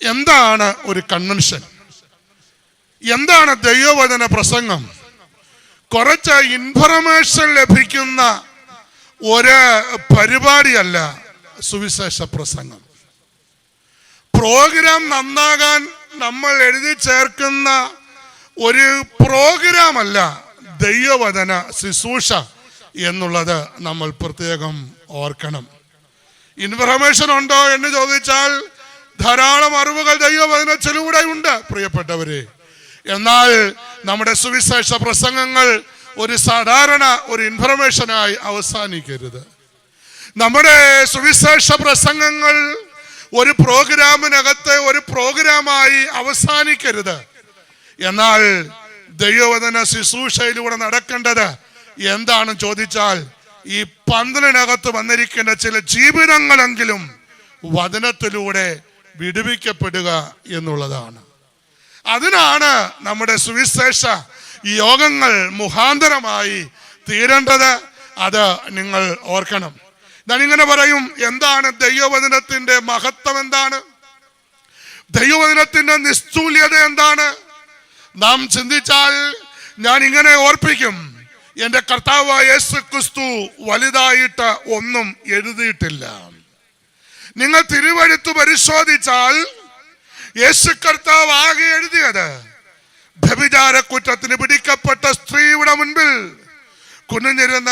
എന്താണ് ഒരു കൺവെൻഷൻ? എന്താണ് ദൈവവചന പ്രസംഗം? കുറച്ച് ഇൻഫർമേഷൻ ലഭിക്കുന്ന ഒരു പരിപാടിയല്ല സുവിശേഷ പ്രസംഗം. പ്രോഗ്രാം നന്നാകാൻ നമ്മൾ എഴുതി ചേർക്കുന്ന ഒരു പ്രോഗ്രാം അല്ല ദൈവവചന ശുശ്രൂഷ എന്നുള്ളത് നമ്മൾ പ്രത്യേകം ഓർക്കണം. ഇൻഫർമേഷൻ ഉണ്ടോ എന്ന് ചോദിച്ചാൽ ധാരാളം അറിവുകൾ ദൈവവചനത്തിലൂടെ ഉണ്ട് പ്രിയപ്പെട്ടവരെ. എന്നാൽ നമ്മുടെ സുവിശേഷ പ്രസംഗങ്ങൾ ഒരു സാധാരണ ഒരു ഇൻഫർമേഷനായി അവസാനിക്കരുത്. നമ്മുടെ സുവിശേഷ പ്രസംഗങ്ങൾ ഒരു പ്രോഗ്രാമിനകത്ത് ഒരു പ്രോഗ്രാമായി അവസാനിക്കരുത്. എന്നാൽ ദൈവവചന ശുശ്രൂഷയിലൂടെ നടക്കേണ്ടത് എന്താണെന്ന് ചോദിച്ചാൽ ഈ പന്തലിനകത്ത് വന്നിരിക്കേണ്ട ചില ജീവിതങ്ങളെങ്കിലും വചനത്തിലൂടെ വിടുവിക്കപ്പെടുക എന്നുള്ളതാണ്. അതിനാണ് നമ്മുടെ സുവിശേഷ യോഗങ്ങൾ മുഖാന്തരമായി തീരേണ്ടത്. അത് നിങ്ങൾ ഓർക്കണം. ഞാനിങ്ങനെ പറയും, എന്താണ് ദൈവവചനത്തിന്റെ മഹത്വം? എന്താണ് ദൈവവചനത്തിന്റെ നിസ്തുല്യത? എന്താണ്? നാം ചിന്തിച്ചാൽ ഞാൻ ഇങ്ങനെ ഓർപ്പിക്കും, എന്റെ കർത്താവായ യേശു ക്രിസ്തു വലുതായിട്ട് ഒന്നും എഴുതിയിട്ടില്ല. നിങ്ങൾ തിരുവെഴുത്ത് പരിശോധിച്ചാൽ യേശു കർത്താവ് ആകെ എഴുതിയത് വ്യഭിചാര കുറ്റത്തിന് പിടിക്കപ്പെട്ട സ്ത്രീയുടെ മുൻപിൽ കുനിഞ്ഞിരുന്ന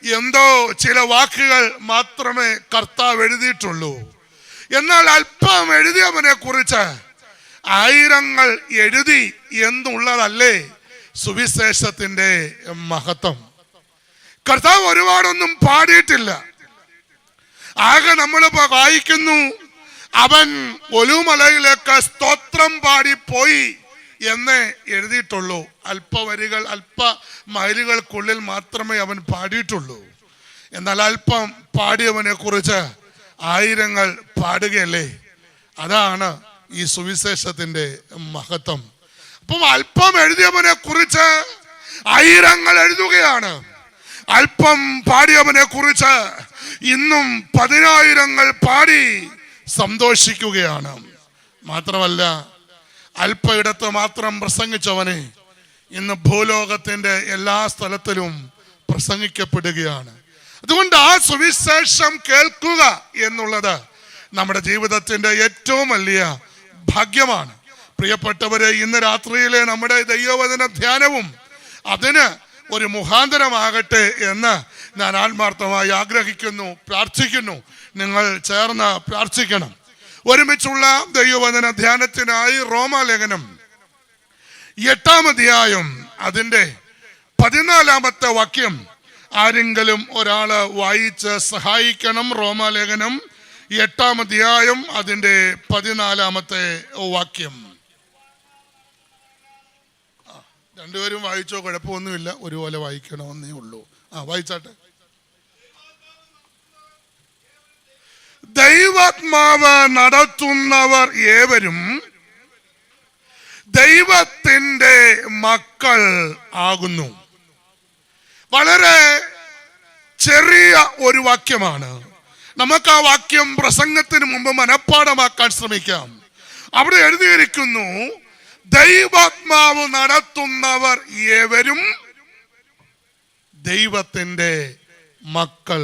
എന്തോ ചില വാക്കുകൾ മാത്രമേ കർത്താവ് എഴുതിയിട്ടുള്ളൂ. എന്നാൽ അല്പം എഴുതിയവനെ കുറിച്ച് ആയിരങ്ങൾ എഴുതി എന്നുള്ളതല്ലേ സുവിശേഷത്തിന്റെ മഹത്വം. കർത്താവ് ഒരുപാടൊന്നും പാടിയിട്ടില്ല. ആകെ നമ്മൾ വായിക്കുന്നു, അവൻ ഒലുമലയിലേക്ക് സ്തോത്രം പാടി പോയി എന്നേ എഴുതിയിട്ടുള്ളൂ. അല്പ വരികൾ, അല്പ മൈലുകൾക്കുള്ളിൽ മാത്രമേ അവൻ പാടിയിട്ടുള്ളൂ. എന്നാൽ അല്പം പാടിയവനെ കുറിച്ച് ആയിരങ്ങൾ പാടുകയല്ലേ. അതാണ് ഈ സുവിശേഷത്തിന്റെ മഹത്വം. അപ്പം അല്പം എഴുതിയവനെ കുറിച്ച് ആയിരങ്ങൾ എഴുതുകയാണ്. അല്പം പാടിയവനെ കുറിച്ച് ഇന്നും 10,000 പാടി സന്തോഷിക്കുകയാണ്. മാത്രമല്ല, അല്പയിടത്ത് മാത്രം പ്രസംഗിച്ചവനെ ഇന്ന് ഭൂലോകത്തിന്റെ എല്ലാ സ്ഥലത്തിലും പ്രസംഗിക്കപ്പെടുകയാണ്. അതുകൊണ്ട് ആ സുവിശേഷം കേൾക്കുക എന്നുള്ളത് നമ്മുടെ ജീവിതത്തിന്റെ ഏറ്റവും വലിയ ഭാഗ്യമാണ്. പ്രിയപ്പെട്ടവരെ, ഇന്ന് രാത്രിയിലെ നമ്മുടെ ദൈവവചന ധ്യാനവും അതിന് ഒരു മുഖാന്തരമാകട്ടെ എന്ന് ഞാൻ ആത്മാർത്ഥമായി ആഗ്രഹിക്കുന്നു, പ്രാർത്ഥിക്കുന്നു. നിങ്ങൾ ചേർന്ന് പ്രാർത്ഥിക്കണം. ഒരുമിച്ചുള്ള ദൈവവചന ധ്യാനത്തിനായി റോമാലേഖനം 8-ാം അധ്യായം അതിൻ്റെ 14-ാമത്തെ വാക്യം ആരെങ്കിലും ഒരാള് വായിച്ച് സഹായിക്കണം. റോമാലേഖനം 8-ാം അധ്യായം അതിൻ്റെ 14-ാമത്തെ വാക്യം. രണ്ടുപേരും വായിച്ചോ, കുഴപ്പമൊന്നുമില്ല, ഒരുപോലെ വായിക്കണമെന്നേ ഉള്ളൂ. വായിച്ചാട്ടെ. ദൈവാത്മാവ് നടത്തുന്നവർ ഏവരും ദൈവത്തിന്റെ മക്കൾ ആകുന്നു. വളരെ ചെറിയ ഒരു വാക്യമാണ്. നമുക്ക് ആ വാക്യം പ്രസംഗത്തിന് മുമ്പ് മനഃപ്പാഠമാക്കാൻ ശ്രമിക്കാം. അവിടെ എഴുതിയിരിക്കുന്നു, ദൈവാത്മാവ് നടത്തുന്നവർ ഏവരും ദൈവത്തിന്റെ മക്കൾ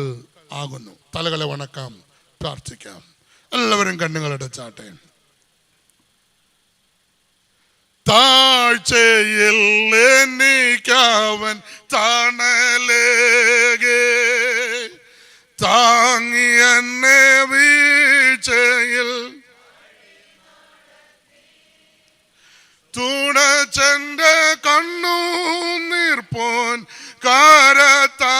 ആകുന്നു. തലകളെ വണക്കാം, പ്രാർത്ഥിക്കാം. എല്ലാവരും കണ്ണുകളടച്ചാട്ടെ. താഴ്ചയിൽ എനിക്കവൻ തണലേകെ താങ്ങി എന്നെ വീഴ്ചയിൽ തുണച്ചെന്റെ കണ്ണുനീർപ്പോൻ കാരത്താൽ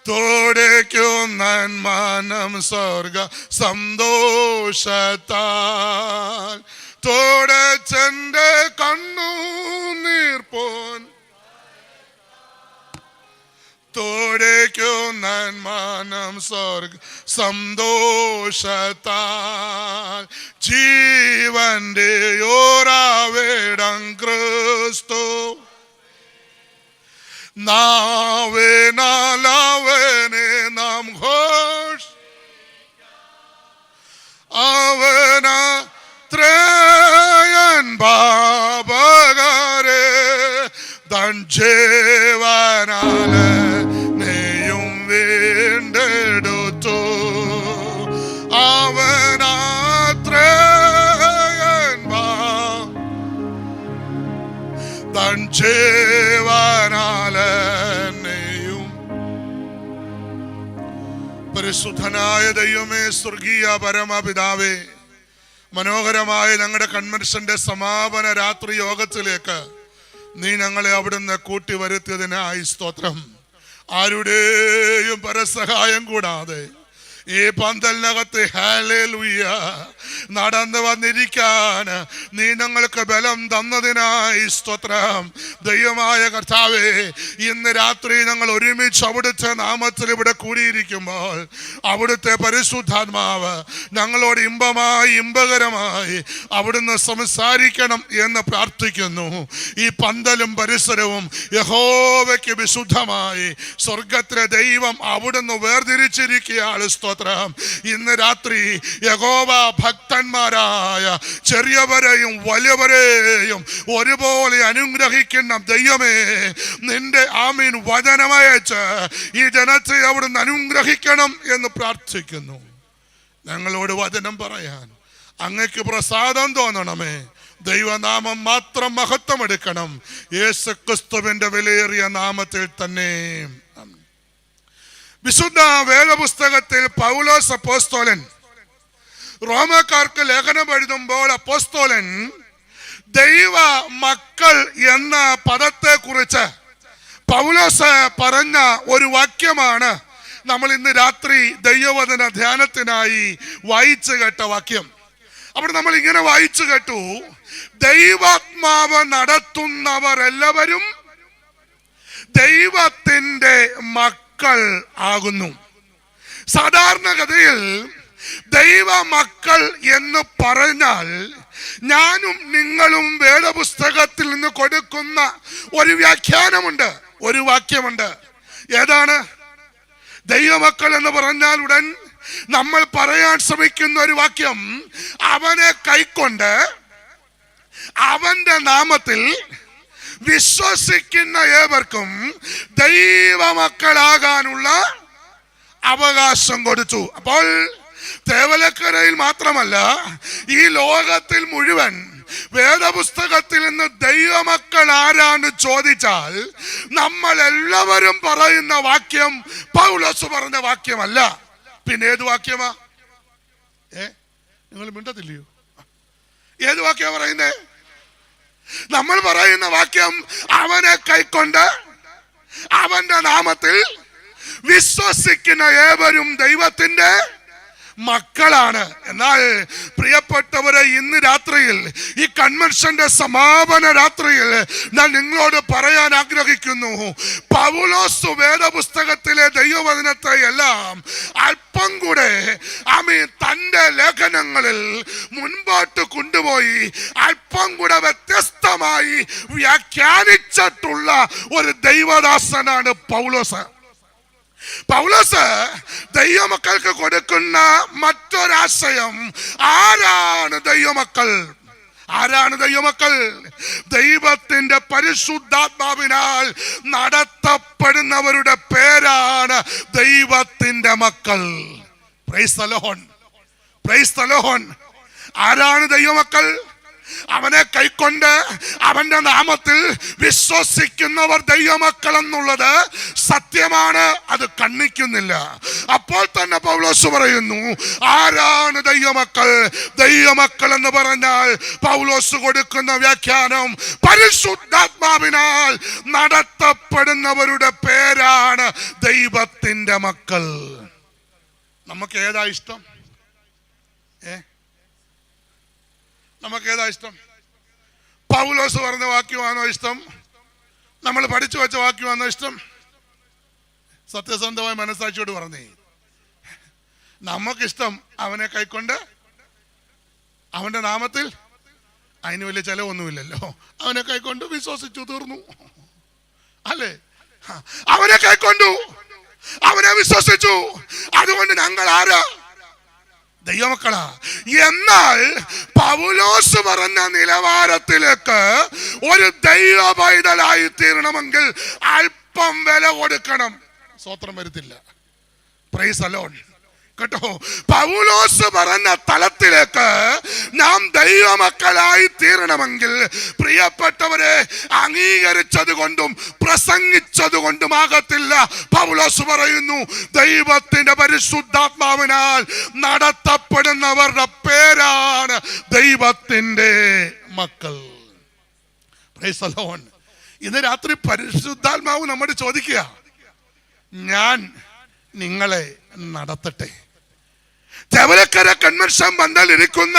തോടയ്ക്കുന്നൻ മാനം സ്വർഗ സന്തോഷത്താൽ തോടച്ചെന്റെ കണ്ണുനീർപ്പോൻ തോടയ്ക്കുന്നൻ മാനം സ്വർഗ സന്തോഷത്താൽ ജീവന്റെ ഓരാവേടം ക്രിസ്തു നാവേനാലവനെ നാം ഘോഷ അവനാ ചേവനാല് നെയ്യും വീണ്ടെടുത്തു. തൻ ചേവനാല് നെയ്യും. പരിശുദ്ധനായ ദൈവമേ, സ്വർഗീയ പരമപിതാവേ, മനോഹരമായ ഞങ്ങളുടെ കൺവെൻഷന്റെ സമാപന രാത്രി യോഗത്തിലേക്ക് നീ ഞങ്ങളെ അവിടുന്ന് കൂട്ടി വരുത്തിയതിനായി സ്തോത്രം. ആരുടെയും പരസഹായം കൂടാതെ ഈ പന്തലിനകത്ത് ഹല്ലേലൂയ നടന്നു വന്നിരിക്കാൻ നീ ഞങ്ങൾക്ക് ബലം തന്നതിനായി സ്തോത്രം. ദൈവമായ കർത്താവേ, ഇന്ന് രാത്രി ഞങ്ങൾ ഒരുമിച്ച് അവിടുത്തെ നാമത്തിൽ ഇവിടെ കൂടിയിരിക്കുമ്പോൾ അവിടുത്തെ പരിശുദ്ധാത്മാവ് ഞങ്ങളോട് ഇമ്പകരമായി അവിടുന്ന് സംസാരിക്കണം എന്ന് പ്രാർത്ഥിക്കുന്നു. ഈ പന്തലും പരിസരവും യഹോവയ്ക്ക് വിശുദ്ധമായി സ്വർഗത്തിലെ ദൈവം അവിടുന്ന് വേർതിരിച്ചിരിക്കുകയാണ്. ഇന്ന് രാത്രി യഹോവ ഭക്തന്മാരായ ചെറിയവരെയും വലിയവരെയും ഒരുപോലെ അനുഗ്രഹിക്കുന്ന ദൈവമേ, നിന്റെ ആമീൻ വചനമയച്ച് ഈ ജനത്തെ അവിടുന്ന് അനുഗ്രഹിക്കണം എന്ന് പ്രാർത്ഥിക്കുന്നു. ഞങ്ങളോട് വചനം പറയാൻ അങ്ങക്ക് പ്രസാദം തോന്നണമേ. ദൈവനാമം മാത്രം മഹത്വം എടുക്കണം. യേശുക്രിസ്തുവിന്റെ വിലയേറിയ നാമത്തിൽ തന്നെ. വിശുദ്ധ വേദപുസ്തകത്തിൽ പൗലോസ് അപ്പോസ്തലൻ റോമക്കാർക്ക് ലേഖനം എഴുതുമ്പോൾ അപ്പോസ്തലൻ ദൈവ മക്കൾ എന്ന പദത്തെ കുറിച്ച് പൗലോസ് പറഞ്ഞ ഒരു വാക്യമാണ് നമ്മൾ ഇന്ന് രാത്രി ദൈവവചന ധ്യാനത്തിനായി വായിച്ചു കേട്ട വാക്യം. അവിടെ നമ്മൾ ഇങ്ങനെ വായിച്ചു കേട്ടു: ദൈവാത്മാവ് നടത്തുന്നവർ എല്ലാവരും ദൈവത്തിന്റെ മക്കൾ ആകുന്നു. സാധാരണഗതിയിൽ ദൈവ മക്കൾ എന്ന് പറഞ്ഞാൽ ഞാനും നിങ്ങളും വേദപുസ്തകത്തിൽ നിന്ന് കൊടുക്കുന്ന ഒരു വ്യാഖ്യാനമുണ്ട്, ഒരു വാക്യമുണ്ട്. ഏതാണ്? ദൈവമക്കൾ എന്ന് പറഞ്ഞാൽ ഉടൻ നമ്മൾ പറയാൻ ശ്രമിക്കുന്ന ഒരു വാക്യം: അവനെ കൈക്കൊണ്ട് അവന്റെ നാമത്തിൽ വിശ്വസിക്കുന്ന ഏവർക്കും ദൈവമക്കളാകാനുള്ള അവകാശം കൊടുത്തു. അപ്പോൾ തേവലക്കരയിൽ മാത്രമല്ല, ഈ ലോകത്തിൽ മുഴുവൻ വേദപുസ്തകത്തിൽ നിന്ന് ദൈവമക്കൾ ആരാന്ന് ചോദിച്ചാൽ നമ്മൾ എല്ലാവരും പറയുന്ന വാക്യം പൗലോസ് പറഞ്ഞ വാക്യമല്ല. പിന്നെ ഏത് വാക്യമാ? നിങ്ങൾ മിണ്ടത്തില്ലയോ? ഏത് വാക്യാ പറയുന്നേ? നമ്മൾ പറയുന്ന വാക്യം അവനെ കൈക്കൊണ്ട് അവന്റെ നാമത്തിൽ വിശ്വസിക്കുന്ന ഏവരും ദൈവത്തിന്റെ മക്കളാണ്. എന്നാൽ പ്രിയപ്പെട്ടവരെ, ഇന്ന് രാത്രിയിൽ ഈ കൺവെൻഷന്റെ സമാപന രാത്രിയിൽ ഞാൻ നിങ്ങളോട് പറയാൻ ആഗ്രഹിക്കുന്നു, പൗലോസ് വേദപുസ്തകത്തിലെ ദൈവവചനത്തെ എല്ലാം അല്പം കൂടെ തന്റെ ലേഖനങ്ങളിൽ മുൻപോട്ട് കൊണ്ടുപോയി അല്പം കൂടെ വ്യത്യസ്തമായി വ്യാഖ്യാനിച്ചിട്ടുള്ള ഒരു ദൈവദാസനാണ് പൗലോസ്. പൗലോസ് ദൈവമക്കൾക്ക് കൊടുക്കുന്ന മറ്റൊരാശയം, ആരാണ് ദൈവമക്കൾ? ആരാണ് ദൈവമക്കൾ? ദൈവത്തിന്റെ പരിശുദ്ധാത്മാവിനാൽ നടത്തപ്പെടുന്നവരുടെ പേരാണ് ദൈവത്തിന്റെ മക്കൾ. Price the Lord, praise the Lord. ആരാണ് ദൈവമക്കൾ? അവനെ കൈക്കൊണ്ട് അവന്റെ നാമത്തിൽ വിശ്വസിക്കുന്നവർ ദൈവമക്കൾ എന്നുള്ളത് സത്യമാണ്, അത് കണ്ണിക്കുന്നില്ല. അപ്പോൾ തന്നെ പൗലോസ് പറയുന്നു, ആരാണ് ദൈവമക്കൾ? ദൈവമക്കൾ എന്ന് പറഞ്ഞാൽ പൗലോസ് കൊടുക്കുന്ന വ്യാഖ്യാനം, പരിശുദ്ധാത്മാവിനാൽ നടത്തപ്പെടുന്നവരുടെ പേരാണ് ദൈവത്തിന്റെ മക്കൾ. നമുക്ക് ഏതാ ഇഷ്ടം? നമുക്ക് ഏതാ ഇഷ്ടം? പൗലോസ് പറഞ്ഞ വാക്യമാണോ ഇഷ്ടം? നമ്മൾ പഠിച്ചു വെച്ച വാക്യമാണോ ഇഷ്ടം? സത്യസന്ധമായ മനസ്സാക്ഷിയോട് പറഞ്ഞേ, നമുക്കിഷ്ടം അവനെ കൈക്കൊണ്ട് അവന്റെ നാമത്തിൽ, അതിന് വലിയ ചെലവൊന്നുമില്ലല്ലോ, അവനെ കൈക്കൊണ്ട് വിശ്വസിച്ചു, തീർന്നു അല്ലേ? അവനെ കൈക്കൊണ്ടു, അവനെ വിശ്വസിച്ചു, അതുകൊണ്ട് ഞങ്ങൾ ആരാ? ദൈവമക്കളാ. എന്നാൽ പൗലോസ് പറഞ്ഞ നിലവാരത്തിലേക്ക് ഒരു ദൈവ പൈതലായി തീരണമെങ്കിൽ അല്പം വില കൊടുക്കണം. സ്വത്രം വരുത്തില്ല. Praise the Lord. കേട്ടോ, പൗലോസ് പറഞ്ഞ തലത്തിലേക്ക് നാം ദൈവമക്കളായി തീരണമെങ്കിൽ പ്രിയപ്പെട്ടവരെ, അംഗീകരിച്ചത് കൊണ്ടും പ്രസംഗിച്ചത് കൊണ്ടുമാകത്തില്ല. പൗലോസ് പറയുന്നു, ദൈവത്തിന്റെ പരിശുദ്ധാത്മാവിനാൽ നടത്തപ്പെടുന്നവരുടെ പേരാണ് ദൈവത്തിന്റെ മക്കൾ. Price the Lord. ഇന്ന് രാത്രി പരിശുദ്ധാത്മാവ് നമ്മോട് ചോദിക്കുക, ഞാൻ നിങ്ങളെ നടത്തട്ടെ? ചവലക്കര കൺവെൻഷൻ പന്തലിരിക്കുന്ന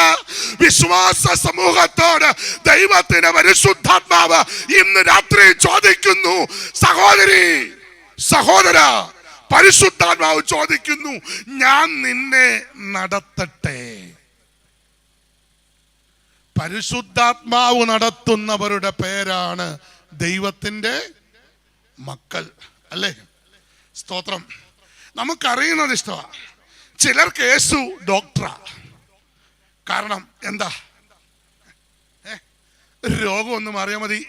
വിശ്വാസ സമൂഹത്തോട് ദൈവത്തിന്റെ പരിശുദ്ധാത്മാവ് ഇന്ന് രാത്രി ചോദിക്കുന്നു, സഹോദരി, സഹോദര, പരിശുദ്ധാത്മാവ് ചോദിക്കുന്നു, ഞാൻ നിന്നെ നടത്തട്ടെ? പരിശുദ്ധാത്മാവ് നടത്തുന്നവരുടെ പേരാണ് ദൈവത്തിന്റെ മക്കൾ. അല്ലേ? സ്തോത്രം. നമുക്കറിയുന്നത് ഇഷ്ടമാണ്. ചിലർക്ക് യേശു ഡോക്ടറാ. കാരണം എന്താ? രോഗം ഒന്ന് മാറിയാൽ മതി.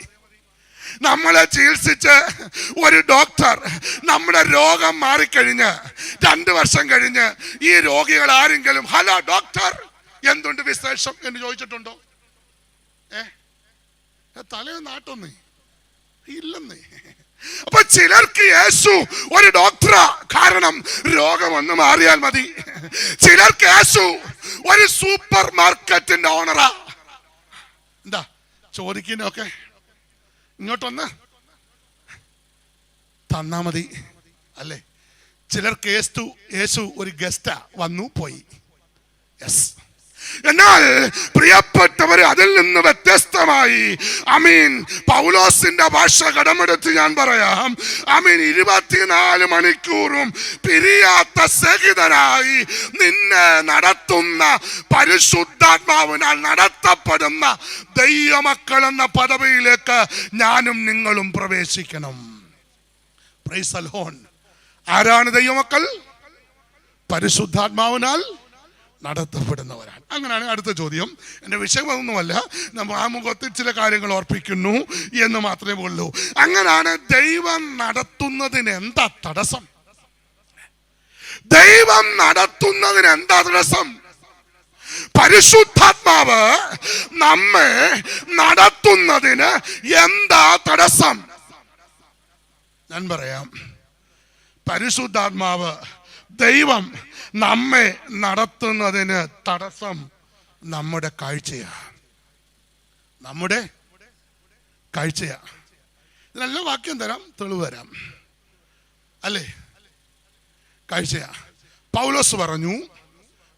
നമ്മളെ ചികിത്സിച്ച് ഒരു ഡോക്ടർ നമ്മുടെ രോഗം മാറിക്കഴിഞ്ഞ് 2 വർഷം കഴിഞ്ഞ് ഈ രോഗികൾ ആരെങ്കിലും ഹലോ ഡോക്ടർ എന്തുണ്ട് വിശേഷം എന്ന് ചോദിച്ചിട്ടുണ്ടോ? തലേ നാട്ടൊന്നേ ഇല്ലെന്നേ. അപ്പൊ ചിലർക്ക് യേശു ഒരു ഡോക്ടറാ, കാരണം രോഗം ഒന്ന് മാറിയാൽ മതി. ചിലർക്ക് യേശു ഒരു സൂപ്പർ മാർക്കറ്റിന്റെ ഓണറാ. എന്താ ചോദിക്കുന്നൊക്കെ ഇങ്ങോട്ടൊന്ന് തന്നാ മതി, അല്ലേ? ചിലർക്ക് യേശു ഒരു ഗസ്റ്റാ, വന്നു പോയി. യെസ്. എന്നാൽ പ്രിയപ്പെട്ടവരെ, അതിൽ നിന്ന് വ്യത്യസ്തമായി പൗലോസിന്റെ ഭാഷ കടമെടുത്ത് ഞാൻ പറയാം. 24 മണിക്കൂറും പിരിയാത്ത സഹിതനായി നിന്നെ നടത്തുന്ന പരിശുദ്ധാത്മാവിനാൽ നടത്തപ്പെടുന്ന ദൈവമക്കൾ എന്ന പദവിയിലേക്ക് ഞാനും നിങ്ങളും പ്രവേശിക്കണം. Price the Lord. ആരാണ് ദൈവമക്കൾ? പരിശുദ്ധാത്മാവിനാൽ നടത്തപ്പെടുന്നവരാണ്. അങ്ങനെയാണ് അടുത്ത ചോദ്യം. എൻ്റെ വിഷയമൊന്നുമല്ല, നമ്മൾ ആമുഖത്തിൽ ചില കാര്യങ്ങൾ ഓർപ്പിക്കുന്നു എന്ന് മാത്രമേ ഉള്ളൂ. അങ്ങനെയാണ് ദൈവം നടത്തുന്നതിന് എന്താ തടസ്സം? ദൈവം നടത്തുന്നതിന് എന്താ തടസ്സം? പരിശുദ്ധാത്മാവ് നമ്മെ നടത്തുന്നതിന് എന്താ തടസ്സം? ഞാൻ പറയാം. പരിശുദ്ധാത്മാവ്, ദൈവം നമ്മെ നടത്തുന്നതിന് തടസ്സം നമ്മുടെ കാഴ്ചയാ. നമ്മുടെ കാഴ്ചയാ. ഇതിനെല്ലാം വാക്യം തരാം, തെളിവ് തരാം, അല്ലേ? കാഴ്ചയാ. പൗലോസ് പറഞ്ഞു,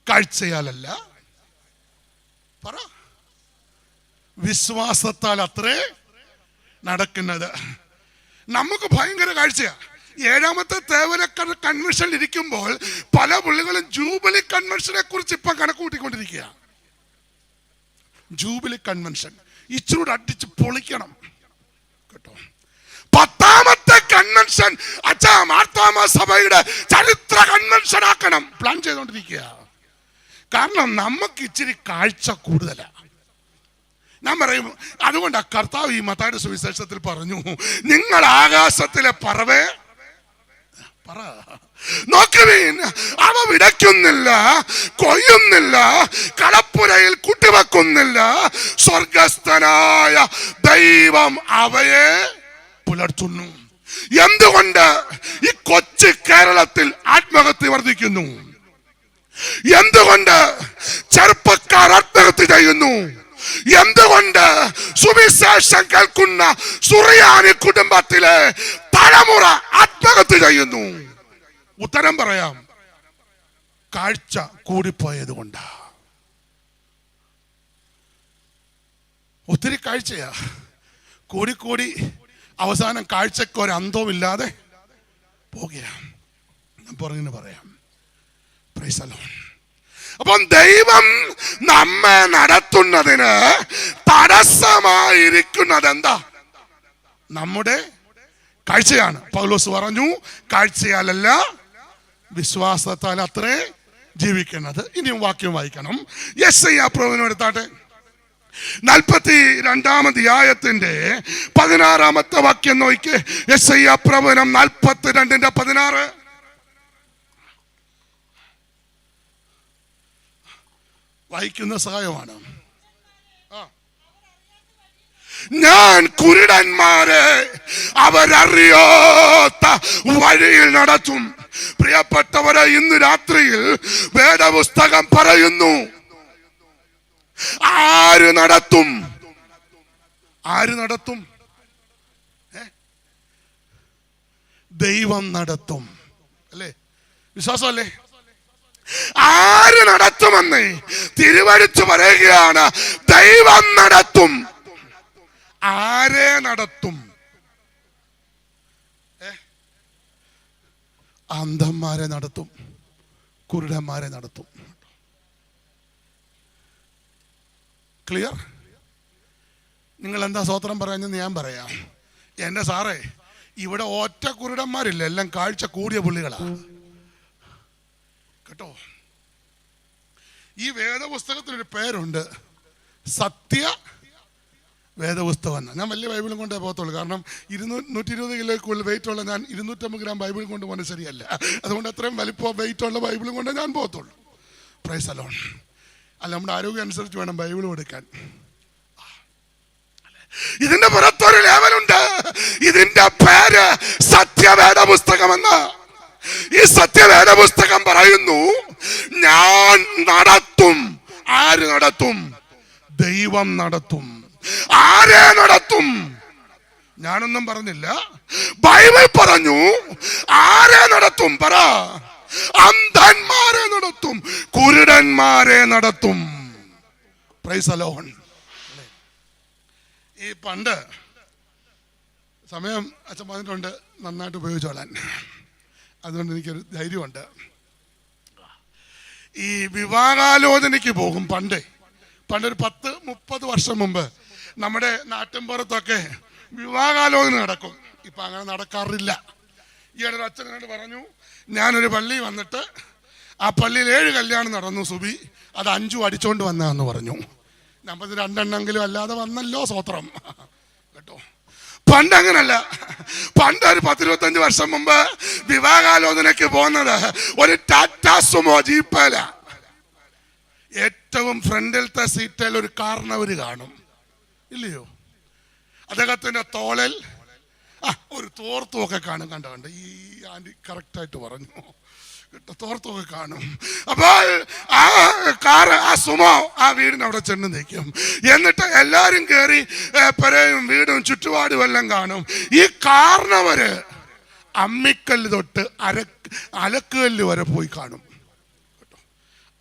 കാഴ്ചയാലല്ല, പറ, വിശ്വാസത്താൽ അത്രേ നടക്കുന്നത്. നമുക്ക് ഭയങ്കര കാഴ്ചയാ. 7ാമത്തെ തേവലക്കര കൺവെൻഷൻ ഇരിക്കുമ്പോൾ പല പുള്ളികളും ജൂബിലി കൺവെൻഷനെ കുറിച്ച് ഇപ്പൊ കണക്ക് കൂട്ടിക്കൊണ്ടിരിക്കുക. ജൂബിലി കൺവെൻഷൻ ഇച്ചിരൂടെ അടിച്ച് പൊളിക്കണം കേട്ടോ. 10ാമത്തെ കൺവെൻഷൻ മാർത്തോമാ സഭയുടെ ചരിത്ര കൺവെൻഷൻ ആക്കണം പ്ലാൻ ചെയ്തുകൊണ്ടിരിക്കുക. കാരണം നമുക്ക് ഇച്ചിരി കാഴ്ച കൂടുതലാ. ഞാൻ പറയും, അതുകൊണ്ടാ കർത്താവ് ഈ മത്തായിയുടെ സുവിശേഷത്തിൽ പറഞ്ഞു, നിങ്ങൾ ആകാശത്തിലെ പറവേ നോക്കുവീൻ, അവ വിതയ്ക്കുന്നില്ല, കൊയ്യുന്നില്ല, കളപ്പുരയിൽ കുട്ടിവെക്കുന്നില്ല, സ്വർഗസ്ഥനായ ദൈവം അവയെ പുലർത്തുന്നു. എന്തുകൊണ്ട് ഈ കൊച്ചു കേരളത്തിൽ ആത്മഹത്യ വർദ്ധിക്കുന്നു? എന്തുകൊണ്ട് ചെറുപ്പക്കാർ ആത്മഹത്യ ചെയ്യുന്നു? എന്തുകൊണ്ട് സുവിശേഷം കേൾക്കുന്ന സുറിയാനി കുടുംബത്തിലെ തലമുറ ആത്മഹത്യ ചെയ്യുന്നു? ഉത്തരം പറയാം, കാഴ്ച കൂടിപ്പോയത് കൊണ്ടാ. ഒത്തിരി കാഴ്ചയാ, കൂടിക്കൂടി അവസാനം കാഴ്ചക്ക് ഒരു അന്തവുമില്ലാതെ പോകുകയാണ്. ഞാൻ പറഞ്ഞു പറയാം. Price the Lord. അപ്പം ദൈവം നമ്മെ നടത്തുന്നതിന് തടസ്സമായിരിക്കുന്നത് എന്താ? നമ്മുടെ കാഴ്ചയാണ്. പൗലോസ് പറഞ്ഞു, കാഴ്ചയാലല്ല, വിശ്വാസത്താൽ അത്രേ ജീവിക്കുന്നത്. ഇനിയും വാക്യം വായിക്കണം. യെശയ്യാ പ്രവചനം എടുത്താട്ടെ. 42-ാം അധ്യായത്തിന്റെ 16-ാമത്തെ വാക്യം നോക്കിക്കേ. യെശയ്യാ പ്രവചനം 42:16. വായിക്കുന്ന സഹായമാണ്. ഞാൻ കുരുടന്മാരെ അവരറിയാത്ത വഴിയിൽ നടത്തും. പ്രിയപ്പെട്ടവരെ, ഇന്ന് രാത്രിയിൽ വേദപുസ്തകം പറയുന്നു, ആര് നടത്തും? ആര് നടത്തും? ദൈവം നടത്തും. അല്ലേ? വിശ്വാസമല്ലേ? ആര് നടത്തുമെന്ന് തിരുവഴുത്ത് പറയുകയാണ്. ദൈവം നടത്തും. ആരെ നടത്തും? അന്ധന്മാരെ നടത്തും, കുരുടന്മാരെ നടത്തും. ക്ലിയർ? നിങ്ങൾ എന്താ സ്തോത്രം പറയുന്നത്? ഞാൻ പറയാം. എന്റെ സാറേ, ഇവിടെ ഒറ്റ കുരുടന്മാരില്ല, എല്ലാം കാഴ്ച കൂടിയ പുള്ളികളാണ് കേട്ടോ. ഈ വേദപുസ്തകത്തിനൊരു പേരുണ്ട്, സത്യ വേദപുസ്തകം. ഞാൻ വലിയ ബൈബിളും കൊണ്ടേ പോകത്തുള്ളൂ. കാരണം 120 കിലോ കൂടുതൽ വെയിറ്റ് ഉള്ള ഞാൻ 250 ഗ്രാം ബൈബിൾ കൊണ്ട് പോകുന്നത് ശരിയല്ല. അതുകൊണ്ട് അത്രയും വലിപ്പം വെയിറ്റ് ഉള്ള ബൈബിളും കൊണ്ടേ ഞാൻ പോകത്തുള്ളൂ. Price the Lord. അല്ല, നമ്മുടെ ആരോഗ്യം അനുസരിച്ച് വേണം ബൈബിളും എടുക്കാൻ. ഇതിന്റെ പുറത്തൊരു ലെവലുണ്ട്. ഇതിന്റെ പേര് സത്യവേദ പുസ്തകമെന്ന്. ഈ സത്യവേദ പുസ്തകം പറയുന്നു, ഞാൻ നടത്തും. ആര് നടത്തും? ദൈവം നടത്തും. ആരെ നടത്തും? ഞാനൊന്നും പറഞ്ഞില്ല, ബൈബിൾ പറഞ്ഞു. ആരെ നടത്തും? പറ. അന്ധന്മാരെ നടത്തും, കുരുടന്മാരെ നടത്തും. Price the Lord. ഈ പണ്ട് സമയം അച്ഛൻ പറഞ്ഞിട്ടുണ്ട് നന്നായിട്ട് ഉപയോഗിച്ചോളാൻ. അതുകൊണ്ട് എനിക്കൊരു ധൈര്യമുണ്ട്. ഈ വിവാഹാലോചനയ്ക്ക് പോകും. പണ്ടൊരു 10-30 വർഷം മുമ്പ് നമ്മുടെ നാട്ടിൻപുറത്തൊക്കെ വിവാഹാലോചന നടക്കും. ഇപ്പം അങ്ങനെ നടക്കാറില്ല. ഈയിടെ അച്ഛനോട് പറഞ്ഞു, ഞാനൊരു പള്ളി വന്നിട്ട് ആ പള്ളിയിൽ 7 കല്യാണം നടന്നു സുബി, അത് 5 അടിച്ചോണ്ട് വന്നതെന്ന് പറഞ്ഞു. നമ്മൾ 2 അല്ലാതെ വന്നല്ലോ, സ്വത്രം കേട്ടോ. പണ്ട് അങ്ങനല്ല. പണ്ട് ഒരു 10-25 വർഷം മുമ്പ് വിവാഹാലോചനയ്ക്ക് പോകുന്നത് ഒരു ടാറ്റാ സുമോ ജീപ്പേല. ഏറ്റവും ഫ്രണ്ടിലത്തെ സീറ്റിൽ ഒരു കാരണവര് കാണും, ഇല്ലയോ? അദ്ദേഹത്തിന്റെ തോളിൽ ഒരു തോർത്തുമൊക്കെ കാണും. കണ്ട് ഈ ആന്റി കറക്റ്റായിട്ട് പറഞ്ഞു, തോർത്തൊക്കെ കാണും. അപ്പോൾ ആ കാറ്, ആ സുമോ ആ വീടിന് അവിടെ ചെന്ന് നിൽക്കും. എന്നിട്ട് എല്ലാരും കയറി പെരയും വീടും ചുറ്റുപാടും എല്ലാം കാണും. ഈ കാരണവര് അമ്മിക്കല്ല് തൊട്ട് അലക്കുകല്ല് വരെ പോയി കാണും കേട്ടോ.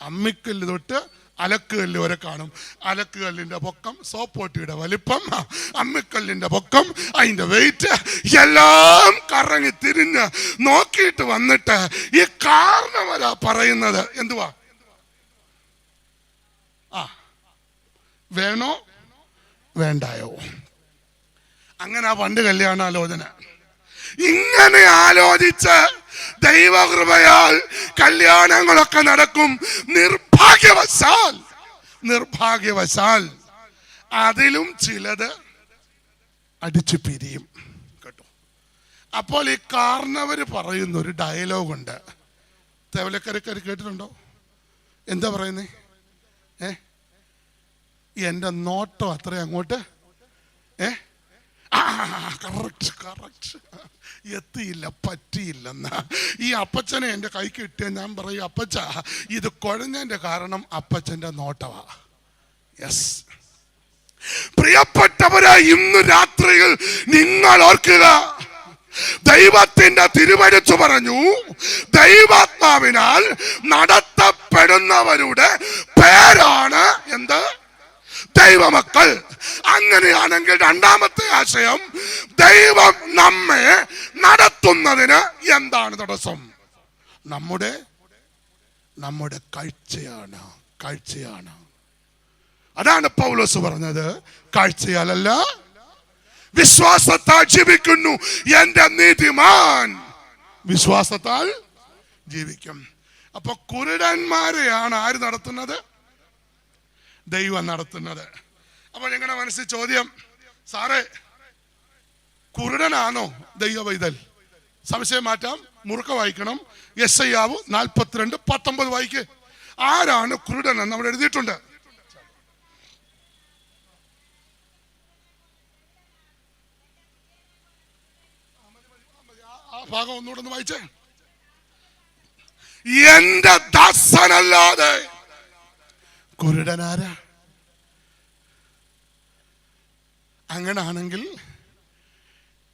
അമ്മിക്കല്ല് തൊട്ട് അലക്കുകല്ല് വരെ കാണും. അലക്കുകല്ലിന്റെ പൊക്കം, സോപ്പോട്ടിയുടെ വലിപ്പം, അമ്മിക്കല്ലിന്റെ പൊക്കം, അതിന്റെ വെയിറ്റ് എല്ലാം കറങ്ങി തിരിഞ്ഞ് നോക്കിയിട്ട് വന്നിട്ട് ഈ കാരണവരാ പറയുന്നത്, എന്തുവാ? വേണോ വേണ്ടായോ? അങ്ങനെ പണ്ട് കല്യാണാലോചന. ഇങ്ങനെ ആലോചിച്ച് ദൈവകൃപയാൽ കല്യാണങ്ങളൊക്കെ നടക്കും. നിർഭാഗ്യവശാൽ അതിലും ചിലത് അടിച്ചു പിരിയും കേട്ടോ. അപ്പോൾ ഈ കാരണവര് പറയുന്ന ഒരു ഡയലോഗുണ്ട്. തേവലക്കരക്കാർ കേട്ടിട്ടുണ്ടോ? എന്താ പറയുന്നേ? എൻ്റെ നോട്ടം അത്രയും അങ്ങോട്ട് കറക്റ്റ് എത്തിയില്ല, പറ്റിയില്ലെന്ന്. ഈ അപ്പച്ചനെ എൻ്റെ കൈക്ക് കിട്ടിയ ഞാൻ പറയും, അപ്പച്ച ഇത് കുഴഞ്ഞതിൻ്റെ കാരണം അപ്പച്ചൻ്റെ നോട്ടവാ. യെസ്, പ്രിയപ്പെട്ടവരെ, ഇന്ന് രാത്രിയിൽ നിങ്ങൾ ഓർക്കുക, ദൈവത്തിന്റെ തിരുവഴുത്ത് പറഞ്ഞു, ദൈവാത്മാവിനാൽ നടത്തപ്പെടുന്നവരുടെ പേരാണ് എന്ത്? ദൈവമക്കൾ. അങ്ങനെയാണെങ്കിൽ രണ്ടാമത്തെ ആശയം, ദൈവം നമ്മെ നടത്തുന്നതിന് എന്താണ് തടസ്സം? നമ്മുടെ കാഴ്ചയാണ്. അതാണ് പൗലോസ് പറഞ്ഞത്, കാഴ്ചയാലല്ല വിശ്വാസത്താൽ ജീവിക്കുന്നു എന്റെ നീതിമാൻ. വിശ്വാസത്താൽ ജീവിക്കും. അപ്പൊ കുരുടന്മാരെയാണ് ആര് നടത്തുന്നത്? ദൈവം നടത്തുന്നത്. അപ്പോൾ നിങ്ങളുടെ മനസ്സിൽ ചോദ്യം, സാറേ കുരുടനാണോ ദൈവ പൈതൽ? സംശയം മാറ്റാം, മുറുക്ക വായിക്കണം. യെശയ്യാവ് 42:19 വായിക്ക്. ആരാണ് കുരുടൻ എന്ന് അവിടെ എഴുതിയിട്ടുണ്ട്. ആ ഭാഗം ഒന്നുകൂടെ ഒന്ന് വായിച്ചേ. എന്റെ ദാസനല്ലാതെ കുരുടനാരാ? അങ്ങനാണെങ്കിൽ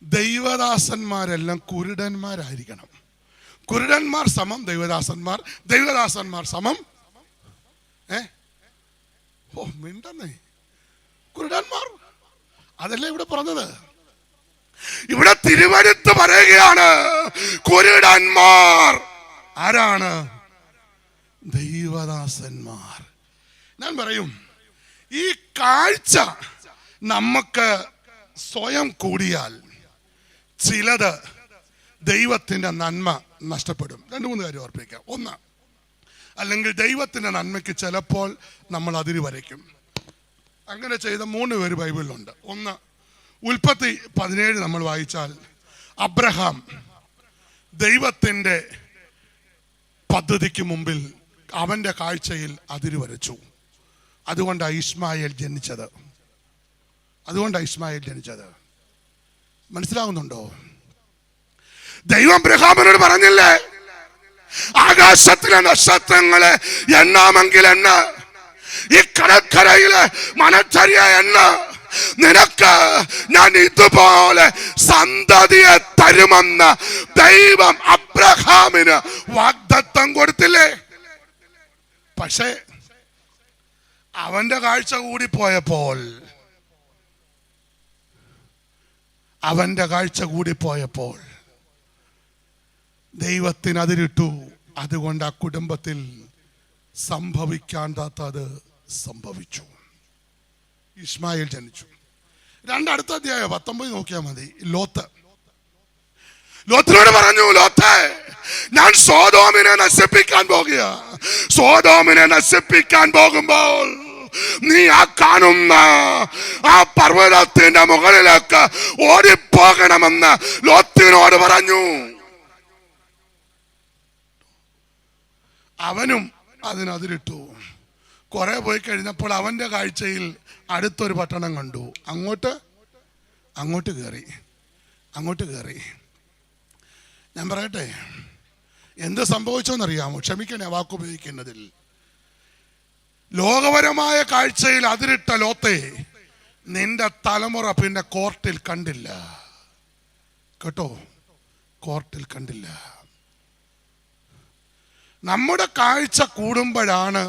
ദൈവദാസന്മാരെല്ലാം കുരുടന്മാരായിരിക്കണം. കുരുടന്മാർ സമം ദൈവദാസന്മാർ, ദൈവദാസന്മാർ സമം മിണ്ടന്നേ കുരുടന്മാർ. അതല്ലേ ഇവിടെ പറഞ്ഞത്? ഇവിടെ തിരുവഴുത്ത് പറയുകയാണ് കുരുടന്മാർ ആരാണ്? ദൈവദാസന്മാർ. ഞാൻ പറയും, ഈ കാഴ്ച നമുക്ക് സ്വയം കൂടിയാൽ ചിലത് ദൈവത്തിന്റെ നന്മ നഷ്ടപ്പെടും. 2-3 കാര്യം ഓർപ്പിക്കാം. ഒന്ന്, അല്ലെങ്കിൽ ദൈവത്തിന്റെ നന്മയ്ക്ക് ചിലപ്പോൾ നമ്മൾ അതിര് വരയ്ക്കും. അങ്ങനെ ചെയ്ത 3 പേര് ബൈബിളിലുണ്ട്. ഒന്ന്, ഉൽപ്പത്തി 17 നമ്മൾ വായിച്ചാൽ അബ്രഹാം ദൈവത്തിന്റെ പദ്ധതിക്ക് മുമ്പിൽ അവന്റെ കാഴ്ചയിൽ അതിര് വരച്ചു. അതുകൊണ്ടാണ് ഇസ്മായേൽ ജനിച്ചത്. മനസ്സിലാകുന്നുണ്ടോ? ദൈവം അബ്രഹാമിനോട് പറഞ്ഞില്ലേ, ആകാശത്തിലെ നക്ഷത്രങ്ങളെ എണ്ണാമെങ്കിൽ എണ്ണ, ഈ കടക്കരയിലെ മണച്ചരിയ എണ്ണ, നിനക്ക് ഞാൻ ഇതുപോലെ സന്തതിയെ തരുമെന്ന് ദൈവം അബ്രഹാമിന് വാഗ്ദത്തം കൊടുത്തില്ലേ? പക്ഷേ അവന്റെ കാഴ്ച കൂടിപ്പോയപ്പോൾ ദൈവത്തിന് അതിരിട്ടു. അതുകൊണ്ട് ആ കുടുംബത്തിൽ സംഭവിക്കാത്തത് സംഭവിച്ചു. ഇസ്മായിൽ ജനിച്ചു. 2 അടുത്ത അധ്യായം 19 നോക്കിയാൽ മതി. ലോത്തിനോട് പറഞ്ഞു, ലോത്തേ, ഞാൻ സോദോമിനെ നശിപ്പിക്കാൻ പോകുമ്പോൾ നീ ആ കാണുന്ന ആ പർവ്വതത്തിന്റെ മുകളിലേക്ക് ഓടിപ്പോകണമെന്ന് ലോത്തിനോട് പറഞ്ഞു. അവനും അതിനതിരിട്ടു. കുറെ പോയി കഴിഞ്ഞപ്പോൾ അവന്റെ കാഴ്ചയിൽ അടുത്തൊരു പട്ടണം കണ്ടു. അങ്ങോട്ട് കയറി. ഞാൻ പറയട്ടെ, എന്ത് സംഭവിച്ചോന്നറിയാമോ? ക്ഷമിക്കണേ വാക്കുപയോഗിക്കുന്നതിൽ. ലോകപരമായ കാഴ്ചയിൽ അതിരിട്ട ലോത്തെ നിന്റെ തലമുറ പിന്നെ കോർട്ടിൽ കണ്ടില്ല കേട്ടോ. കോർട്ടിൽ കണ്ടില്ല. നമ്മുടെ കാഴ്ച കൂടുമ്പോഴാണ്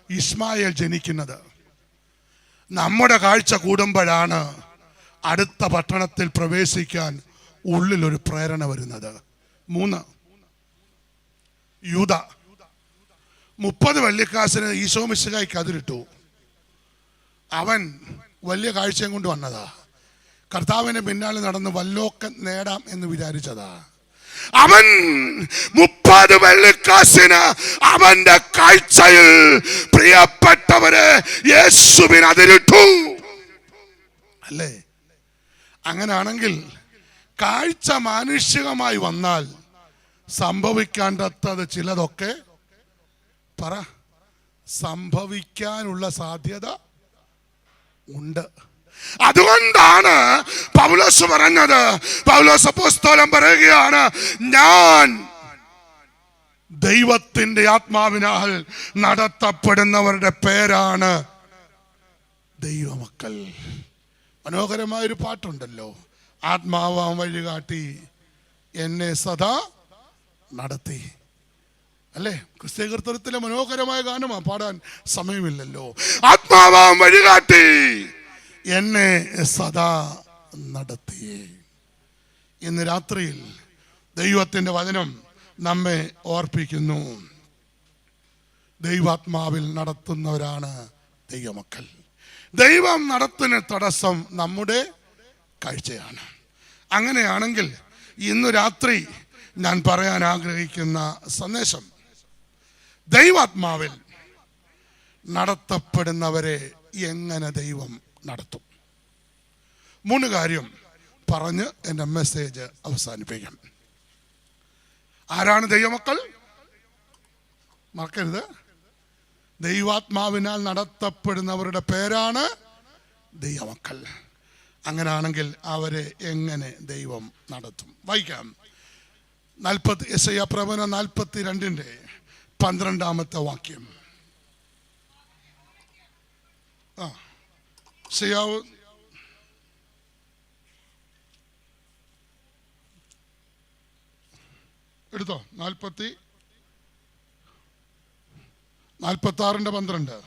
ഇസ്മായേൽ ജനിക്കുന്നത്. നമ്മുടെ കാഴ്ച കൂടുമ്പോഴാണ് അടുത്ത പട്ടണത്തിൽ പ്രവേശിക്കാൻ ഉള്ളിലൊരു പ്രേരണ വരുന്നത്. 3, യൂദ 30 വെള്ളിക്കാശിന് ഈശോ മിശിഹായ്ക്ക് അതിരിട്ടു. അവൻ വലിയ കാഴ്ചയും കൊണ്ട് വന്നതാ. കർത്താവിന്റെ പിന്നാലെ നടന്ന് വല്ലൊക്കെ നേടാം എന്ന് വിചാരിച്ചതാ. അവൻ 30 വെള്ളിക്കാശിന് അവന്റെ കാഴ്ചയിൽ പ്രിയപ്പെട്ടവരെ യേശുവിന് അതിരിട്ടു അല്ലേ? അങ്ങനാണെങ്കിൽ കാഴ്ച മാനുഷികമായി വന്നാൽ സംഭവിക്കാണ്ടത് ചിലതൊക്കെ സംഭവിക്കാനുള്ള സാധ്യത ഉണ്ട്. അതുകൊണ്ടാണ് പൗലോസ് പറഞ്ഞത്. പൗലോസ് അപ്പോസ്തലൻ പറയുകയാണ്, ഞാൻ ദൈവത്തിന്റെ ആത്മാവിനാൽ നടത്തപ്പെടുന്നവരുടെ പേരാണ് ദൈവമക്കൾ. മനോഹരമായൊരു പാട്ടുണ്ടല്ലോ, ആത്മാവാം വഴികാട്ടി എന്നെ സദാ നടത്തി അല്ലേ? ക്രിസ്തീയ കീർത്തനത്തിലെ മനോഹരമായ ഗാനമാണ്, പാടാൻ സമയമില്ലല്ലോ. ആത്മാവാം വഴികാട്ടി എന്നെ സദാ നടത്തി. ഇന്ന് രാത്രിയിൽ ദൈവത്തിന്റെ വചനം നമ്മെ ഓർപ്പിക്കുന്നു, ദൈവാത്മാവിൽ നടത്തുന്നവരാണ് ദൈവമക്കൾ. ദൈവം നടത്തുന്ന തടസ്സം നമ്മുടെ കാഴ്ചയാണ്. അങ്ങനെയാണെങ്കിൽ ഇന്ന് രാത്രി ഞാൻ പറയാൻ ആഗ്രഹിക്കുന്ന സന്ദേശം, ദൈവാത്മാവിൽ നടത്തപ്പെടുന്നവരെ എങ്ങനെ ദൈവം നടത്തും? 3 കാര്യം പറഞ്ഞ് എൻ്റെ മെസ്സേജ് അവസാനിപ്പിക്കാം. ആരാണ് ദൈവമക്കൾ? മറക്കരുത്, ദൈവാത്മാവിനാൽ നടത്തപ്പെടുന്നവരുടെ പേരാണ് ദൈവമക്കൾ. അങ്ങനെയാണെങ്കിൽ അവരെ എങ്ങനെ ദൈവം നടത്തും? വായിക്കാം. യെശയ്യാ പ്രവചനം 42:12 വാക്യം. യെശയ്യാവ് എടുത്തോ. 46:12.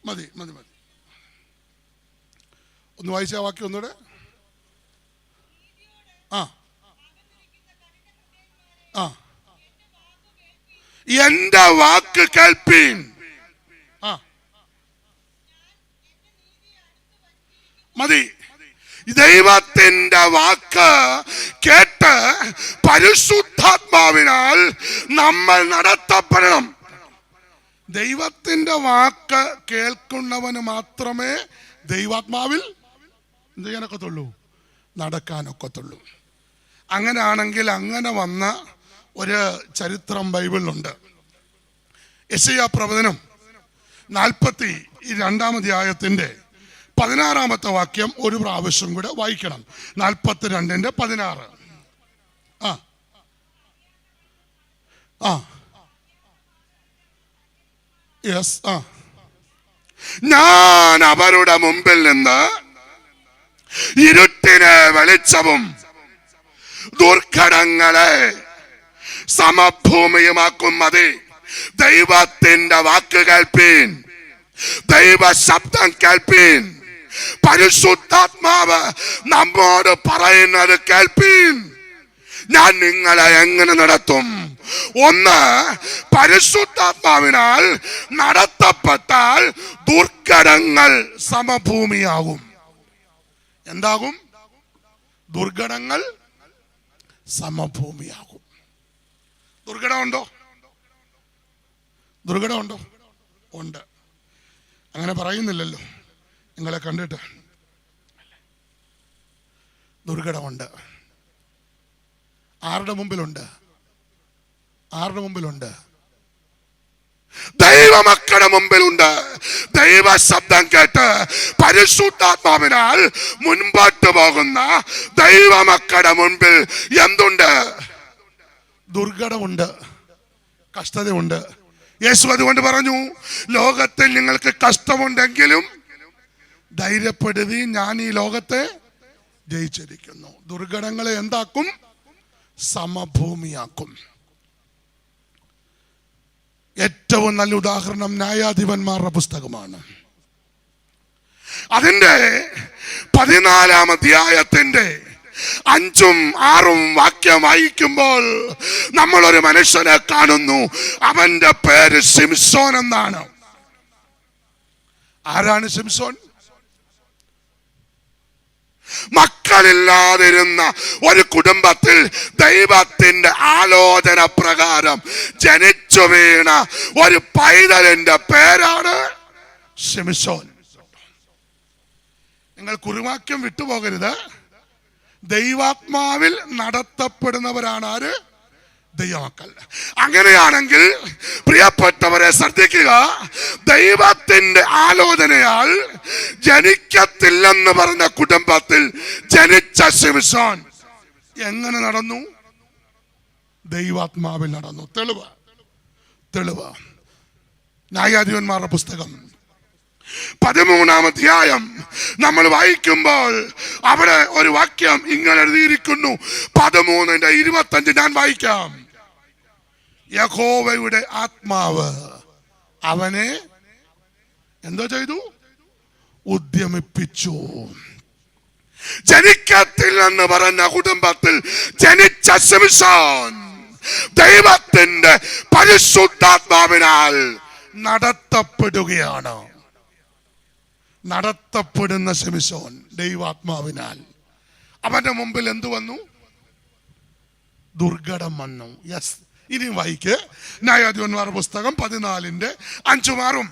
മതി. ഒന്ന് വായിച്ച വാക്യം ഒന്നുകൂടെ. എന്റെ വാക്ക് കേൾപ്പീൻ. മതി. ദൈവത്തിന്റെ വാക്ക് കേട്ട് പരിശുദ്ധാത്മാവിനാൽ നമ്മൾ നടത്തപ്പെടണം. ദൈവത്തിന്റെ വാക്ക് കേൾക്കുന്നവന് മാത്രമേ ദൈവാത്മാവിൽ എന്ത് ചെയ്യാനൊക്കത്തുള്ളൂ? നടക്കാനൊക്കത്തുള്ളൂ. അങ്ങനെയാണെങ്കിൽ അങ്ങനെ വന്ന ഒരു ചരിത്രം ബൈബിളിലുണ്ട്. യെശയ്യാ പ്രവചനം 42-ാമത്തെ വാക്യം ഒരു പ്രാവശ്യം കൂടെ വായിക്കണം. 42:16. ഞാൻ അവരുടെ മുമ്പിൽ നിന്ന് ഇരുട്ടിനെ വെളിച്ചവും ദുർഘടങ്ങളെ സമഭൂമിയുമാക്കും. മതി. ദൈവത്തിന്റെ വാക്ക് കേൾപ്പീൻ, ദൈവ ശബ്ദം കേൾപ്പീൻ, പരിശുദ്ധാത്മാവ് നമ്മോട് പറയുന്നത് കേൾപ്പീൻ. ഞാൻ നിങ്ങളെ എങ്ങനെ നടത്തും? 1, പരിശുദ്ധാത്മാവിനാൽ നടത്തപ്പെട്ടാൽ ദുർഘടങ്ങൾ സമഭൂമിയാകും. എന്താകും? ദുർഘടങ്ങൾ സമഭൂമിയാകും. ദുർഘടമുണ്ടോ? ഉണ്ട്. അങ്ങനെ പറയുന്നില്ലല്ലോ നിങ്ങളെ കണ്ടിട്ട്. ദുർഘടമുണ്ട്. ആരുടെ മുമ്പിലുണ്ട്? ദൈവമക്കളുടെ മുമ്പിലുണ്ട്. ദൈവ ശബ്ദം കേട്ട് പരിശുദ്ധാത്മാവിനാൽ മുൻപോട്ട് പോകുന്ന ദൈവമക്കളുടെ മുൻപിൽ എന്തുണ്ട്? ദുർഘടമുണ്ട്, കഷ്ടതയുണ്ട്. യേശു അതുകൊണ്ട് പറഞ്ഞു, ലോകത്തിൽ നിങ്ങൾക്ക് കഷ്ടമുണ്ടെങ്കിലും ധൈര്യപ്പെടുവീൻ, ഞാൻ ഈ ലോകത്തെ ജയിച്ചിരിക്കുന്നു. ദുർഘടങ്ങളെ എന്താക്കും? സമഭൂമിയാക്കും. ഏറ്റവും നല്ല ഉദാഹരണം ന്യായാധിപന്മാരുടെ പുസ്തകമാണ്. അതിന്റെ 14-ാം അധ്യായത്തിന്റെ 5ഉം 6ഉം വാക്യം വായിക്കുമ്പോൾ നമ്മൾ ഒരു മനുഷ്യനെ കാണുന്നു. അവന്റെ പേര് ശിംശോൻ എന്നാണ്. ആരാണ് ശിംശോൻ? മക്കളില്ലാതിരുന്ന ഒരു കുടുംബത്തിൽ ദൈവത്തിന്റെ ആലോചന പ്രകാരം ജനിച്ചു വീണ ഒരു പൈതലിന്റെ പേരാണ് ശിംശോൻ. നിങ്ങൾ കുറുവാക്യം വിട്ടുപോകരുത്. ദൈവാത്മാവിൽ നടത്തപ്പെടുന്നവരാണ് ആര്? ദൈവമക്കൾ. അങ്ങനെയാണെങ്കിൽ പ്രിയപ്പെട്ടവരെ ശ്രദ്ധിക്കുക, ദൈവത്തിന്റെ ആലോചനയാൽ ജനിക്കത്തില്ലെന്ന് പറഞ്ഞ കുടുംബത്തിൽ ജനിച്ച ശിംശോൻ എങ്ങനെ നടന്നു? ദൈവാത്മാവിൽ നടന്നു. തെളിവ് ന്യായാധിപന്മാരുടെ പുസ്തകം 13-ാം അധ്യായം നമ്മൾ വായിക്കുമ്പോൾ അവിടെ ഒരു വാക്യം ഇങ്ങനെ എഴുതിയിരിക്കുന്നു. 13:25 ഞാൻ വായിക്കാം. യഹോവയുടെ ആത്മാവ് അവനെ എന്തോ ചെയ്തു? ഉദ്യമിപ്പിച്ചു. ജനിക്കത്തില്ലെന്ന് പറഞ്ഞ കുടുംബത്തിൽ ജനിച്ച ശിംശോൻ ദൈവത്തിന്റെ പരിശുദ്ധാത്മാവിനാൽ നടത്തപ്പെടുകയാണ്. നടത്തപ്പെടുന്ന ശിംശോൻ ദൈവാത്മാവിനാൽ. അവന്റെ മുമ്പിൽ എന്തു വന്നു? ദുർഘടം വന്നു. യെസ്, ഇനി വായിക്ക് ന്യായാധിപന്മാർ പുസ്തകം 14:5-6.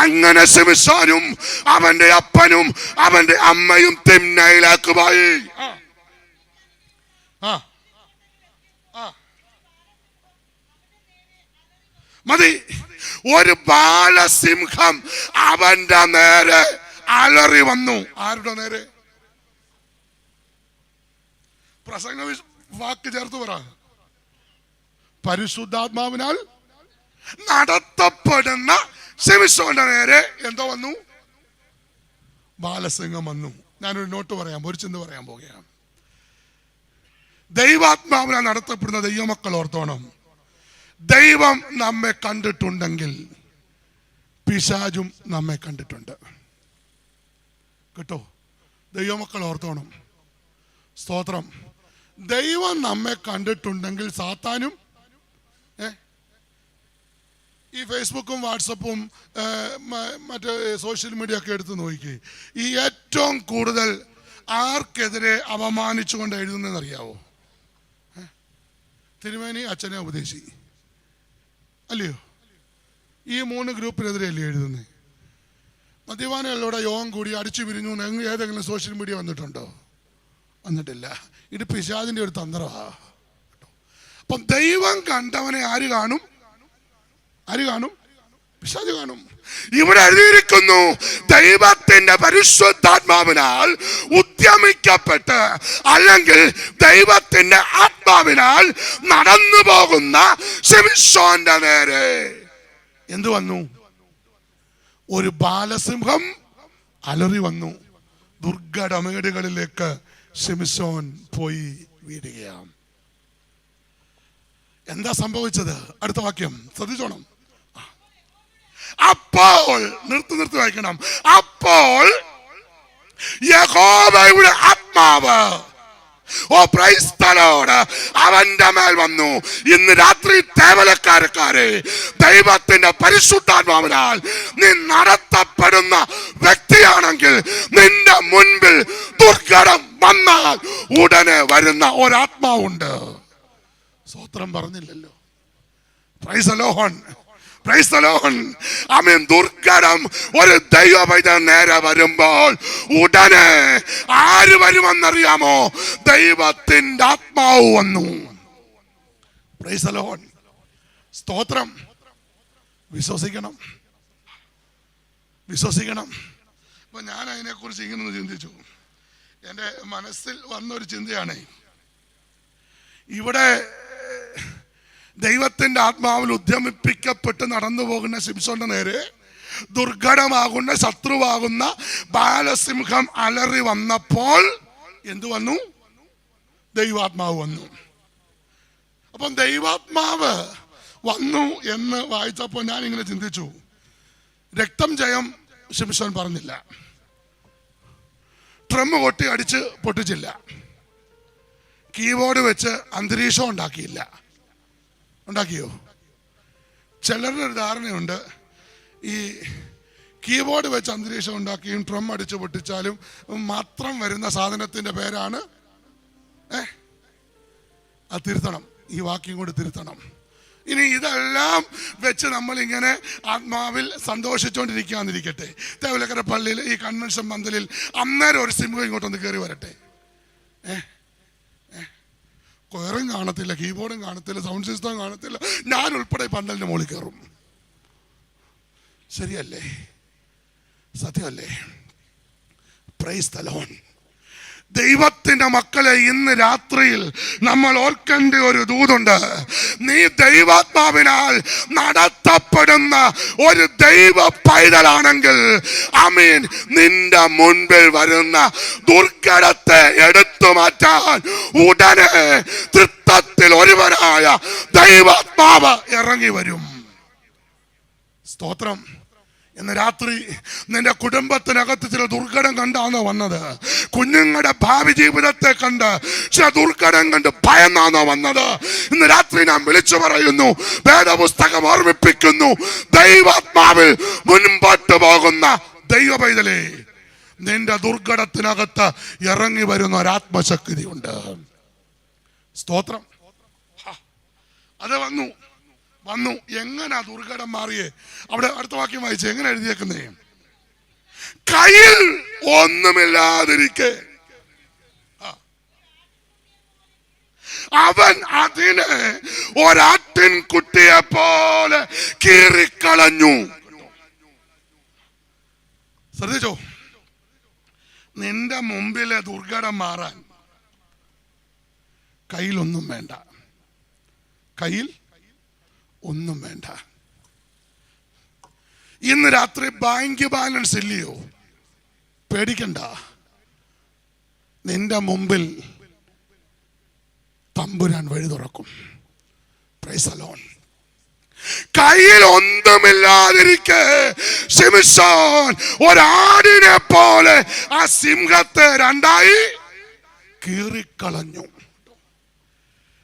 അങ്ങനെ ശിംശോനും അവന്റെ അപ്പനും അവന്റെ അമ്മയും തിമ്നയിലേക്ക് പോയി. മതി. ഒരു ബാലസിംഹം അവന്റെ നേരെ അലറി വന്നു. ആരുടെ നേരെ? പ്രസംഗ വാക്ക് ചേർത്ത് പറ. പരിശുദ്ധാത്മാവിനാൽ നടത്തപ്പെടുന്ന ശിംശോന്റെ നേരെ എന്തോ വന്നു? ബാലസിംഹം വന്നു. ഞാനൊരു നോട്ട് പറയാം, ഒരു ചിന്ത പറയാൻ പോകുകയാണ്. ദൈവാത്മാവിനാൽ നടത്തപ്പെടുന്ന ദൈവമക്കൾ ഓർത്തോണം, ദൈവം നമ്മെ കണ്ടിട്ടുണ്ടെങ്കിൽ പിശാചും നമ്മെ കണ്ടിട്ടുണ്ട് കേട്ടോ. ദൈവമക്കൾ ഓർത്തോണം. സ്തോത്രം. ദൈവം നമ്മെ കണ്ടിട്ടുണ്ടെങ്കിൽ സാത്താനും ഈ ഫേസ്ബുക്കും വാട്സപ്പും മറ്റേ സോഷ്യൽ മീഡിയ ഒക്കെ എടുത്ത് നോക്കി, ഈ ഏറ്റവും കൂടുതൽ ആർക്കെതിരെ അപമാനിച്ചുകൊണ്ട് എഴുതുന്നതെന്നറിയാവോ? തിരുമേനി, അച്ഛനെ ഉപദേശി, അല്ലയോ? ഈ 3 ഗ്രൂപ്പിനെതിരെയല്ലേ എഴുതുന്നത്? മദ്യപാനികളോടെ യോഗം കൂടി അടിച്ചു പിരിഞ്ഞു ഏതെങ്കിലും സോഷ്യൽ മീഡിയ വന്നിട്ടുണ്ടോ? വന്നിട്ടില്ല. ഇത് പിശാചിന്റെ ഒരു തന്ത്രമാണ്. അപ്പം ദൈവം കണ്ടവനെ ആര് കാണും? ആര് കാണും? പിശാച് കാണും. ഇവിടെ എഴുതിയിരിക്കുന്നു, ദൈവത്തിന്റെ പരിശുദ്ധാത്മാവിനാൽ ഉദ്യമിക്കപ്പെട്ട് അല്ലെങ്കിൽ ദൈവത്തിന്റെ ആത്മാവിനാൽ നടന്നു പോകുന്ന ശിംശോന്റെ നേരെ എന്തു വന്നു? ഒരു ബാലസിംഹം അലറി വന്നു. ദുർഘടമേടുകളിലേക്ക് ശിംശോൻ പോയി വീഴുകയാണ്. എന്താ സംഭവിച്ചത്? അടുത്ത വാക്യം ശ്രദ്ധിച്ചോണം. അപ്പോൾ നിർത്തി വായിക്കണം. അപ്പോൾ യഹോവയുടെ ആത്മാവ് അവന്റെ മേൽ വന്നു. ഇന്ന് രാത്രി തേവലക്കാരെ, ദൈവത്തിന്റെ പരിശുദ്ധാത്മാവിനാൽ നീ നടത്തപ്പെടുന്ന വ്യക്തിയാണെങ്കിൽ നിന്റെ മുൻപിൽ ദുർഘടം വന്നാൽ ഉടനെ വരുന്ന ഒരാത്മാവുണ്ട്. സ്തോത്രം പറഞ്ഞില്ലല്ലോ. Praise the Lord. Praise the Lord. ആമേൻ. ദുർഘടം ഒരു ദൈവപൈതൽ നേരെ വരുമ്പോൾ ഉടനെ ആര് വരുമെന്നറിയാമോ? ദൈവത്തിന്റെ ആത്മാവ് വന്നു. Price the Lord. സ്തോത്രം. വിശ്വസിക്കണം, വിശ്വസിക്കണം. അപ്പൊ ഞാൻ അതിനെക്കുറിച്ച് ഇങ്ങനെ ചിന്തിച്ചു. എൻ്റെ മനസ്സിൽ വന്നൊരു ചിന്തയാണ്, ഇവിടെ ദൈവത്തിന്റെ ആത്മാവിൽ ഉദ്യമിപ്പിക്കപ്പെട്ട് നടന്നു പോകുന്ന ശിംശോന്റെ നേരെ ദുർഘടമാകുന്ന ശത്രുവാകുന്ന ബാലസിംഹം അലറി വന്നപ്പോൾ എന്തു വന്നു? ദൈവാത്മാവ് വന്നു. അപ്പം ദൈവാത്മാവ് വന്നു എന്ന് വായിച്ചപ്പോൾ ഞാൻ ഇങ്ങനെ ചിന്തിച്ചു, രക്തം ജയം ശിംശോൻ പറഞ്ഞില്ല, ഡ്രം കൊട്ടി അടിച്ച് പൊട്ടിച്ചില്ല, കീബോർഡ് വെച്ച് അന്തരീക്ഷം ഉണ്ടാക്കിയില്ല. ഉണ്ടാക്കിയോ? ചിലരുടെ ഒരു ധാരണയുണ്ട്, ഈ കീബോർഡ് വെച്ച് അന്തരീക്ഷം ഉണ്ടാക്കിയും ഡ്രം അടിച്ച് പൊട്ടിച്ചാലും മാത്രം വരുന്ന സാധനത്തിന്റെ പേരാണ് അത് തിരുത്തണം. ഈ വാക്യം കൂടി തിരുത്തണം. ഇനി ഇതെല്ലാം വെച്ച് നമ്മളിങ്ങനെ ആത്മാവിൽ സന്തോഷിച്ചുകൊണ്ടിരിക്കാന്നിരിക്കട്ടെ. തേവലക്കര പള്ളിയിൽ ഈ കൺവെൻഷൻ പന്തലിൽ അന്നേരം ഒരു സിംഹം ഇങ്ങോട്ടൊന്ന് കയറി വരട്ടെ. കൊയറും കാണത്തില്ല, കീബോർഡും കാണത്തില്ല, സൗണ്ട് സിസ്റ്റം കാണത്തില്ല, ഞാൻ ഉൾപ്പെടെ പന്തലിന്റെ മുകളിൽ കയറും. ശരിയല്ലേ? സത്യമല്ലേ? Price the Lord. ദൈവത്തിന്റെ മക്കളെ, ഇന്ന് രാത്രിയിൽ നമ്മൾ ഓർക്കേണ്ട ഒരു ദൂതുണ്ട്. നീ ദൈവാത്മാവിനാൽ നടത്തപ്പെടുന്ന ഒരു ദൈവ പൈതലാണെങ്കിൽ, ആമീൻ, നിന്റെ മുൻപിൽ വരുന്ന ദുർഘടത്തെ എടുത്തു മാറ്റാൻ ഉടനെ തൃത്വത്തിൽ ഒരുവനായ ദൈവാത്മാവ് ഇറങ്ങി വരും. സ്തോത്രം. ഇന്ന് രാത്രി നിന്റെ കുടുംബത്തിനകത്ത് ചില ദുർഘടം കണ്ടാണോ വന്നത്? കുഞ്ഞുങ്ങളുടെ ഭാവി ജീവിതത്തെ കണ്ട് ചില ദുർഘടം കണ്ട് ഭയന്നാണോ വന്നത്? ഇന്ന് രാത്രി ഞാൻ വിളിച്ചു പറയുന്നു, വേദപുസ്തകം ഓർമ്മിപ്പിക്കുന്നു, ദൈവാത്മാവിൽ മുൻപോട്ട് പോകുന്ന ദൈവ പൈതലേ, നിന്റെ ദുർഘടത്തിനകത്ത് ഇറങ്ങി വരുന്ന ഒരാത്മശക്തിയുണ്ട്. സ്തോത്രം. അത് വന്നു. എങ്ങനെ ദുർഘടം മാറിയേ? അവിടെ അടുത്ത വാക്യം വായിച്ചേ, എങ്ങനെ എഴുതിയേക്കുന്നേ? കയ്യിൽ ഒന്നുമില്ലാതിരിക്കെ അവൻ അതിനെ ഒരാട്ടിൻ കുട്ടിയെ പോലെ കീറിക്കളഞ്ഞു. ശ്രദ്ധിച്ചോ? നിന്റെ മുമ്പിലെ ദുർഘടം മാറാൻ കയ്യിലൊന്നും വേണ്ട. കയ്യിൽ ഒന്നും വേണ്ട. ഇന്ന് രാത്രി ബാങ്ക് ബാലൻസ് ഇല്ലയോ? പേടിക്കണ്ട. നിന്റെ മുമ്പിൽ തമ്പുരാൻ വഴി തുറക്കും. Price the Lord. കയ്യിൽ ഒന്നുമില്ലാതിരിക്കെ ശിംശോൻ ഒരാടിനെ പോലെ ആ സിംഹത്തെ രണ്ടായി കീറിക്കളഞ്ഞു.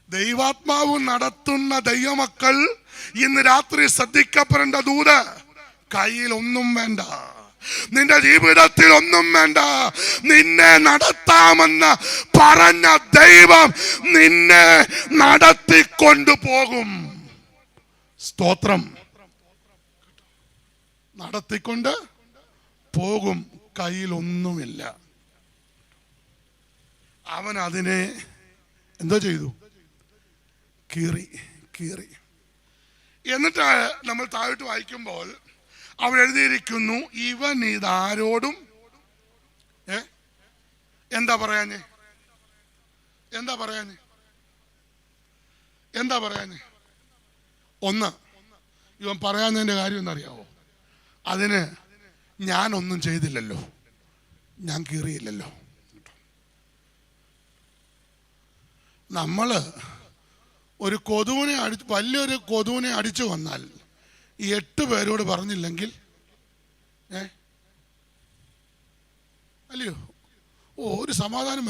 ദൈവാത്മാവ് നടത്തുന്ന ദൈവമക്കൾ ഇന്ന് രാത്രി ശ്രദ്ധിക്കപ്പെടേണ്ട ദൂത്, കയ്യിൽ ഒന്നും വേണ്ട, നിന്റെ ജീവിതത്തിൽ ഒന്നും വേണ്ട. നിന്നെ നടത്താമെന്ന് പറഞ്ഞ ദൈവം നിന്നെ നടത്തിക്കൊണ്ടു പോകും. സ്തോത്രം. നടത്തിക്കൊണ്ട് പോകും. കയ്യിൽ ഒന്നുമില്ല. അവൻ അതിനെ എന്തോ ചെയ്തു? കീറി. എന്നിട്ട് നമ്മൾ താഴോട്ട് വായിക്കുമ്പോൾ അവിടെ എഴുതിയിരിക്കുന്നു, ഇവൻ ഇതാരോടും എന്താ പറയാഞ്ഞേ? ഒന്ന്, ഇവൻ പറയാഞ്ഞതിന്റെ കാര്യം എന്നറിയാവോ? അതിന് ഞാനൊന്നും ചെയ്തില്ലല്ലോ, ഞാൻ കീറിയില്ലല്ലോ. നമ്മള് ഒരു കൊതുവിനെ വലിയൊരു കൊതുവിനെ അടിച്ചു വന്നാൽ ഈ 8 പേരോട് പറഞ്ഞില്ലെങ്കിൽ അല്ലയോ, ഒരു സമാധാനം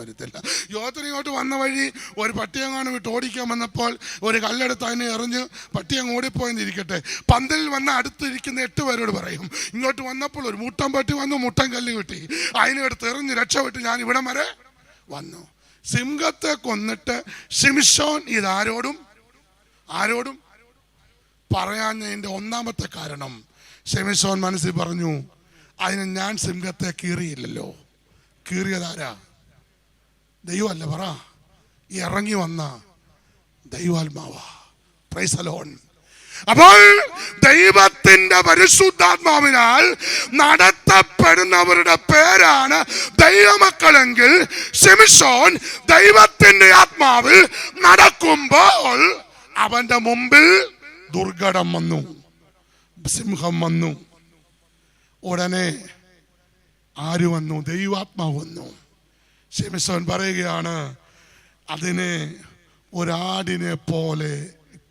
വരുത്തില്ല. യോത്തിന് ഇങ്ങോട്ട് വന്ന വഴി ഒരു പട്ടിയങ്ങാണ് വിട്ട് ഓടിക്കാൻ വന്നപ്പോൾ ഒരു കല്ലെടുത്ത് അതിനെ എറിഞ്ഞ് പട്ടിയങ്ങ് ഓടിപ്പോയെന്നിരിക്കട്ടെ, പന്തലിൽ വന്ന അടുത്തിരിക്കുന്ന 8 പേരോട് പറയും, ഇങ്ങോട്ട് വന്നപ്പോൾ ഒരു മുട്ടൻ പട്ടി വന്നു, മുട്ടൻ കല്ല് കിട്ടി, അതിനെടുത്ത് എറിഞ്ഞ് രക്ഷപ്പെട്ട് ഞാൻ ഇവിടം വരെ വന്നു. സിംഹത്തെ കൊന്നിട്ട് ശിംശോൻ ഇതാരോടും പറയാഞ്ഞതിന്റെ ഒന്നാമത്തെ കാരണം, ശിംശോൻ മനസ്സിൽ പറഞ്ഞു, അതിന് ഞാൻ സിംഹത്തെ കീറിയില്ലല്ലോ. കീറിയതാരാ? ദൈവമല്ല, പറ. ഇറങ്ങി വന്ന ദൈവാത്മാവാ. Price the Lord. അപ്പോൾ ദൈവത്തിന്റെ പരിശുദ്ധാത്മാവിനാൽ നടത്തപ്പെടുന്നവരുടെ പേരാണ് ദൈവമക്കളെങ്കിൽ, ശിംശോൻ ദൈവത്തിന്റെ ആത്മാവിൽ നടക്കുമ്പോൾ അവന്റെ മുമ്പിൽ ദുർഘടം വന്നു, സിംഹം വന്നു. ഉടനെ ആര് വന്നു? ദൈവാത്മാവ് വന്നു. ശിംശോൻ പറയുകയാണ്, അതിനെ ഒരാടിനെ പോലെ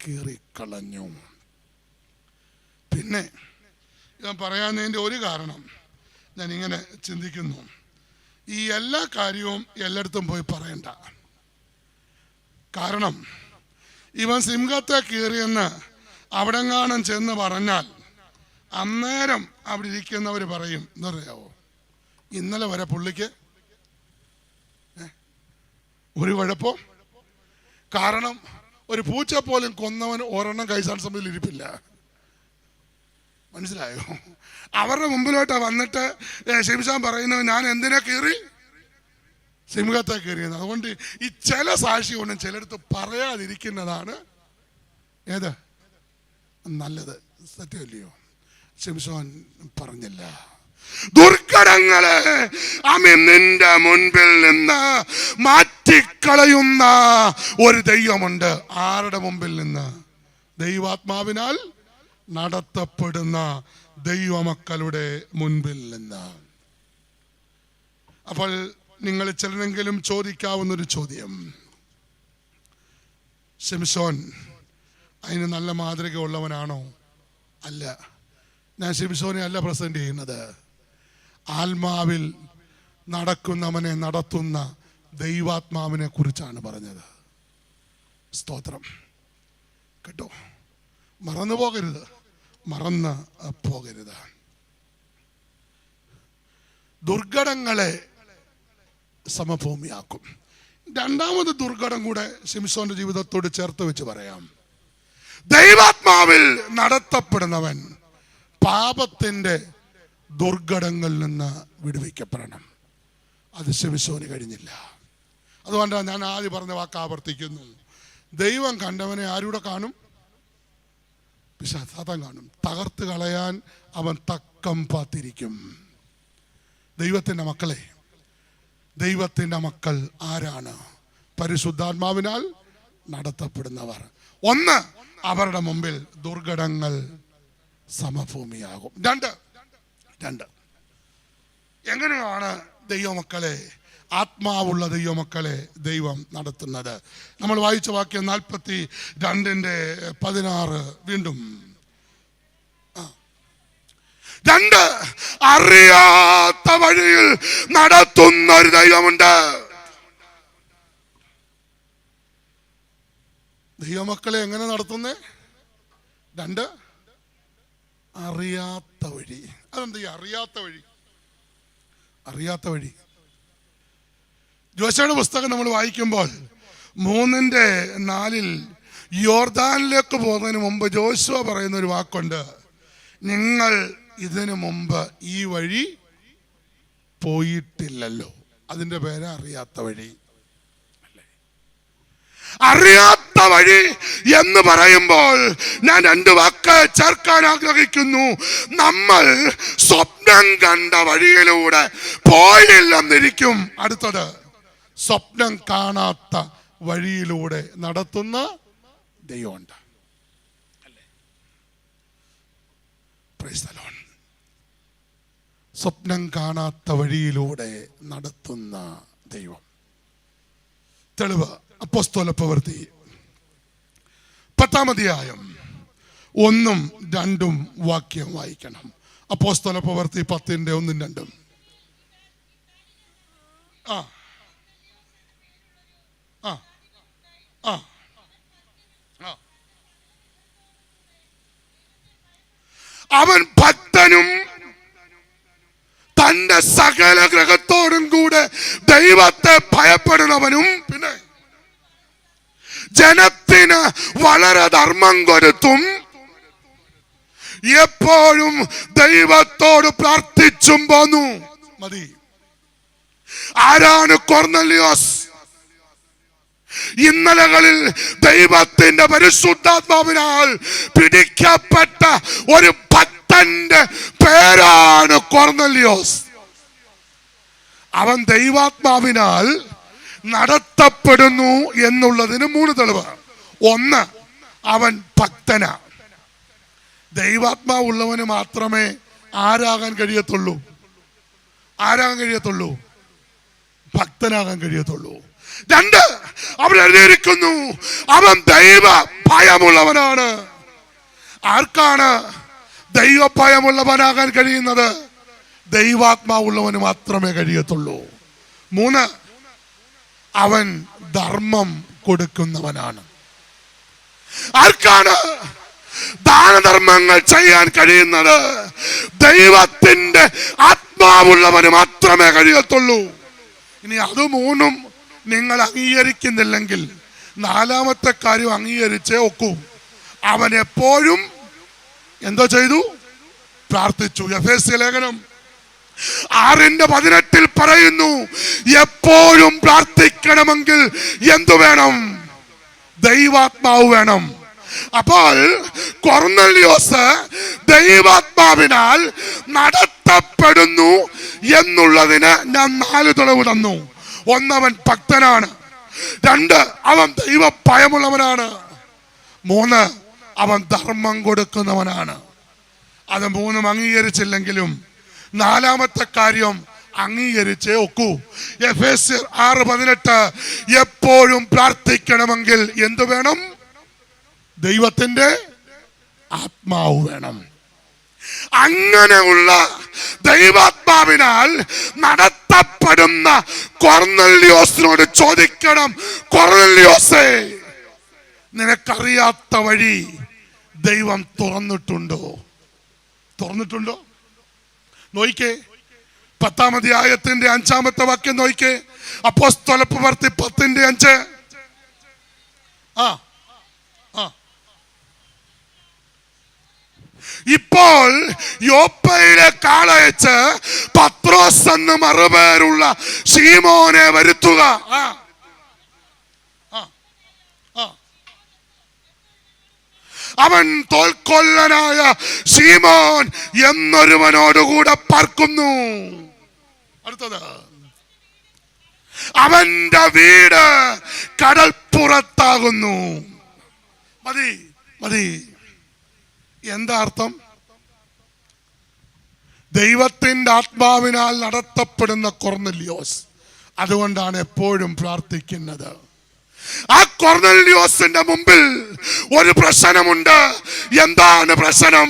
കീറിക്കളഞ്ഞു. പിന്നെ ഞാൻ പറയാനതിൻ്റെ ഒരു കാരണം ഞാൻ ഇങ്ങനെ ചിന്തിക്കുന്നു, ഈ എല്ലാ കാര്യവും എല്ലായിടത്തും പോയി പറയണ്ട. കാരണം ഇവൻ സിംഹത്തെ കീറിയെന്ന് അവിടെങ്ങാനും ചെന്ന് പറഞ്ഞാൽ അന്നേരം അവിടെ ഇരിക്കുന്നവർ പറയും, എന്തറിയാവോ, ഇന്നലെ വരെ പുള്ളിക്ക് ഒരു കുഴപ്പം. കാരണം ഒരു പൂച്ച പോലും കൊന്നവൻ ഒരെണ്ണം കൈസാൻ സമിതിയിൽ ഇരിപ്പില്ല. മനസ്സിലായോ? അവരുടെ മുമ്പിലോട്ട് വന്നിട്ട് ശിംശോൻ പറയുന്നത്, ഞാൻ എന്തിനാ കീറി? സിംഹത്തെ കീറിയെന്ന്. അതുകൊണ്ട് ഈ ചില സാക്ഷി കൊണ്ടും ചിലടത്ത് പറയാതിരിക്കുന്നതാണ് നല്ലത്. സത്യമല്ലയോ? ശിംശോൻ പറഞ്ഞില്ല. ദുർഘടങ്ങളെ നിന്റെ മുൻപിൽ നിന്ന് മാറ്റിക്കളയുന്ന ഒരു ദൈവമുണ്ട്. ആരുടെ മുമ്പിൽ നിന്ന്? ദൈവാത്മാവിനാൽ നടത്തപ്പെടുന്ന ദൈവമക്കളുടെ മുൻപിൽ നിന്ന്. അപ്പോൾ നിങ്ങൾ ചിലരെങ്കിലും ചോദിക്കാവുന്നൊരു ചോദ്യം, ശിംശോൻ അതിന് നല്ല മാതൃക ഉള്ളവനാണോ? അല്ല. ഞാൻ ശിംശോനെ അല്ല പ്രസന്റ് ചെയ്യുന്നത്, ആത്മാവിൽ നടക്കുന്നവനെ നടത്തുന്ന ദൈവാത്മാവിനെ കുറിച്ചാണ് പറഞ്ഞത്. സ്തോത്രം കേട്ടോ. മറന്നു പോകരുത്. ദുർഘടങ്ങളെ സമഭൂമിയാക്കും. രണ്ടാമത് ദുർഘടം കൂടെ ശിംശോന്റെ ജീവിതത്തോട് ചേർത്ത് വെച്ച് പറയാം. ദൈവാത്മാവിൽ നടത്തപ്പെടുന്നവൻ പാപത്തിന്റെ ദുർഘടങ്ങളിൽ നിന്ന് വിടുവിക്കപ്പെടണം. അത് ശിംശോന് കഴിഞ്ഞില്ല. അതുകൊണ്ടാണ് ഞാൻ ആദ്യം പറഞ്ഞ വാക്ക് ആവർത്തിക്കുന്നു. ദൈവം കണ്ടവനെ ആരുടെ കാണും? പിശാചാൻ കാണും. തകർത്ത് കളയാൻ അവൻ തക്കം പാത്തിരിക്കും. ദൈവത്തിന്റെ മക്കളെ, ദൈവത്തിന്റെ മക്കൾ ആരാണ്? പരിശുദ്ധാത്മാവിനാൽ നടത്തപ്പെടുന്നവർ. ഒന്ന്, അവരുടെ മുമ്പിൽ ദുർഘടങ്ങൾ സമഭൂമിയാകും. രണ്ട്, എങ്ങനെയാണ് ദൈവമക്കളെ, ആത്മാവുള്ള ദൈവമക്കളെ ദൈവം നടത്തുന്നത്? നമ്മൾ വായിച്ച വാക്യം 42:16 വീണ്ടും. രണ്ട്, അറിയാത്ത വഴിയിൽ നടത്തുന്ന ഒരു ദൈവമുണ്ട്. ദൈവമക്കളെ എങ്ങനെ നടത്തുന്നേ? രണ്ട്, അറിയാത്ത വഴി. അതെന്താ ഈ അറിയാത്ത വഴി? ജോശയുടെ പുസ്തകം നമ്മൾ വായിക്കുമ്പോൾ 3:4 യോർദാനിലേക്ക് പോകുന്നതിന് മുമ്പ് ജോശുവ പറയുന്ന ഒരു വാക്കുണ്ട്. നിങ്ങൾ ഇതിനു മുമ്പ് ഈ വഴി പോയിട്ടില്ലല്ലോ. അതിന്റെ പേര് അറിയാത്ത വഴി. അറിയാത്ത വഴി എന്ന് പറയുമ്പോൾ ഞാൻ 2 വാക്ക് ചേർക്കാൻ ആഗ്രഹിക്കുന്നു. നമ്മൾ സ്വപ്നം കണ്ട വഴിയിലൂടെ പോയില്ലെന്നിരിക്കും. അടുത്തത്, സ്വപ്നം കാണാത്ത വഴിയിലൂടെ നടത്തുന്ന ദൈവമുണ്ട്. Price the Lord. സ്വപ്നം കാണാത്ത വഴിയിലൂടെ നടത്തുന്ന ദൈവം. തെളിവ് അപ്പോസ്തല പ്രവൃത്തി 10-ാം അധ്യായം 1-ഉം 2-ഉം വാക്യം വായിക്കണം. അപ്പോസ്തല പ്രവൃത്തി 10:1-2. അവൻ ഭക്തനും തന്റെ സകല ഗ്രഹത്തോടും കൂടെ ദൈവത്തെ ഭയപ്പെടുന്നവനും പിന്നെ ജനത്തിന് വളരെ ധർമ്മം കൊടുത്തും എപ്പോഴും ദൈവത്തോട് പ്രാർത്ഥിച്ചും പോന്നു. മതി. ആരാണ് കൊർന്നല്യോസ്? ഇന്നലകളിൽ ദൈവത്തിന്റെ പരിശുദ്ധാത്മാവിനാൽ പിടിക്കപ്പെട്ട ഒരു ഭക്തന്റെ പേരാണ് കൊർന്നല്യോസ്. അവൻ ദൈവാത്മാവിനാൽ നടത്തപ്പെടുന്നു എന്നുള്ളതിന് 3 തെളിവ്. ഒന്ന്, അവൻ ഭക്തനാ. ദൈവാത്മാവുള്ളവന് മാത്രമേ ആരാകാൻ കഴിയത്തുള്ളൂ? ഭക്തനാകാൻ കഴിയത്തുള്ളൂ. 2, അവൻ എഴുതിയിരിക്കുന്നു, അവൻ ദൈവ ഭയമുള്ളവനാണ്. ആർക്കാണ് ദൈവ ഭയമുള്ളവനാകാൻ കഴിയുന്നത്? ദൈവാത്മാവുള്ളവന് മാത്രമേ കഴിയത്തുള്ളൂ. 3, അവൻ ധർമ്മം കൊടുക്കുന്നവനാണ്. ആർക്കാണ് ദാനധർമ്മങ്ങൾ ചെയ്യാൻ കഴിയുന്നത്? ദൈവത്തിന്റെ ആത്മാവുള്ളവന് മാത്രമേ കഴിയത്തുള്ളൂ. ഇനി അത് 3-ഉം നിങ്ങൾ അംഗീകരിക്കുന്നില്ലെങ്കിൽ 4-മത്തെ കാര്യം അംഗീകരിച്ചേ ഒക്കൂ. അവൻ എപ്പോഴും എന്തോ ചെയ്തു? പ്രാർത്ഥിച്ചു. എഫേസ്യ ലേഖനം 6:18 പറയുന്നു, എപ്പോഴും പ്രാർത്ഥിക്കണമെങ്കിൽ എന്തു വേണം? ദൈവാത്മാവ് വേണം. അപ്പോൾ കൊർന്നല്യോസ് ദൈവാത്മാവിനാൽ നടത്തപ്പെടുന്നു എന്നുള്ളതിന് ഞാൻ 4 തെളിവ് തന്നു. 1, അവൻ ഭക്തനാണ്. 2, അവൻ ദൈവ ഭയമുള്ളവനാണ്. 3, അവൻ ധർമ്മം കൊടുക്കുന്നവനാണ്. അത് 3-ഉം അംഗീകരിച്ചില്ലെങ്കിലും 4-മത്തെ കാര്യം അംഗീകരിച്ചേ ഒക്കൂ. എഫേസ്യർ 6:18 എപ്പോഴും പ്രാർത്ഥിക്കണമെങ്കിൽ എന്തു വേണം? ദൈവത്തിന്റെ ആത്മാവ് വേണം. അങ്ങനെയുള്ള ദൈവാത്മാവിനാൽ നടത്തപ്പെടുന്ന കൊർന്നല്യോസിനോട് ചോദിക്കണം, കൊർന്നല്യോസേ, നിനക്കറിയാത്ത വഴി ദൈവം തുറന്നിട്ടുണ്ടോ? തുറന്നിട്ടുണ്ടോ? നോയിക്കേ, 10-ാം അധ്യായത്തിന്റെ 5-ാമത്തെ വാക്യം നോയിക്കേ. അപ്പോസ്തലപ്രവൃത്തി 10:5. ഇപ്പോൾ യോപ്പയിലേക്ക് ആളയച്ച് പത്രോസ് എന്ന് മറുപേരുള്ള ശീമോനെ വരുത്തുക. അവൻ തോൽക്കൊല്ലനായ ശീമോൻ എന്നൊരുവനോടുകൂടെ പാർക്കുന്നു. അടുത്തത്, അവന്റെ വീട് കടൽപ്പുറത്താകുന്നു. മതി മതി. എന്താ അർത്ഥം? ദൈവത്തിന്റെ ആത്മാവിനാൽ നടത്തപ്പെടുന്ന കൊർന്നല്യോസ്. അതുകൊണ്ടാണ് എപ്പോഴും പ്രാർത്ഥിക്കുന്നത്. ആ കൊർന്നല്യോസിന്റെ മുമ്പിൽ ഒരു പ്രശ്നമുണ്ട്. എന്താണ് പ്രശ്നം?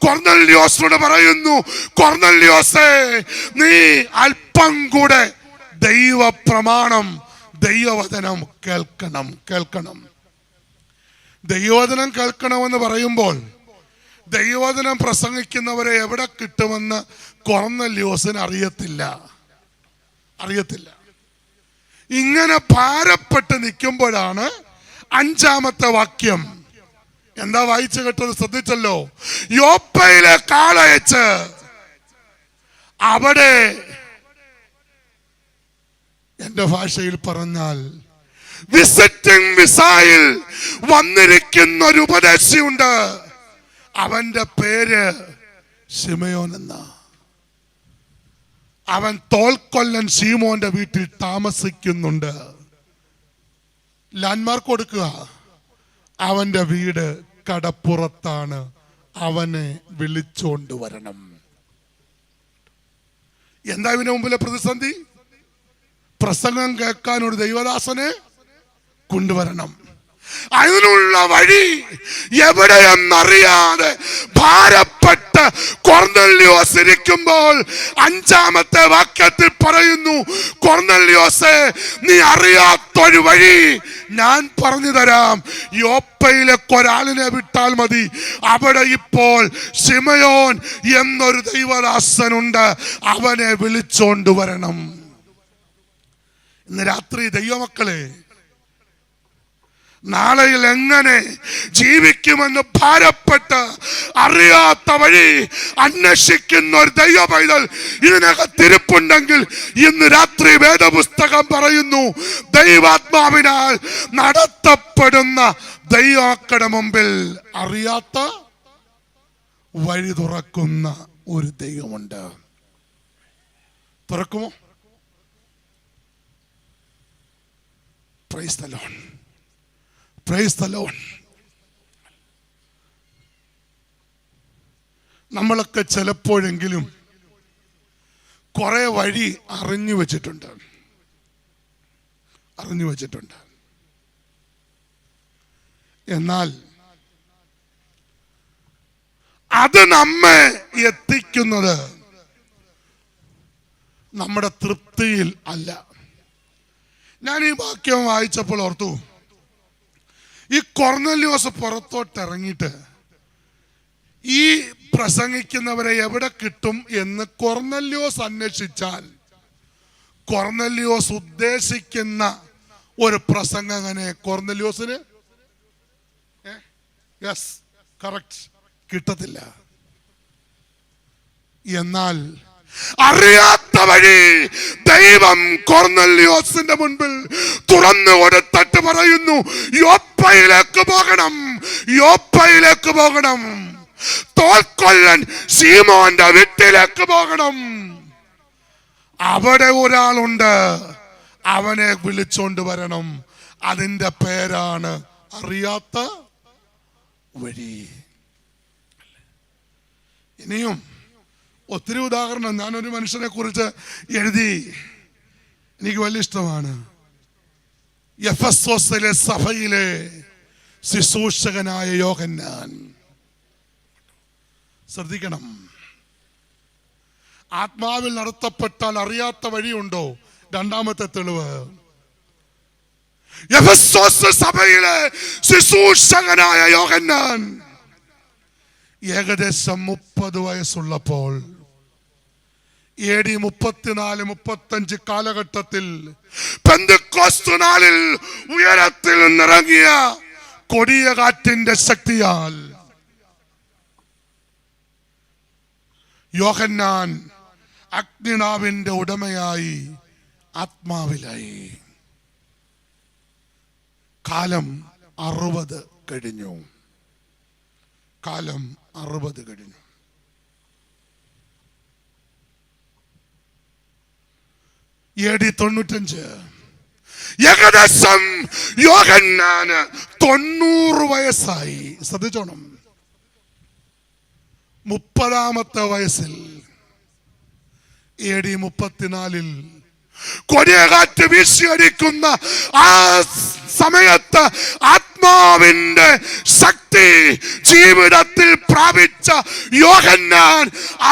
കൊർന്നല്യോസിനോട് പറയുന്നു, കൊർന്നല്യോസേ, നീ അല്പം കൂടെ ദൈവപ്രമാണം, ദൈവവചനം കേൾക്കണം. ദൈവവചനം കേൾക്കണമെന്ന് പറയുമ്പോൾ ദൈവവചനം പ്രസംഗിക്കുന്നവരെ എവിടെ കിട്ടുമെന്ന് കൊർന്നല്യോസിന് അറിയത്തില്ല. ഇങ്ങനെ ഭാരപ്പെട്ട് നിൽക്കുമ്പോഴാണ് 5-ാമത്തെ വാക്യം. എന്താ വായിച്ചു കേട്ടത്? ശ്രദ്ധിച്ചല്ലോ. യോപ്പയിലേക്ക് ആളയച്ച് അവിടെ, എന്റെ ഭാഷയിൽ പറഞ്ഞാൽ വിസിറ്റിംഗ് വിസയിൽ വന്നിരിക്കുന്ന ഒരു ഉപദേശിയുണ്ട്. അവന്റെ പേര് ശിമയോൻ എന്ന. അവൻ തോൽക്കൊല്ലൻ ശീമോന്റെ വീട്ടിൽ താമസിക്കുന്നുണ്ട്. ലാൻഡ്മാർക്ക് കൊടുക്കുക. അവന്റെ വീട് കടപ്പുറത്താണ്. അവനെ വിളിച്ചോണ്ട് വരണം. എന്താ ഇവന് മുമ്പിലെ പ്രതിസന്ധി? പ്രസംഗം കേൾക്കാൻ ഒരു ദൈവദാസനെ കൊണ്ടുവരണം. അതിനുള്ള വഴി എവിടെയെന്നറിയാതെ ഭാരപ്പെട്ട് കൊർന്നല്യോസ് ഇരിക്കുമ്പോൾ 5-ാമത്തെ വാക്യത്തിൽ പറയുന്നു, കൊർന്നല്യോസേ, നീ അറിയാത്തൊരു വഴി ഞാൻ പറഞ്ഞു തരാം. യോപ്പയിലേക്ക് ഒരാളിനെ വിട്ടാൽ മതി. അവിടെ ഇപ്പോൾ ശിമയോൻ എന്നൊരു ദൈവദാസനുണ്ട്. അവനെ വിളിച്ചോണ്ട് വരണം. ഇന്ന് രാത്രി ദൈവമക്കളെ, നാളെയിൽ എങ്ങനെ ജീവിക്കുമെന്ന് ഭാരപ്പെട്ട് അറിയാത്ത വഴി അന്വേഷിക്കുന്ന ഒരു ദൈവ പൈതൽ ഇതിനകത്തിരിപ്പുണ്ടെങ്കിൽ ഇന്ന് രാത്രി വേദപുസ്തകം പറയുന്നു, ദൈവാത്മാവിനാൽ നടത്തപ്പെടുന്ന ദൈവമക്കളുടെ മുമ്പിൽ അറിയാത്ത വഴി തുറക്കുന്ന ഒരു ദൈവമുണ്ട്. തുറക്കുമോ? Praise the Lord. Praise the Lord. നമ്മളൊക്കെ ചിലപ്പോഴെങ്കിലും കുറെ വഴി അറിഞ്ഞു വെച്ചിട്ടുണ്ട്. എന്നാൽ അത് നമ്മെ എത്തിക്കുന്നത് നമ്മുടെ തൃപ്തിയിൽ അല്ല. ഞാൻ ഈ വാക്യം വായിച്ചപ്പോൾ ഓർത്തു, ഈ കൊർന്നല്യോസ് പുറത്തോട്ട് ഇറങ്ങിയിട്ട് ഈ പ്രസംഗിക്കുന്നവരെ എവിടെ കിട്ടും എന്ന് കൊർന്നല്യോസ് അന്വേഷിച്ചാൽ കൊർന്നല്യോസ് ഉദ്ദേശിക്കുന്ന ഒരു പ്രസംഗകനെ കൊർന്നല്യോസിന് കറക്റ്റ് കിട്ടത്തില്ല. എന്നാൽ അറിയാത്ത വഴി ദൈവം കൊർന്നല്യോസിന്റെ മുൻപിൽ തുറന്നു കൊടുത്തിട്ട് പറയുന്നു, യോപ്പയിലേക്ക് പോകണം. തോൽക്കൊല്ലൻ ശീമോന്റെ വീട്ടിലേക്ക് പോകണം. അവിടെ ഒരാളുണ്ട്, അവനെ വിളിച്ചോണ്ട് വരണം. അതിന്റെ പേരാണ് അറിയാത്ത വഴി. ഇനിയും ഒത്തിരി ഉദാഹരണം ഞാനൊരു മനുഷ്യനെ കുറിച്ച് എഴുതി, എനിക്ക് വലിയ ഇഷ്ടമാണ്. എഫെസോസിലെ സഭയിലെ ശുശ്രൂഷകനായ യോഹന്നാൻ. ശ്രദ്ധിക്കണം, ആത്മാവിൽ നടത്തപ്പെട്ടാൽ അറിയാത്ത വഴിയുണ്ടോ? രണ്ടാമത്തെ തെളിവ്, എഫെസോസ് സഭയിലെ ശുശ്രൂഷകനായ യോഹന്നാൻ ഏകദേശം 30 വയസ്സുള്ളപ്പോൾ AD 34-35 കാലഘട്ടത്തിൽ പെന്തക്കോസ്ത് നാളിൽ ഉയരത്തിൽ നിന്നിറങ്ങിയ കൊടിയ കാറ്റിന്റെ ശക്തിയാൽ യോഹന്നാൻ അഗ്നിനാവിന്റെ ഉടമയായി ആത്മാവിലായി. കാലം 60 കഴിഞ്ഞു. കാലം 60 കഴിഞ്ഞു. AD 95 ഏകദേശം യോഹന്നാന് 90 വയസ്സായി. ശ്രദ്ധിച്ചോണം. 30-ാമത്തെ വയസ്സിൽ AD 34 കൊടിയകാറ്റ് വീശിയടിക്കുന്ന ആ സമയത്ത് ആത്മാവിന്റെ ശക്തി ജീവിതത്തിൽ പ്രാപിച്ച യോഹന്നാൻ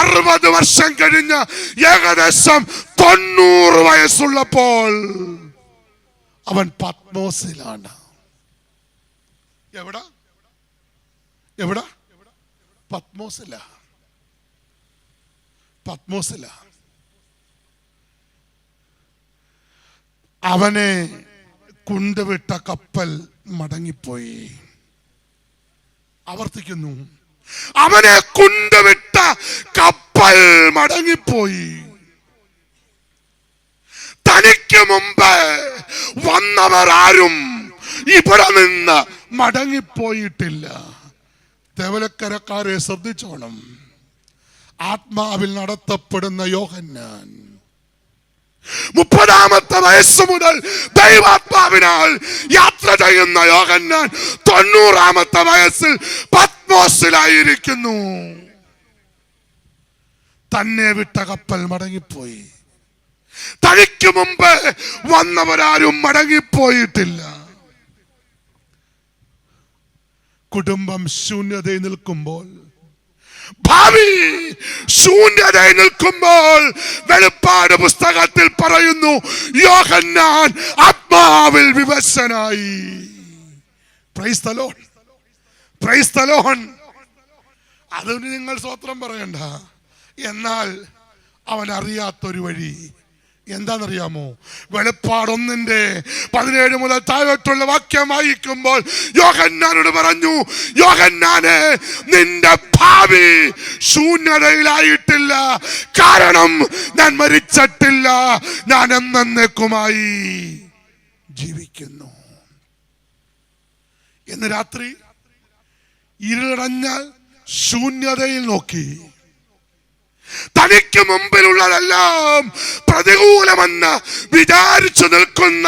60 വർഷം കഴിഞ്ഞ് ഏകദേശം 90 വയസ്സുള്ളപ്പോൾ അവൻ പത്മോസിലാണ്. എവിടാ? പത്മോസില. അവനെ കൊണ്ടുവിട്ട കപ്പൽ മടങ്ങിപ്പോയി. ആവർത്തിക്കുന്നു, അവനെ കൊണ്ടുവിട്ട കപ്പൽ മടങ്ങിപ്പോയി. തനിക്ക് മുമ്പ് വന്നവർ ആരും ഇവിടെ നിന്ന് മടങ്ങിപ്പോയിട്ടില്ല. ദേവലക്കരക്കാരെ ശ്രദ്ധിച്ചോണം. ആത്മാവിൽ നടത്തപ്പെടുന്ന യോഹന്നാൻ 30-ാമത്തെ വയസ്സ് മുതൽ ദൈവാത്മാവിനാൽ യാത്ര ചെയ്യുന്ന യോഹന്നാൻ 90-ാമത്തെ വയസ്സിൽ പത്മോസിലായിരിക്കുന്നു. തന്നെ വിട്ട കപ്പൽ മടങ്ങിപ്പോയി. തനിക്ക് മുമ്പ് വന്നവരാരും മടങ്ങിപ്പോയിട്ടില്ല. കുടുംബം ശൂന്യതയിൽ നിൽക്കുമ്പോൾ, ഭാവി ശൂന്യതയിൽ നിൽക്കുമ്പോൾ വെളിപ്പാട് പുസ്തകത്തിൽ പറയുന്നു യോഹന്നാൻ ആത്മാവിൽ വിവശനായി. Praise the Lord, praise the Lord. അതിന് നിങ്ങൾ സ്തോത്രം പറയണ്ട. എന്നാൽ അവൻ അറിയാത്തൊരു വഴി എന്താണെന്നറിയാമോ? വെളിപ്പാട് 1:17 മുതൽ താഴോട്ടുള്ള വാക്യം വായിക്കുമ്പോൾ യോഹന്നാനോട് പറഞ്ഞു, യോഹന്നാനെ, നിന്റെ ഭാവി ശൂന്യതയിലായിട്ടില്ല. കാരണം ഞാൻ മരിച്ചിട്ടില്ല, ഞാൻ എന്നേക്കുമായി ജീവിക്കുന്നു. ഇന്ന് രാത്രി ഇരുളടഞ്ഞ ശൂന്യതയിൽ നോക്കി തനിക്ക് മുമ്പിലുള്ളതെല്ലാം പ്രതികൂലമെന്ന് വിചാരിച്ചു നിൽക്കുന്ന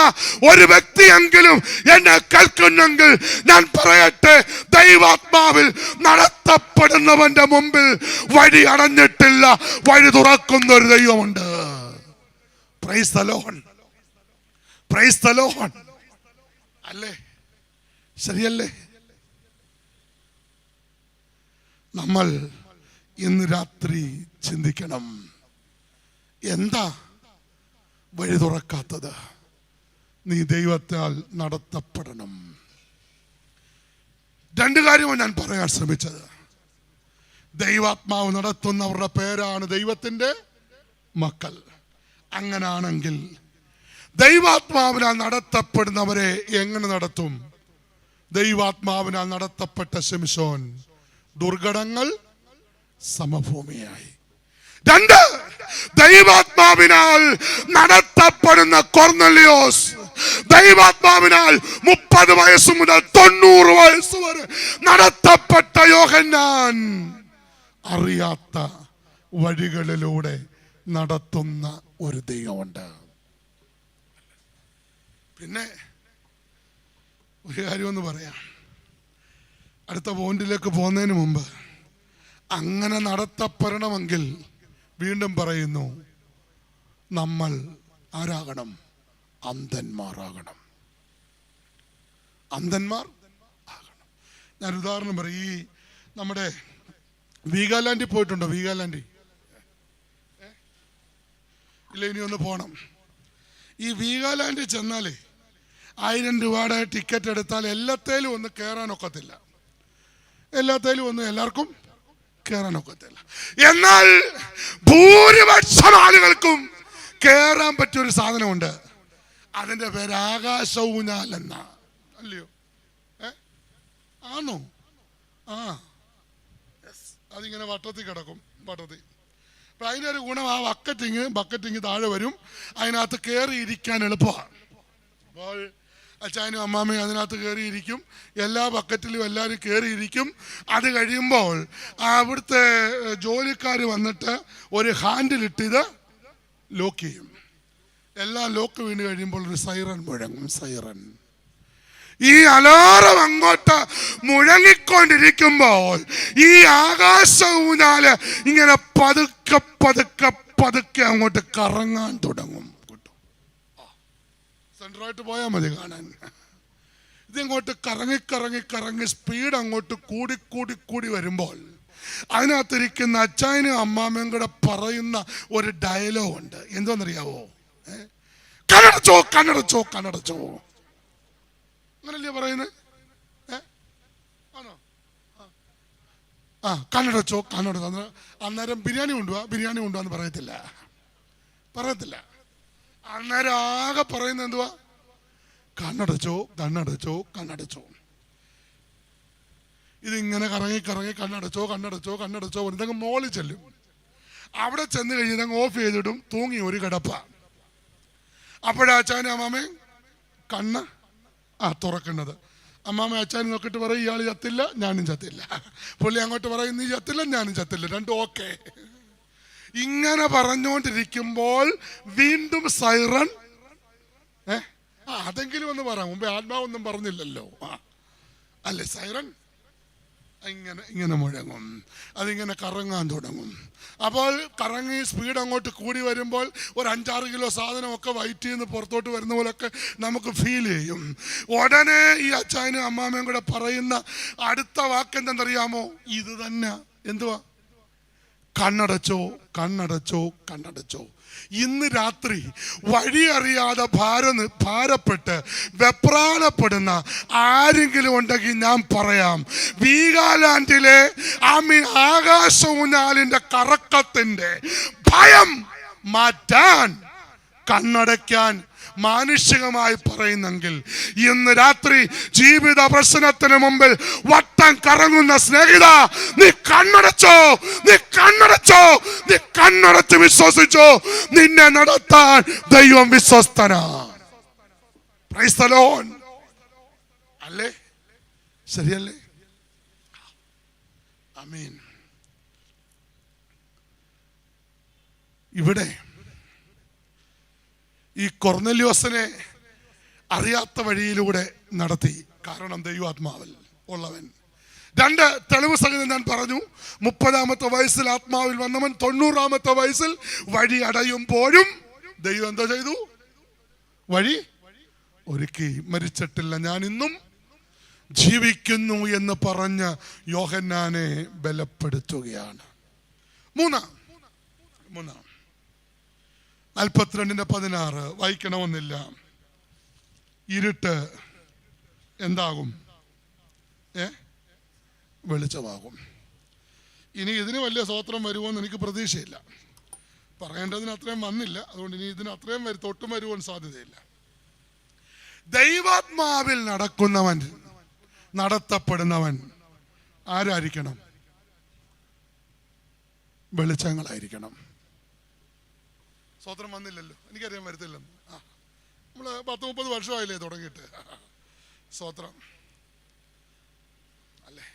ഒരു വ്യക്തിയെങ്കിലും എന്നെ കേൾക്കുന്നെങ്കിൽ ഞാൻ പറയട്ടെ, ദൈവാത്മാവിൽ നടത്തപ്പെടുന്നവന്റെ മുമ്പിൽ വഴി അടഞ്ഞിട്ടില്ല, വഴി തുറക്കുന്ന ഒരു ദൈവമുണ്ട്. Price the Lord, praise the Lord. അല്ലേ? ശരിയല്ലേ? നമ്മൾ ഇന്ന് രാത്രി ചിന്തിക്കണം, എന്താ വഴി തുറക്കാത്തത്? നീ ദൈവത്താൽ നടത്തപ്പെടണം. 2 കാര്യമാണ് ഞാൻ പറയാൻ ശ്രമിച്ചത്. ദൈവാത്മാവ് നടത്തുന്നവരുടെ പേരാണ് ദൈവത്തിന്റെ മക്കൾ. അങ്ങനാണെങ്കിൽ ദൈവാത്മാവിനാൽ നടത്തപ്പെടുന്നവരെ എങ്ങനെ നടത്തും? ദൈവാത്മാവിനാൽ നടത്തപ്പെട്ട ശിംശോൻ ദുർഘടങ്ങൾ സമഭൂമിയായി. 2, ദൈവാത്മാവിനാൽ നടത്തപ്പെടുന്ന കൊർന്നലിയോസ് ദൈവാത്മാവിനാൽ 30 വയസ്സ് മുതൽ 90 വയസ്സ് വരെ നടത്തപ്പെട്ട യോഹന്നാൻ അറിയാത്ത വഴികളിലൂടെ നടത്തുന്ന ഒരു ദൈവമുണ്ട്. പിന്നെ ഒരു കാര്യമൊന്ന് പറയാം. അടുത്ത പോയിന്റിലേക്ക് പോകുന്നതിന് മുമ്പ്, അങ്ങനെ നടത്തപ്പെടണമെങ്കിൽ വീണ്ടും പറയുന്നു, നമ്മൾ ആരാകണം? അന്ധന്മാരാകണം. അന്ധന്മാർ ആകണം. ഞാൻ ഉദാഹരണം പറയും. ഈ നമ്മുടെ വീഗാലാൻഡിൽ പോയിട്ടുണ്ടോ? വീഗാലാൻഡ് ഇല്ല, ഇനി ഒന്ന് പോകണം. ഈ വീഗാലാൻഡിൽ ചെന്നാലേ 1000 രൂപയുടെ ടിക്കറ്റ് എടുത്താൽ എല്ലാത്തേലും ഒന്ന് കയറാനൊക്കത്തില്ല. എല്ലാത്തേലും ഒന്ന് എല്ലാവർക്കും കയറാനൊക്കത്തില്ല. എന്നാൽ ഭൂരിപക്ഷം ആളുകൾക്കും കയറാൻ പറ്റിയൊരു സാധനമുണ്ട്. അതിൻ്റെ പേര് ആകാശ ഊഞ്ഞാലെന്ന. അല്ലയോ? ആണോ? ആ, അതിങ്ങനെ വട്ടത്തിൽ കിടക്കും. വട്ടത്തിൽ. അപ്പം അതിൻ്റെ ഒരു ഗുണം, ആ ബക്കറ്റിങ് താഴെ വരും. അതിനകത്ത് കയറി ഇരിക്കാൻ എളുപ്പമാണ്. അപ്പോൾ അച്ചായനും അമ്മാമ്മയും അതിനകത്ത് കയറിയിരിക്കും. എല്ലാ ബക്കറ്റിലും എല്ലാവരും കയറിയിരിക്കും. അത് കഴിയുമ്പോൾ അവിടുത്തെ ജോലിക്കാർ വന്നിട്ട് ഒരു ഹാൻഡിലിട്ടിത് ലോക്ക് ചെയ്യും. എല്ലാം ലോക്ക് വീണ് കഴിയുമ്പോൾ ഒരു സൈറൻ മുഴങ്ങും. സൈറൻ. ഈ അലാറം അങ്ങോട്ട് മുഴങ്ങിക്കൊണ്ടിരിക്കുമ്പോൾ ഈ ആകാശ ഊഞ്ഞാല് ഇങ്ങനെ പതുക്കെ പതുക്കെ പതുക്കെ അങ്ങോട്ട് കറങ്ങാൻ തുടങ്ങും. സെൻറ്ററായിട്ട് പോയാൽ മതി കാണാൻ. ഇതിങ്ങോട്ട് കറങ്ങി കറങ്ങി കറങ്ങി സ്പീഡ് അങ്ങോട്ട് കൂടി വരുമ്പോൾ അതിനകത്തിരിക്കുന്ന അച്ചായനും അമ്മാമ്മയും കൂടെ പറയുന്ന ഒരു ഡയലോഗ് ഉണ്ട്. എന്തോന്നറിയാവോ? കണ്ണടച്ചോ കണ്ണടച്ചോ കണ്ണടച്ചോ, അങ്ങനല്ലേ പറയുന്നത്? ആണോ? ആ, കണ്ണടച്ചോ കണ്ണടച്ചോ. അന്നേരം ബിരിയാണി കൊണ്ടുപോവാന്ന് പറയത്തില്ല. അന്നേരം ആകെ പറയുന്നത് എന്തുവാ? കണ്ണടച്ചോ കണ്ണടച്ചോ കണ്ണടച്ചോ. ഇതിങ്ങനെ കറങ്ങി കറങ്ങി കണ്ണടച്ചോ എന്തെങ്കിലും മോളിൽ ചെല്ലും. അവിടെ ചെന്ന് കഴിഞ്ഞ് ഓഫ് ചെയ്തിടും. തൂങ്ങി ഒരു കിടപ്പ. അപ്പോഴാ അച്ചാനും അമ്മാമയും കണ്ണ് തുറക്കുന്നത്. അമ്മാമ അച്ചാനും നോക്കിയിട്ട് പറയും, ഇയാൾ ചത്തില്ല, ഞാനും ചത്തില്ല. പുള്ളി അങ്ങോട്ട് പറയും, നീ ചത്തില്ല, ഞാനും ചത്തില്ല, രണ്ടും ഓക്കെ. ഇങ്ങനെ പറഞ്ഞുകൊണ്ടിരിക്കുമ്പോൾ വീണ്ടും സൈറൺ. അതെങ്കിലും ഒന്ന് പറയാം. മുമ്പേ ആത്മാവൊന്നും പറഞ്ഞില്ലല്ലോ. അല്ലേ? സൈറൺ ഇങ്ങനെ മുഴങ്ങും. അതിങ്ങനെ കറങ്ങാൻ തുടങ്ങും. അപ്പോൾ കറങ്ങി സ്പീഡ് അങ്ങോട്ട് കൂടി വരുമ്പോൾ ഒരു 5-6 കിലോ സാധനമൊക്കെ വയറ്റിൽ നിന്ന് പുറത്തോട്ട് വരുന്ന പോലൊക്കെ നമുക്ക് ഫീൽ ചെയ്യും. ഉടനെ ഈ അച്ചായനും അമ്മാമ്മയും കൂടെ പറയുന്ന അടുത്ത വാക്ക് എന്തെന്നറിയാമോ? ഇത് തന്നെ. എന്തുവാ? കണ്ണടച്ചോ കണ്ണടച്ചോ കണ്ണടച്ചോ. ഇന്ന് രാത്രി വഴി അറിയാതെ ഭാരപ്പെട്ട് വെപ്രാളപ്പെടുന്ന ആരെങ്കിലും ഉണ്ടെങ്കിൽ ഞാൻ പറയാം, വീഗാലാൻഡിലെ ആകാശ ഊഞ്ഞാലിന്റെ കറക്കത്തിന്റെ ഭയം മാറ്റാൻ, കണ്ണടയ്ക്കാൻ മാനുഷികമായി പറയുന്നെങ്കിൽ ഇന്ന് രാത്രി ജീവിത പ്രശ്നത്തിന് മുമ്പിൽ വട്ടം കറങ്ങുന്ന സ്നേഹിത, നീ കണ്ണടച്ചോ, നീ കണ്ണടച്ച് വിശ്വസിച്ചോ. നിന്നെ നടത്താൻ ദൈവം വിശ്വസ്തനാ. Price the Lord. അല്ലേ? ശരിയല്ലേ? ആമേൻ. ഇവിടെ ഈ കൊർന്നല്യോസിനെ അറിയാത്ത വഴിയിലൂടെ നടത്തി. കാരണം ദൈവാത്മാവിൽ ഉള്ളവൻ. 2 തെളിവ് സംഗതി ഞാൻ പറഞ്ഞു. 30-ാമത്തെ വയസ്സിൽ ആത്മാവിൽ വന്നവൻ 90-ാമത്തെ വയസ്സിൽ വഴി അടയുമ്പോഴും ദൈവം എന്താ ചെയ്തു? വഴി ഒരുക്കി. മരിച്ചിട്ടില്ല, ഞാൻ ഇന്നും ജീവിക്കുന്നു എന്ന് പറഞ്ഞ് യോഹന്നാനെ ബലപ്പെടുത്തുകയാണ്. 42:16 വായിക്കണമെന്നില്ല. ഇരുട്ട് എന്താകും? വെളിച്ചമാകും. ഇനി ഇതിന് വലിയ സ്തോത്രം വരുമോയെന്ന് എനിക്ക് പ്രതീക്ഷയില്ല. പറയേണ്ടതിന് അത്രയും വന്നില്ല. അതുകൊണ്ട് ഇനി ഇതിന് അത്രയും തൊട്ടും വരുവാൻ സാധ്യതയില്ല. ദൈവാത്മാവിൽ നടത്തപ്പെടുന്നവൻ ആരായിരിക്കണം? വെളിച്ചങ്ങളായിരിക്കണം. സ്തോത്രം വന്നില്ലല്ലോ, എനിക്കറിയാൻ വരത്തില്ലെന്ന്. നമ്മൾ 10-30 വർഷമായില്ലേ തുടങ്ങിയിട്ട്. സ്തോത്രം അല്ലേ?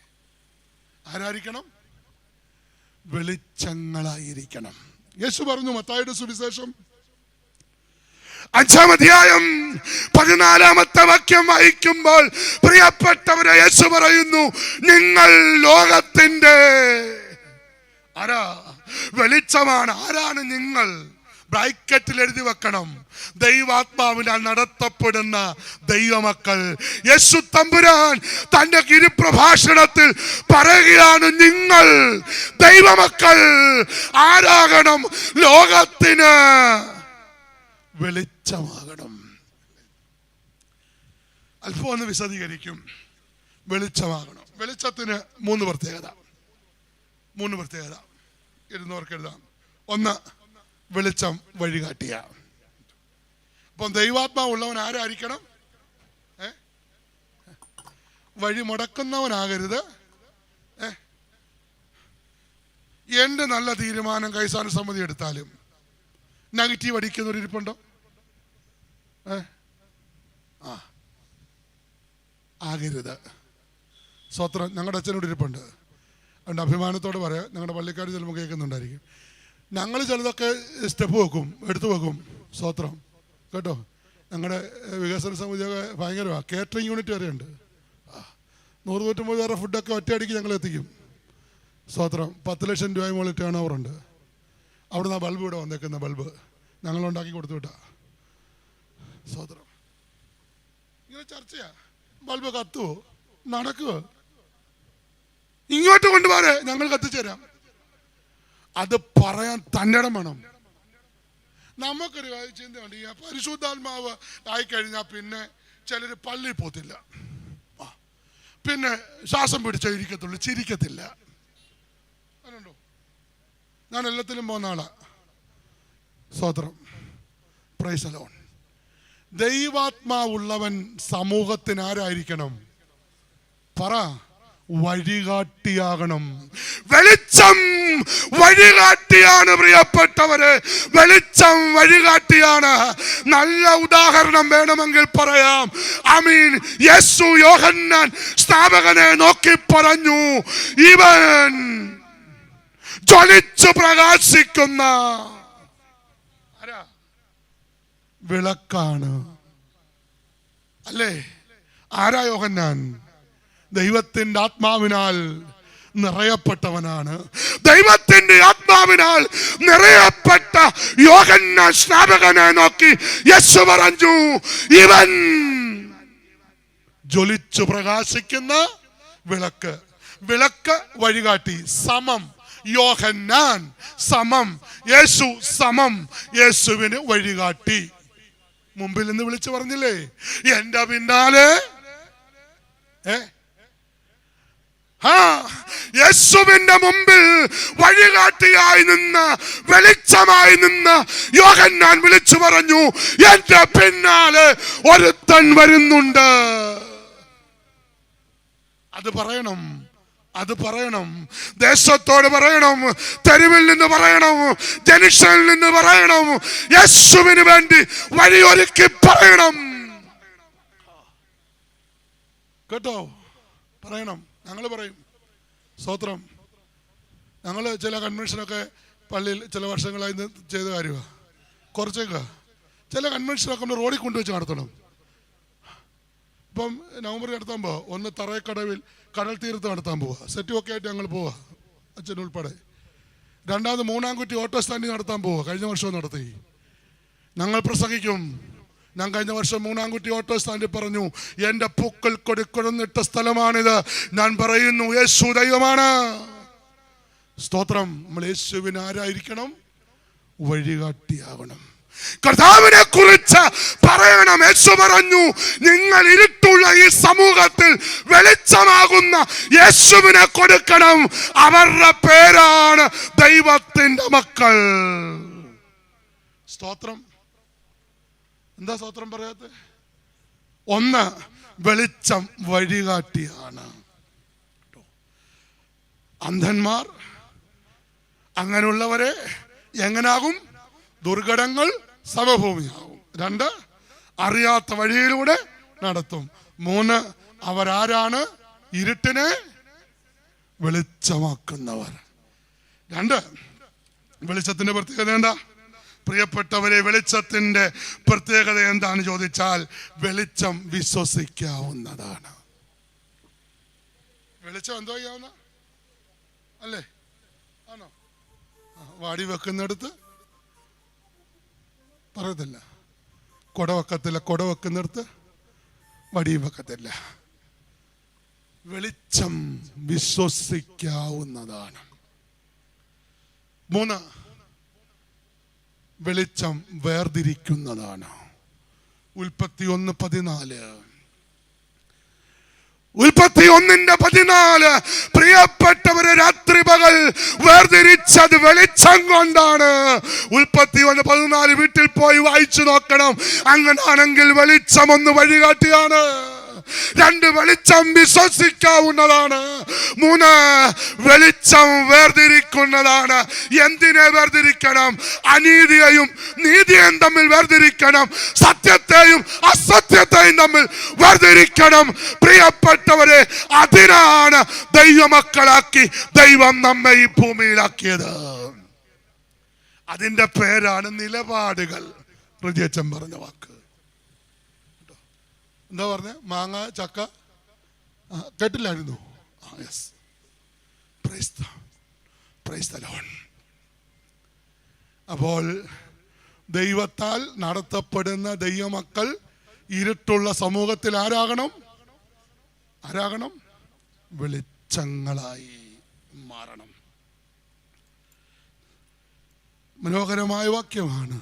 ആരായിരിക്കണം? വെളിച്ചങ്ങളായിരിക്കണം. യേശു പറഞ്ഞു, മത്തായിയുടെ സുവിശേഷം 5-ാം അധ്യായം 14-ാമത്തെ വാക്യം വായിക്കുമ്പോൾ, പ്രിയപ്പെട്ടവരെ, യേശു പറയുന്നു, നിങ്ങൾ ലോകത്തിന്റെ വെളിച്ചമാണ്. ആരാണ് നിങ്ങൾ? ബ്രാക്കറ്റിൽ എഴുതി വെക്കണം, ദൈവാത്മാവിനാൽ നടത്തപ്പെടുന്ന ദൈവമക്കൾ. യേശു തമ്പുരാൻ തന്റെ ഗിരിപ്രഭാഷണത്തിൽ പറയുകയാണ്, നിങ്ങൾ ദൈവമക്കൾ ആരാകണം? ലോകത്തിന് വെളിച്ചമാകണം. അല്പം ഒന്ന് വിശദീകരിക്കും. വെളിച്ചമാകണം. വെളിച്ചത്തിന് മൂന്ന് പ്രത്യേകത ഇരുന്നവർക്ക് എഴുതാം. ഒന്ന്, വെളിച്ചം വഴികാട്ടിയ. അപ്പം ദൈവാത്മാവുള്ളവൻ ആരായിരിക്കണം? വഴി മുടക്കുന്നവനാകരുത്. എൻ്റെ നല്ല തീരുമാനം കൈസാന സമ്മതി എടുത്താലും നെഗറ്റീവ് അടിക്കുന്നവരിപ്പുണ്ടോ? ആകരുത്. സ്വത്രം. ഞങ്ങളുടെ അച്ഛനോട് ഇരിപ്പുണ്ട്. അതുകൊണ്ട് അഭിമാനത്തോട് പറയാം, ഞങ്ങളുടെ പള്ളിക്കാർ ചിലപ്പോൾ കേൾക്കുന്നുണ്ടായിരിക്കും. ഞങ്ങൾ ചിലതൊക്കെ സ്റ്റെപ്പ് വെക്കും, എടുത്തു വെക്കും. സ്വത്രം കേട്ടോ. ഞങ്ങളുടെ വികസന സമിതിയൊക്കെ ഭയങ്കരമാണ്. കേറ്ററിംഗ് യൂണിറ്റ് വരെയുണ്ട്. 100-150 പേരുടെ ഫുഡൊക്കെ ഒറ്റയടിക്ക് ഞങ്ങൾ എത്തിക്കും. സ്വത്രം. 10 ലക്ഷം രൂപ മുകളിൽ ടേൺ ഓവറുണ്ട്. അവിടുന്ന് ആ ബൾബ് ഇവിടെ വന്നേക്കുന്ന ബൾബ് ഞങ്ങളുണ്ടാക്കി കൊടുത്തു വിട്ടാ. സ്വത്രം. ഇങ്ങനെ ചർച്ചയാ. ബൾബ് കത്തുവോ? നടക്കുവോ? ഇങ്ങോട്ട് കൊണ്ടുപോരെ, ഞങ്ങൾ കത്തിച്ചു തരാം. അത് പറയാൻ തൻ്റെ ഇടം വേണം. നമുക്കൊരു ചിന്തയുണ്ട്, ഈ പരിശുദ്ധാത്മാവ് ആയിക്കഴിഞ്ഞാൽ പിന്നെ ചിലർ പള്ളിയിൽ പോത്തില്ല, പിന്നെ ശ്വാസം പിടിച്ചേ ഇരിക്കത്തുള്ളൂ, ചിരിക്കത്തില്ല. അതുണ്ടോ? ഞാൻ എല്ലാത്തിലും പോകുന്ന ആളാ. സ്വതന്ത്രം. Price the Lord. ദൈവാത്മാവുള്ളവൻ സമൂഹത്തിന് ആരായിരിക്കണം? പറ. വഴികാട്ടിയാകണം. വെളിച്ചം വഴികാട്ടിയാണ് പ്രിയപ്പെട്ടവരെ. വെളിച്ചം വഴികാട്ടിയാണ്. നല്ല ഉദാഹരണം വേണമെങ്കിൽ പറയാം. ആമീൻ. യേശു യോഹന്നാൻ സ്നാപകനെ നോക്കി പറഞ്ഞു, ഇവൻ ജ്വലിച്ചു പ്രകാശിക്കുന്ന വിളക്കാണ്. അല്ലേ? ആരാ യോഹന്നാൻ? ദൈവത്തിന്റെ ആത്മാവിനാൽ നിറയപ്പെട്ടവനാണ്. ദൈവത്തിന്റെ ആത്മാവിനാൽ നിറയപ്പെട്ട യോഹന്നാൻ സ്നാപകനെ നോക്കി യേശു പറഞ്ഞു, ഇവൻ ജ്വലിച്ചു പ്രകാശിക്കുന്ന വിളക്ക്. വിളക്ക് വഴികാട്ടി. സമം യോഹന്നാൻ, സമം യേശു, സമം യേശുവിന് വഴികാട്ടി. മുമ്പിൽ നിന്ന് വിളിച്ചു പറഞ്ഞില്ലേ, എന്റെ പിന്നാലെ. യേശുവിന്റെ മുമ്പിൽ വഴികാട്ടിയായി നിന്ന്, വെളിച്ചമായി നിന്ന് യോഹന്നാൻ വിളിച്ചു പറഞ്ഞു, എന്റെ പിന്നാലെ ഒരുത്തൻ വരുന്നുണ്ട്. അത് പറയണം, അത് പറയണം. ദേശത്തോട് പറയണം, തെരുവിൽ നിന്ന് പറയണം, ജംഗ്ഷനിൽ നിന്ന് പറയണം. യേശുവിന് വേണ്ടി വഴിയൊരുക്കി പറയണം. കേട്ടോ? പറയണം. ഞങ്ങൾ പറയും. സ്തോത്രം. ഞങ്ങൾ ചില കൺവെൻഷനൊക്കെ പള്ളിയിൽ ചില വർഷങ്ങളായി ചെയ്ത കാര്യമാണ്. കുറച്ചൊക്കെ ചില കൺവെൻഷനൊക്കെ നമ്മൾ റോഡിൽ കൊണ്ടുവച്ച് നടത്തണം. ഇപ്പം നവംബറിൽ നടത്താൻ പോവാ. ഒന്ന് തറയക്കടവിൽ കടൽ തീരത്ത് നടത്താൻ പോവുക. സെറ്റുമൊക്കെ ആയിട്ട് ഞങ്ങൾ പോവുക, അച്ഛനുൾപ്പെടെ. രണ്ടാമത് മൂന്നാംകുറ്റി ഓട്ടോ സ്റ്റാൻഡിൽ നടത്താൻ പോവുക. കഴിഞ്ഞ വർഷവും നടത്തി. ഞങ്ങൾ പ്രസംഗിക്കും. ഞാൻ കഴിഞ്ഞ വർഷം മൂന്നാംകുറ്റി ഓട്ടോ സ്റ്റാൻഡിൽ പറഞ്ഞു, എൻ്റെ പൂക്കൾ കൊടുക്കൊടുന്നിട്ട സ്ഥലമാണിത്. ഞാൻ പറയുന്നു, യേശു ദൈവമാണ്. സ്തോത്രം. നമ്മൾ യേശുവിന് ആരായിരിക്കണം? വഴികാട്ടിയാവണം. കർത്താവിനെ കുറിച്ച് പറയണം. യേശു പറഞ്ഞു, നിങ്ങൾ ഇരുട്ടുള്ള ഈ സമൂഹത്തിൽ വെളിച്ചമാകുന്ന യേശുവിനെ കൊടുക്കണം. അവരുടെ പേരാണ് ദൈവത്തിന്റെ മക്കൾ. സ്തോത്രം. എന്താ സ്തോത്രം പറയാത്ത? ഒന്ന്, വെളിച്ചം വഴികാട്ടിയാണ്. അന്ധന്മാർ അങ്ങനെയുള്ളവരെ എങ്ങനാകും? ദുർഘടങ്ങൾ സമഭൂമിയാകും. 2, അറിയാത്ത വഴിയിലൂടെ നടത്തും. 3, അവരാരാണ്? ഇരുട്ടിനെ വെളിച്ചമാക്കുന്നവർ. 2, വെളിച്ചത്തിന്റെ പ്രത്യേകത എന്താ? പ്രിയപ്പെട്ടവരെ, വെളിച്ചത്തിന്റെ പ്രത്യേകത എന്താണെന്ന് ചോദിച്ചാൽ, വെളിച്ചം വിശ്വസിക്കാവുന്നതാണ്. വെളിച്ചം എന്തോ ചെയ്യാവുന്ന അല്ലേ? ആണോ? വാടി വെക്കുന്നിടത്ത് പറയത്തില്ല, കുട വെക്കത്തില്ല. കുട വെക്കുന്നിടത്ത് വടിയും വെക്കത്തില്ല. വെളിച്ചം വിശ്വസിക്കാവുന്നതാണ്. 3, വെളിച്ചം വേർതിരിക്കുന്നതാണ്. ഉൽപ്പത്തി 1:14. ഉൽപ്പത്തി 1:14. പ്രിയപ്പെട്ടവരെ, രാത്രി പകൽ വേർതിരിച്ചത് വെളിച്ചം കൊണ്ടാണ്. ഉൽപ്പത്തി 1:14 വീട്ടിൽ പോയി വായിച്ചു നോക്കണം. അങ്ങനാണെങ്കിൽ വെളിച്ചം ഒന്ന് വഴികാട്ടിയാണ്. 2, വെളിച്ചം വിശ്വസിക്കാവുന്നതാണ്. 3, വെളിച്ചം വേർതിരിക്കുന്നതാണ്. എന്തിനെ വേർതിരിക്കണം? അനീതിയെയും നീതിയെയും തമ്മിൽ വേർതിരിക്കണം. സത്യത്തെയും അസത്യത്തെയും തമ്മിൽ വേർതിരിക്കണം. പ്രിയപ്പെട്ടവരെ, അതിനാണ് ദൈവമക്കളാക്കി ദൈവം നമ്മെ ഈ ഭൂമിയിലാക്കിയത്. അതിന്റെ പേരാണ് നിലപാടുകൾ. റിജിയച്ചൻ പറഞ്ഞ വാക്ക് എന്താ പറഞ്ഞ? മാങ്ങ, ചക്ക കേട്ടില്ലായിരുന്നു? അപ്പോൾ ദൈവത്താൽ നടത്തപ്പെടുന്ന ദൈവമക്കൾ ഇരുട്ടുള്ള സമൂഹത്തിൽ ആരാകണം? വെളിച്ചങ്ങളായി മാറണം. മനോഹരമായ വാക്യമാണ്.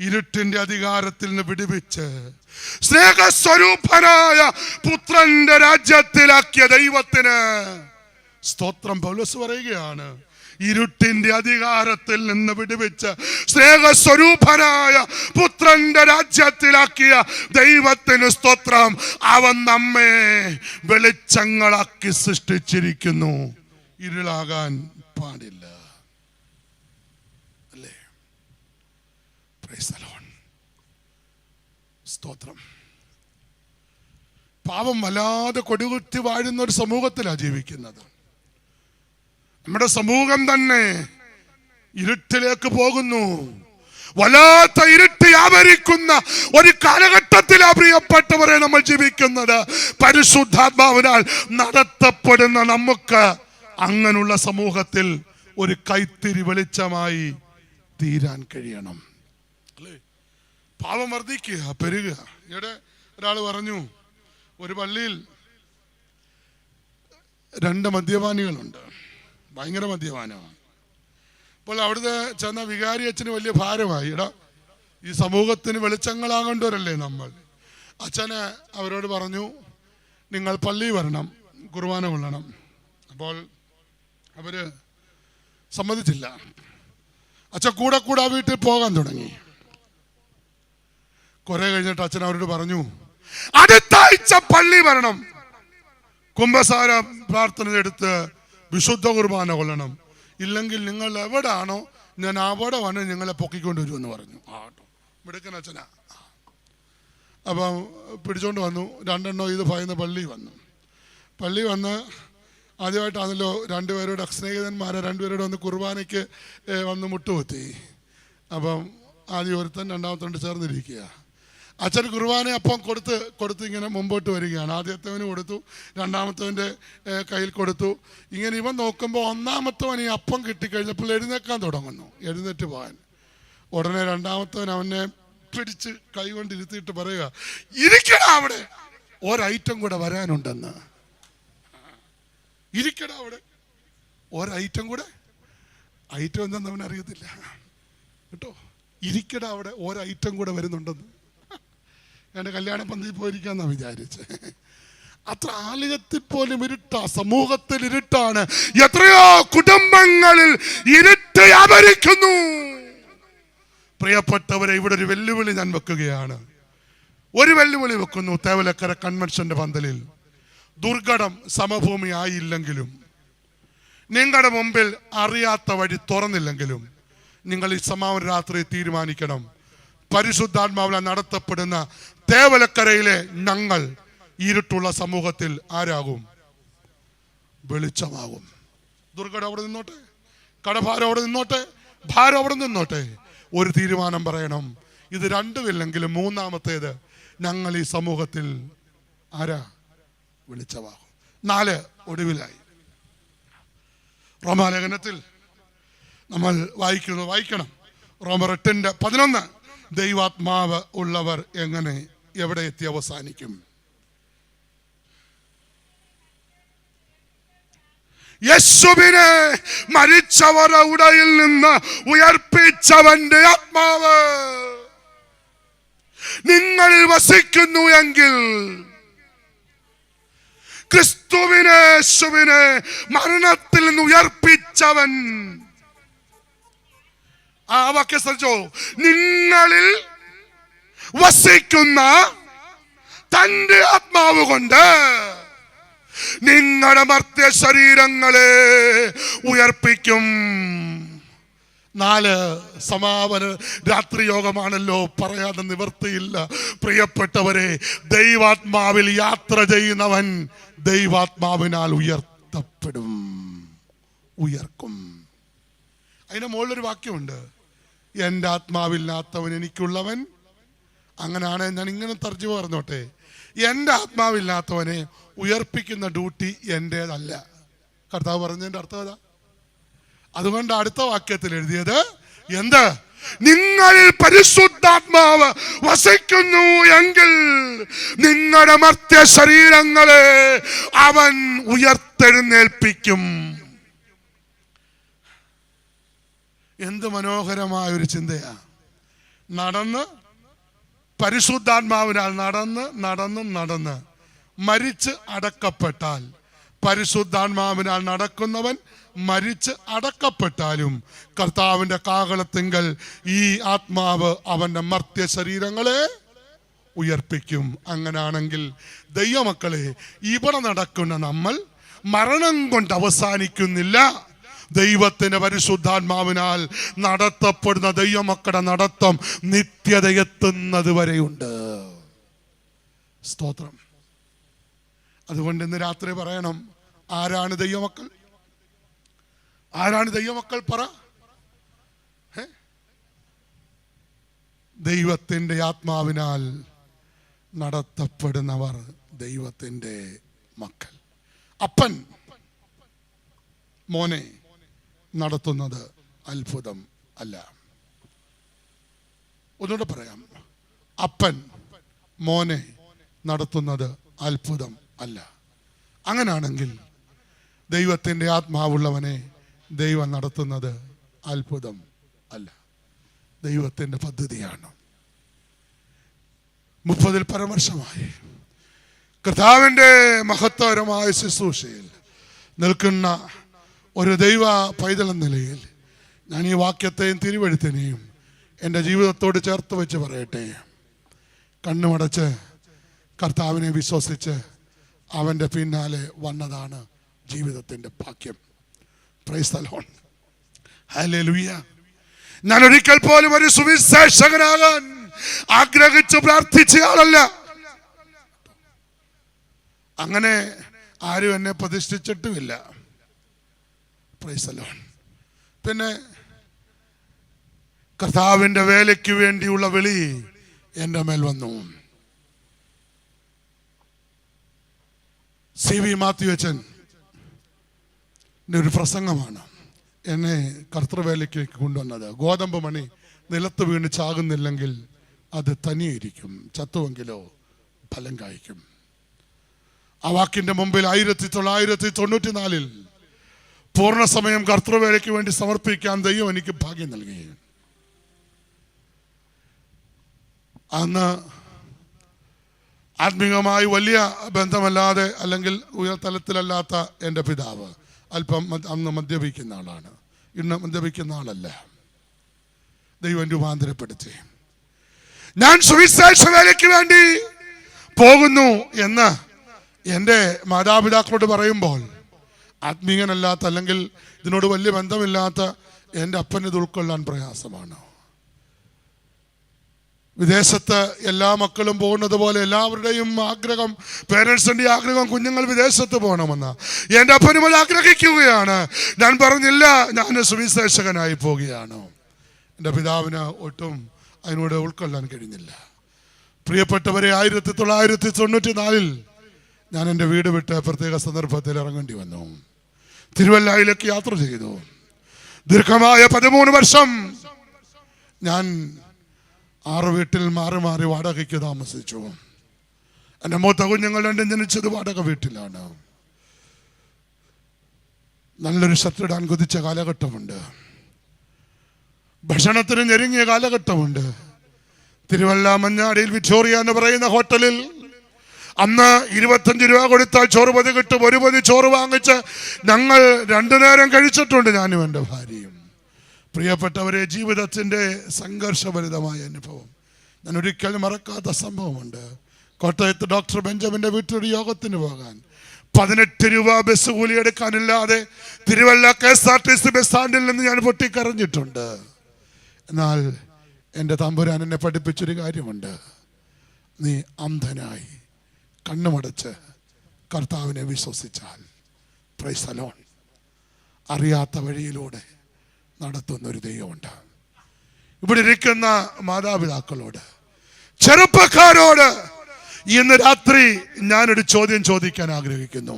ഇരുട്ടിന്റെ അധികാരത്തിൽ നിന്ന് വിടുവിച്ച് സ്നേഹസ്വരൂപനായ പുത്രന്റെ രാജ്യത്തിലാക്കിയ ദൈവത്തിന് സ്തോത്രം. പൗലോസ് പറയുകയാണ്, ഇരുട്ടിന്റെ അധികാരത്തിൽ നിന്ന് വിടുവിച്ച് സ്നേഹസ്വരൂപനായ പുത്രന്റെ രാജ്യത്തിലാക്കിയ ദൈവത്തിന് സ്തോത്രം. അവൻ നമ്മെ വെളിച്ചങ്ങളാക്കി സൃഷ്ടിച്ചിരിക്കുന്നു. ഇരുളാകാൻ പാടില്ല. അല്ലേ? Price the Lord. സ്തോത്രം. പാപം വല്ലാതെ കൊടികുത്തി വാഴുന്ന ഒരു സമൂഹത്തിലാണ് ജീവിക്കുന്നത്. നമ്മുടെ സമൂഹം തന്നെ ഇരുട്ടിലേക്ക് പോകുന്നു. വല്ലാത്ത ഇരുട്ട് വ്യാപരിക്കുന്ന ഒരു കാലഘട്ടത്തിലാ പ്രിയപ്പെട്ടവരെ നമ്മൾ ജീവിക്കുന്നത്. പരിശുദ്ധാത്മാവിനാൽ നടത്തപ്പെടുന്ന നമുക്ക് അങ്ങനെയുള്ള സമൂഹത്തിൽ ഒരു കൈത്തിരി വെളിച്ചമായി തീരാൻ കഴിയണം. അല്ലേ? പാപം വർദ്ധിക്കുക, പെരുകുക. ഇവിടെ ഒരാൾ പറഞ്ഞു, ഒരു പള്ളിയിൽ 2 മദ്യപാനികളുണ്ട്, ഭയങ്കര മദ്യപാനമാണ്. അപ്പോൾ അവിടുത്തെ ചെന്ന വികാരി അച്ഛന് വലിയ ഭാരമായി. ഈ സമൂഹത്തിന് വെളിച്ചങ്ങളാകേണ്ടവരല്ലേ നമ്മൾ. അച്ഛന് അവരോട് പറഞ്ഞു, നിങ്ങൾ പള്ളിയിൽ വരണം, കുർബാന കൊള്ളണം. അപ്പോൾ അവര് സമ്മതിച്ചില്ല. അച്ഛൻ കൂടെ ആ വീട്ടിൽ പോകാൻ തുടങ്ങി. കുറെ കഴിഞ്ഞിട്ട് അച്ഛൻ അവരോട് പറഞ്ഞു, അടുത്ത ആഴ്ച പള്ളി വരണം, കുംഭസാര പ്രാർത്ഥന എടുത്ത് വിശുദ്ധ കുർബാന കൊള്ളണം. ഇല്ലെങ്കിൽ നിങ്ങൾ എവിടാണോ ഞാൻ അവിടെ വന്ന് നിങ്ങളെ പൊക്കിക്കൊണ്ടുവരുമെന്ന് പറഞ്ഞു. മിടുക്കൻ അച്ഛനാ. അപ്പം പിടിച്ചോണ്ട് വന്നു. 2 എണ്ണം ഇത് ഭയന്ന് പള്ളി വന്ന് ആദ്യമായിട്ടാണല്ലോ 2 പേരോട് സ്നേഹിതന്മാരെ 2 പേരോട് വന്ന് കുർബാനയ്ക്ക് വന്ന് മുട്ടുകുത്തി. അപ്പം ആദ്യം ഒരുത്തൻ, രണ്ടാമത്തോണ്ട് ചേർന്നിരിക്കുക. അച്ഛൻ കുർബാന അപ്പം കൊടുത്ത് ഇങ്ങനെ മുമ്പോട്ട് വരികയാണ്. ആദ്യത്തവന് കൊടുത്തു, രണ്ടാമത്തവൻ്റെ കയ്യിൽ കൊടുത്തു. ഇങ്ങനെ ഇവൻ നോക്കുമ്പോൾ ഒന്നാമത്തവൻ ഈ അപ്പം കിട്ടിക്കഴിഞ്ഞപ്പോൾ എഴുന്നേക്കാൻ തുടങ്ങുന്നു, എഴുന്നേറ്റ് പോകാൻ. ഉടനെ രണ്ടാമത്തവൻ അവനെ പിടിച്ച് കൈ കൊണ്ട് ഇരുത്തിയിട്ട് പറയുക, ഇരിക്കടാ അവിടെ, ഒരൈറ്റം കൂടെ വരാനുണ്ടെന്ന്. ഇരിക്കടാ അവിടെ, ഒരൈറ്റം കൂടെ. ഐറ്റം എന്താണെന്ന് അവൻ അറിയത്തില്ല കേട്ടോ. ഇരിക്കടാ അവിടെ, ഒരൈറ്റം കൂടെ വരുന്നുണ്ടെന്ന്. എൻ്റെ കല്യാണ പന്തിയിൽ പോയിരിക്കാന്നാ വിചാരിച്ച്. അത്ര ആലയത്തിൽ പോലും ഇരുട്ടാ, സമൂഹത്തിൽ ഇരുട്ടാണ്. എത്രയോ കുടുംബങ്ങളിൽ ഇരുട്ട് വ്യാപരിക്കുന്നു. പ്രിയപ്പെട്ടവരെ, ഇവിടെ ഒരു വെല്ലുവിളി ഞാൻ വെക്കുകയാണ്. ഒരു വെല്ലുവിളി വെക്കുന്നു. തേവലക്കര കൺവെൻഷന്റെ പന്തലിൽ ദുർഘടം സമഭൂമി ആയില്ലെങ്കിലും, നിങ്ങളുടെ മുമ്പിൽ അറിയാത്ത വഴി തുറന്നില്ലെങ്കിലും, നിങ്ങൾ ഈ സമാപന രാത്രി തീരുമാനിക്കണം, പരിശുദ്ധാത്മാവിൽ നടത്തപ്പെടുന്ന തേവലക്കരയിലെ ഞങ്ങൾ ഇരുട്ടുള്ള സമൂഹത്തിൽ ആരാകും? വെളിച്ചമാകും. ദുർഘടം അവിടെ നിന്നോട്ടെ, കടഭാരം അവിടെ നിന്നോട്ടെ, ഭാരം അവിടെ നിന്നോട്ടെ. ഒരു തീരുമാനം പറയണം. ഇത് 2 മൂന്നാമത്തേത്, ഞങ്ങൾ ഈ സമൂഹത്തിൽ ആരാ? വെളിച്ചമാകും. 4 ഒടുവിലായി റോമാലേഖനത്തിൽ നമ്മൾ വായിക്കണം. റോമർ 8:11 ദൈവാത്മാവ് ഉള്ളവർ എങ്ങനെ എവിടെ എത്തി അവസാനിക്കും? യേശുവിനെ മരിച്ചവരുടെ ഉടയിൽ നിന്ന് ഉയർപ്പിച്ചവന്റെ ആത്മാവ് നിങ്ങളിൽ വസിക്കുന്നു എങ്കിൽ, ക്രിസ്തുവിനെ യേശുവിനെ മരണത്തിൽ നിന്ന് ഉയർപ്പിച്ചവൻ, ആ വാക്യം ശ്രദ്ധിച്ചോ, നിങ്ങളിൽ വസിക്കുന്ന തന്റെ ആത്മാവ് കൊണ്ട് നിങ്ങളുടെ മർത്യ ശരീരങ്ങളെ ഉയർപ്പിക്കും. 4 സമാപന രാത്രി യോഗമാണല്ലോ, പറയാതെ നിവർത്തിയില്ല. പ്രിയപ്പെട്ടവരെ, ദൈവാത്മാവിൽ യാത്ര ചെയ്യുന്നവൻ ദൈവാത്മാവിനാൽ ഉയർത്തപ്പെടും, ഉയർക്കും. അതിന്റെ മുകളിലൊരു വാക്യമുണ്ട്, എൻ്റെ ആത്മാവില്ലാത്തവൻ എനിക്കുള്ളവൻ. അങ്ങനെയാണ് ഞാൻ ഇങ്ങനെ തർജ്ജമ പറഞ്ഞോട്ടെ, എൻ്റെ ആത്മാവില്ലാത്തവനെ ഉയർപ്പിക്കുന്ന ഡ്യൂട്ടി എൻ്റേതല്ല. കർത്താവ് പറഞ്ഞതിൻ്റെ അർത്ഥം അതാ. അതുകൊണ്ട് അടുത്ത വാക്യത്തിൽ എഴുതിയത് എന്ത്? നിങ്ങളിൽ പരിശുദ്ധാത്മാവ് വസിക്കുന്നു എങ്കിൽ നിങ്ങളുടെ മർത്യ ശരീരങ്ങളെ അവൻ ഉയർത്തെഴുന്നേൽപ്പിക്കും. എന്ത് മനോഹരമായ ഒരു ചിന്തയാ. നടന്ന് പരിശുദ്ധാത്മാവിനാൽ നടന്ന് മരിച്ച് അടക്കപ്പെട്ടാൽ, പരിശുദ്ധാത്മാവിനാൽ നടക്കുന്നവൻ മരിച്ച് അടക്കപ്പെട്ടാലും കർത്താവിന്റെ കാഹളത്തിങ്കൽ ഈ ആത്മാവ് അവന്റെ മർത്യ ശരീരങ്ങളെ ഉയർപ്പിക്കും. അങ്ങനാണെങ്കിൽ ദൈവമക്കളെ, ഇവിടെ നടക്കുന്ന നമ്മൾ മരണം കൊണ്ട് അവസാനിക്കുന്നില്ല. ദൈവത്തിന്റെ പരിശുദ്ധാത്മാവിനാൽ നടത്തപ്പെടുന്ന ദൈവമക്കളുടെ നടത്തം നിത്യത എത്തുന്നത് വരെയുണ്ട്. സ്തോത്രം. അതുകൊണ്ട് ഇന്ന് രാത്രി പറയണം, ആരാണ് ദൈവമക്കൾ? ആരാണ് ദൈവമക്കൾ? പറ. ദൈവത്തിന്റെ ആത്മാവിനാൽ നടത്തപ്പെടുന്നവർ ദൈവത്തിന്റെ മക്കൾ. അപ്പൻ മോനെ നടത്തുന്നത് അത്ഭുതം അല്ല. ഒന്നുകൂടെ പറയാം, അപ്പൻ മോനെ നടത്തുന്നത് അത്ഭുതം അല്ല. അങ്ങനാണെങ്കിൽ ദൈവത്തിന്റെ ആത്മാവുള്ളവനെ ദൈവം നടത്തുന്നത് അത്ഭുതം അല്ല, ദൈവത്തിന്റെ പദ്ധതിയാണ്. 30-ൽ പരം വർഷമായി കർത്താവിന്റെ മഹത്വകരമായ ശുശ്രൂഷയിൽ നിൽക്കുന്ന ഒരു ദൈവ പൈതൽ എന്ന നിലയിൽ ഞാൻ ഈ വാക്യത്തെയും തിരുവെഴുത്തിനെയും എൻ്റെ ജീവിതത്തോട് ചേർത്ത് വെച്ച് പറയട്ടെ. കണ്ണുമടച്ച് കർത്താവിനെ വിശ്വസിച്ച് അവൻ്റെ പിന്നാലെ വന്നതാണ് ജീവിതത്തിൻ്റെ ഭാഗ്യം. Price the Lord. ഹല്ലേലൂയ. ഞാൻ ഒരിക്കൽ പോലും ഒരു സുവിശേഷകനാകാൻ ആഗ്രഹിച്ച് പ്രാർത്ഥിച്ച ആളല്ല. അങ്ങനെ ആരും എന്നെ പ്രതിഷ്ഠിച്ചിട്ടുമില്ല. Price the Lord. പിന്നെ കർത്താവിൻ്റെ വേലയ്ക്ക് വേണ്ടിയുള്ള വിളി എൻ്റെ മേൽ വന്നു. CV മാത്യു അച്ഛൻ ഒരു പ്രസംഗമാണ് എന്നെ കർത്തൃവേലയ്ക്ക് കൊണ്ടുവന്നത്. ഗോതമ്പ് മണി നിലത്ത് വീണ് ചാകുന്നില്ലെങ്കിൽ അത് തനിയിരിക്കും, ചത്തുവെങ്കിലോ ഫലം കായ്ക്കും. ആ വാക്കിന്റെ മുമ്പിൽ 1994 പൂർണ്ണസമയം കർത്തൃവേലയ്ക്ക് വേണ്ടി സമർപ്പിക്കാൻ ദൈവം എനിക്ക് ഭാഗ്യം നൽകി. അന്ന് ആത്മീയമായി വലിയ ബന്ധമല്ലാതെ അല്ലെങ്കിൽ ഉയർതലത്തിലല്ലാത്ത എൻ്റെ പിതാവ് അല്പം അന്ന് മദ്യപിക്കുന്ന ആളാണ്, ഇന്ന് മദ്യപിക്കുന്ന ആളല്ല. ദൈവം രൂപാന്തരപ്പെടുത്തി. ഞാൻ സുവിശേഷ വേലയ്ക്ക് വേണ്ടി പോകുന്നു എന്ന് എൻ്റെ മാതാപിതാക്കളോട് പറയുമ്പോൾ ആത്മീയനല്ലാത്ത അല്ലെങ്കിൽ ഇതിനോട് വലിയ ബന്ധമില്ലാത്ത എൻ്റെ അപ്പന് ഇത് ഉൾക്കൊള്ളാൻ പ്രയാസമാണ്. വിദേശത്ത് എല്ലാ മക്കളും പോകുന്നത് പോലെ എല്ലാവരുടെയും ആഗ്രഹം, പേരൻസിൻ്റെ ആഗ്രഹം കുഞ്ഞുങ്ങൾ വിദേശത്ത് പോകണമെന്ന്. എൻ്റെ അപ്പനും അത് ആഗ്രഹിക്കുകയാണ്. ഞാൻ പറഞ്ഞില്ല, ഞാൻ സുവിശേഷകനായി പോവുകയാണ്. എൻ്റെ പിതാവിന് ഒട്ടും അതിനോട് ഉൾക്കൊള്ളാൻ കഴിഞ്ഞില്ല. പ്രിയപ്പെട്ടവരെ, 1994 ഞാൻ എൻ്റെ വീട് വിട്ട് പ്രത്യേക സന്ദർഭത്തിൽ ഇറങ്ങേണ്ടി വന്നു. തിരുവല്ലയിലേക്ക് യാത്ര ചെയ്തു. ദീർഘമായ 13 വർഷം ഞാൻ 6 വീട്ടിൽ മാറി മാറി വാടകയ്ക്ക് താമസിച്ചു. എൻ്റെ മൂത്ത കുഞ്ഞുങ്ങൾ രണ്ടും ജനിച്ചത് വാടക വീട്ടിലാണ്. നല്ലൊരു ഷർട്ടിടാൻ കൊതിച്ച കാലഘട്ടമുണ്ട്. ഭക്ഷണത്തിന് ഞെരുങ്ങിയ കാലഘട്ടമുണ്ട്. തിരുവല്ല മഞ്ഞാടിയിൽ വിക്ടോറിയ എന്ന് പറയുന്ന ഹോട്ടലിൽ അന്ന് 25 രൂപ കൊടുത്താൽ ചോറ് പൊതി കിട്ടും. ഒരു പൊതി ചോറ് വാങ്ങിച്ച് ഞങ്ങൾ 2 നേരം കഴിച്ചിട്ടുണ്ട്, ഞാനും എൻ്റെ ഭാര്യയും. പ്രിയപ്പെട്ടവരെ, ജീവിതത്തിൻ്റെ സംഘർഷഭരിതമായ അനുഭവം ഞാൻ ഒരിക്കലും മറക്കാത്ത സംഭവമുണ്ട്. കോട്ടയത്ത് ഡോക്ടർ ബെഞ്ചമിൻ്റെ വീട്ടിലൊരു യോഗത്തിന് പോകാൻ 18 രൂപ ബസ് കൂലി എടുക്കാനില്ലാതെ തിരുവല്ല KSRTC ബസ് സ്റ്റാൻഡിൽ നിന്ന് ഞാൻ പൊട്ടിക്കരഞ്ഞിട്ടുണ്ട്. എന്നാൽ എൻ്റെ തമ്പുരാൻ എന്നെ പഠിപ്പിച്ചൊരു കാര്യമുണ്ട്. നീ അന്ധനായി കണ്ണുമടച്ച് കർത്താവിനെ വിശ്വസിച്ചാൽ, പ്രൈസ് ദി ലോർഡ്, അറിയാത്ത വഴിയിലൂടെ നടത്തുന്നൊരു ദൈവമുണ്ട്. ഇവിടെ ഇരിക്കുന്ന മാതാപിതാക്കളോട്, ചെറുപ്പക്കാരോട് ഇന്ന് രാത്രി ഞാനൊരു ചോദ്യം ചോദിക്കാൻ ആഗ്രഹിക്കുന്നു.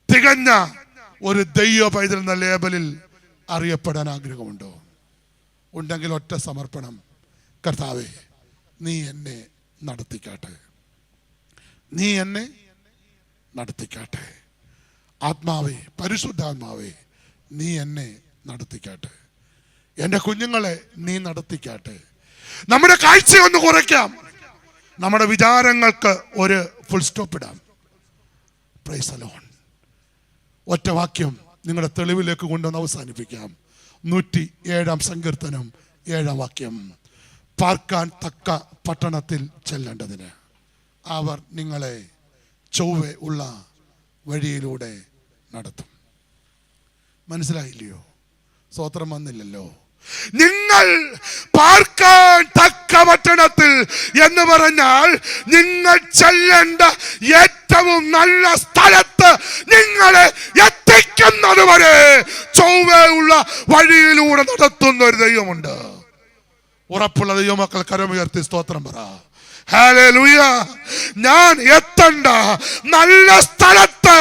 തികഞ്ഞ ഒരു ദൈവ പൈതൽ എന്ന ലേബലിൽ അറിയപ്പെടാൻ ആഗ്രഹമുണ്ടോ? ഉണ്ടെങ്കിൽ ഒറ്റ സമർപ്പണം. കർത്താവേ, നീ എന്നെ നടത്തിക്കാട്ടെ, നീ എന്നെ നടത്തിക്കാട്ടെ. ആത്മാവേ, പരിശുദ്ധാത്മാവേ, നീ എന്നെ നടത്തിക്കാട്ടെ. എൻ്റെ കുഞ്ഞുങ്ങളെ നീ നടത്തിക്കാട്ടെ. നമ്മുടെ കാഴ്ചയൊന്ന് കുറയ്ക്കാം, നമ്മുടെ വിചാരങ്ങൾക്ക് ഒരു ഫുൾ സ്റ്റോപ്പ് ഇടാം. Price the Lord. ഒറ്റ വാക്യം നിങ്ങളുടെ തെളിവിലേക്ക് കൊണ്ടുവന്ന് അവസാനിപ്പിക്കാം. 107-ാം സങ്കീർത്തനം 7-ാം വാക്യം. പാർക്കാൻ തക്ക പട്ടണത്തിൽ ചെല്ലേണ്ടതിന് അവർ നിങ്ങളെ ചൊവ്വെ ഉള്ള വഴിയിലൂടെ നടത്തും. മനസ്സിലായില്ലയോ? സ്തോത്രം വന്നില്ലല്ലോ. നിങ്ങൾ പാർക്കാൻ തക്ക പട്ടണത്തിൽ എന്ന് പറഞ്ഞാൽ നിങ്ങൾ ചെല്ലേണ്ട ഏറ്റവും നല്ല സ്ഥലത്ത് നിങ്ങളെ എത്തിക്കുന്നത് വരെ ചൊവ്വയുള്ള വഴിയിലൂടെ നടത്തുന്ന ഒരു ദൈവമുണ്ട്. ഉറപ്പുള്ള ദൈവമക്കൾ കരമുയർത്തി സ്തോത്രം പറ. ഹല്ലേലൂയ. ഞാൻ എത്തേണ്ട നല്ല സ്ഥലത്ത്